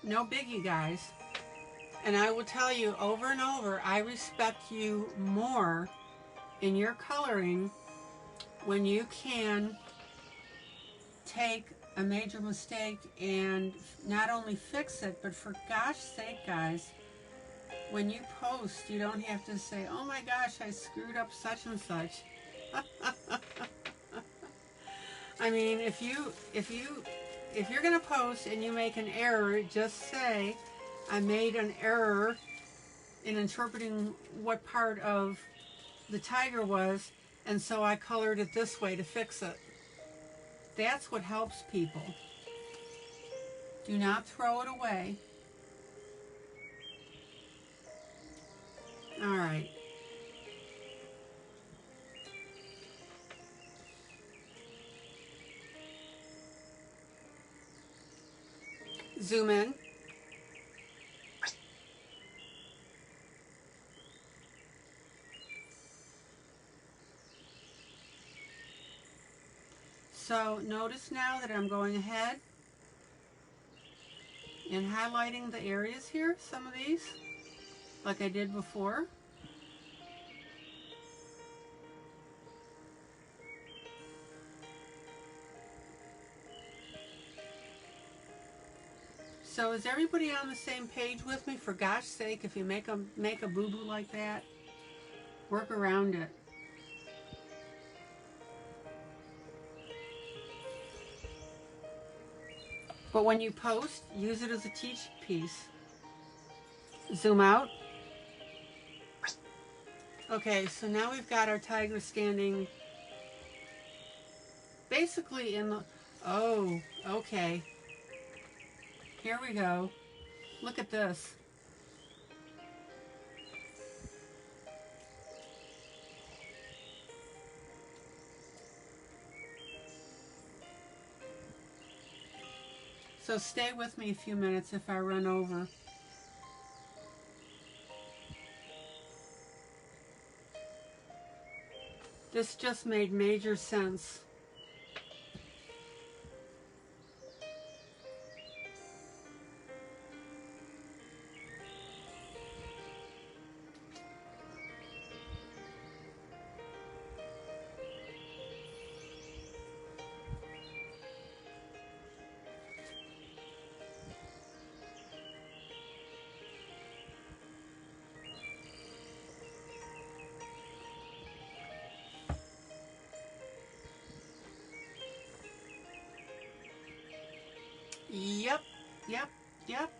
Speaker 1: No biggie, guys. And I will tell you over and over, I respect you more in your coloring when you can take a major mistake and not only fix it, but for gosh sake, guys, when you post, you don't have to say, oh my gosh, I screwed up such and such. I mean, if you're going to post and you make an error, just say, I made an error in interpreting what part of the tiger was, and so I colored it this way to fix it. That's what helps people. Do not throw it away. All right. Zoom in. So notice now that I'm going ahead and highlighting the areas here, some of these, like I did before. So is everybody on the same page with me? For gosh sake, if you make a boo-boo like that, work around it. But when you post, use it as a teach piece. Zoom out. Okay, so now we've got our tiger standing basically in the... Oh, okay. Here we go. Look at this. So stay with me a few minutes if I run over. This just made major sense. Yep, yep, yep.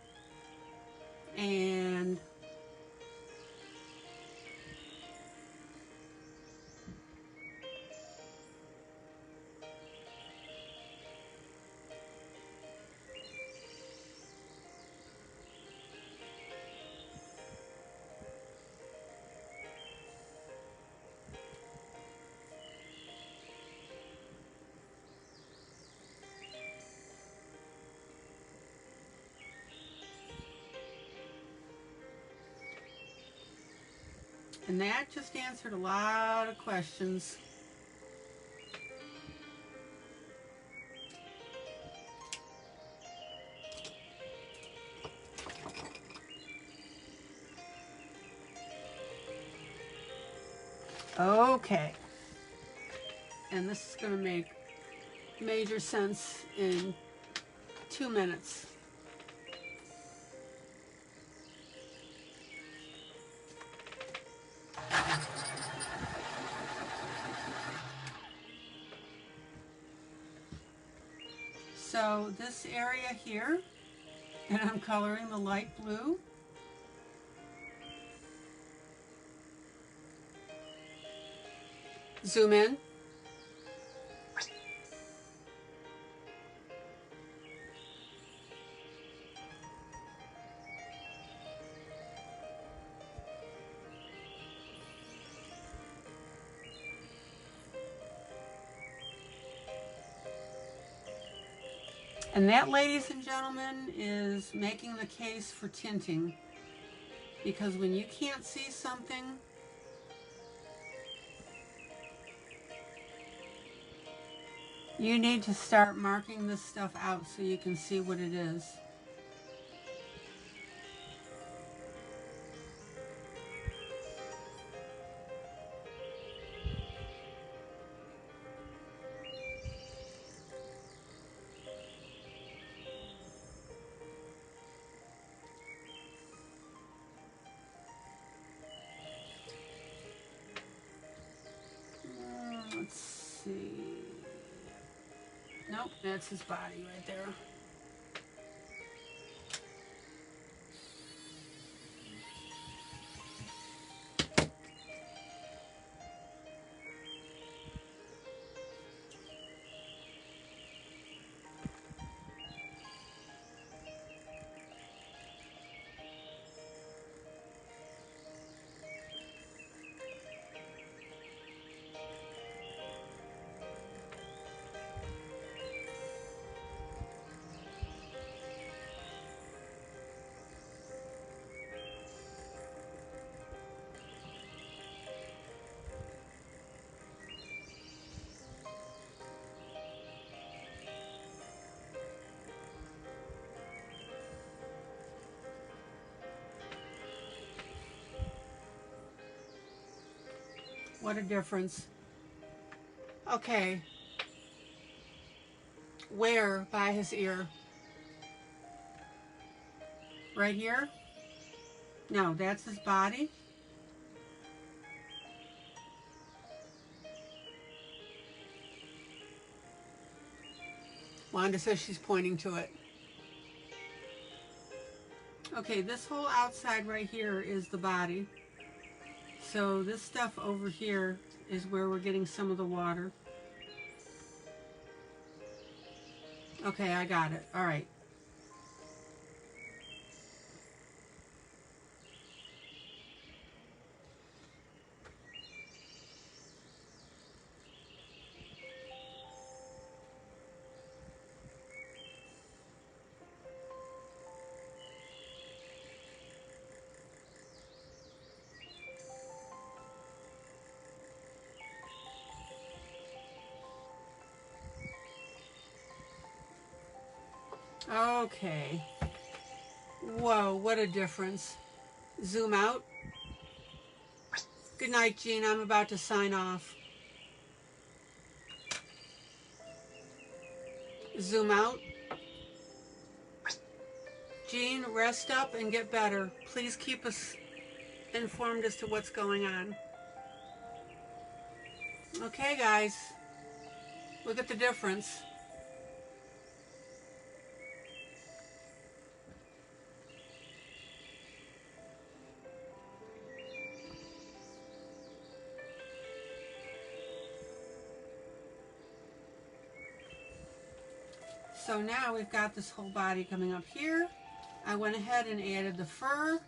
Speaker 1: And that just answered a lot of questions. Okay. And this is going to make major sense in 2 minutes. So this area here, and I'm coloring the light blue. Zoom in. And that, ladies and gentlemen, is making the case for tinting. Because when you can't see something, you need to start marking this stuff out so you can see what it is. Nope, that's his body right there. What a difference. Okay. Where by his ear? Right here? No, that's his body. Wanda says she's pointing to it. Okay, this whole outside right here is the body. So this stuff over here is where we're getting some of the water. Okay, I got it. All right. Okay. Whoa, what a difference. Zoom out. Good night, Jean. I'm about to sign off. Zoom out. Jean, rest up and get better. Please keep us informed as to what's going on. Okay, guys. Look at the difference. So now we've got this whole body coming up here. I went ahead and added the fur.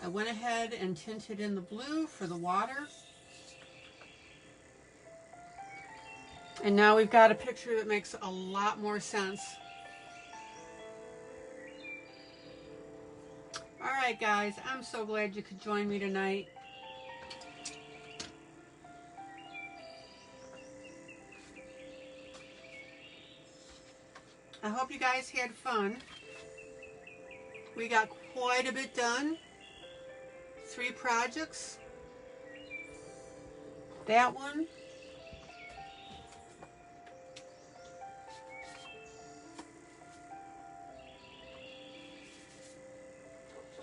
Speaker 1: I went ahead and tinted in the blue for the water. And now we've got a picture that makes a lot more sense. All right, guys, I'm so glad you could join me tonight. I hope you guys had fun. We got quite a bit done. 3 projects. That one.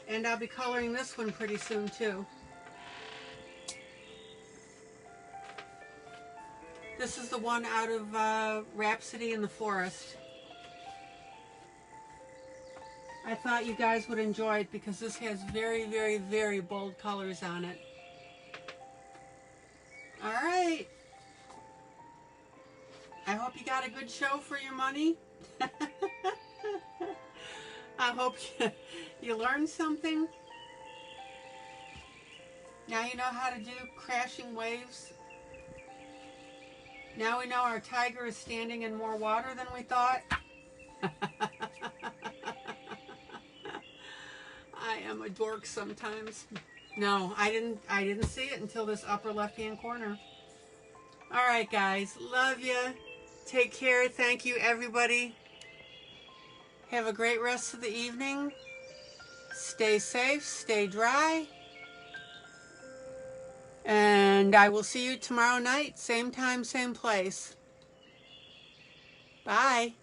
Speaker 1: And I'll be coloring this one pretty soon too. This is the one out of Rhapsody in the Forest. I thought you guys would enjoy it because this has very, very, very bold colors on it. All right. I hope you got a good show for your money. I hope you learned something. Now you know how to do crashing waves. Now we know our tiger is standing in more water than we thought. I am a dork sometimes. No, I didn't see it until this upper left-hand corner. All right, guys. Love you. Take care. Thank you, everybody. Have a great rest of the evening. Stay safe. Stay dry. And I will see you tomorrow night. Same time, same place. Bye.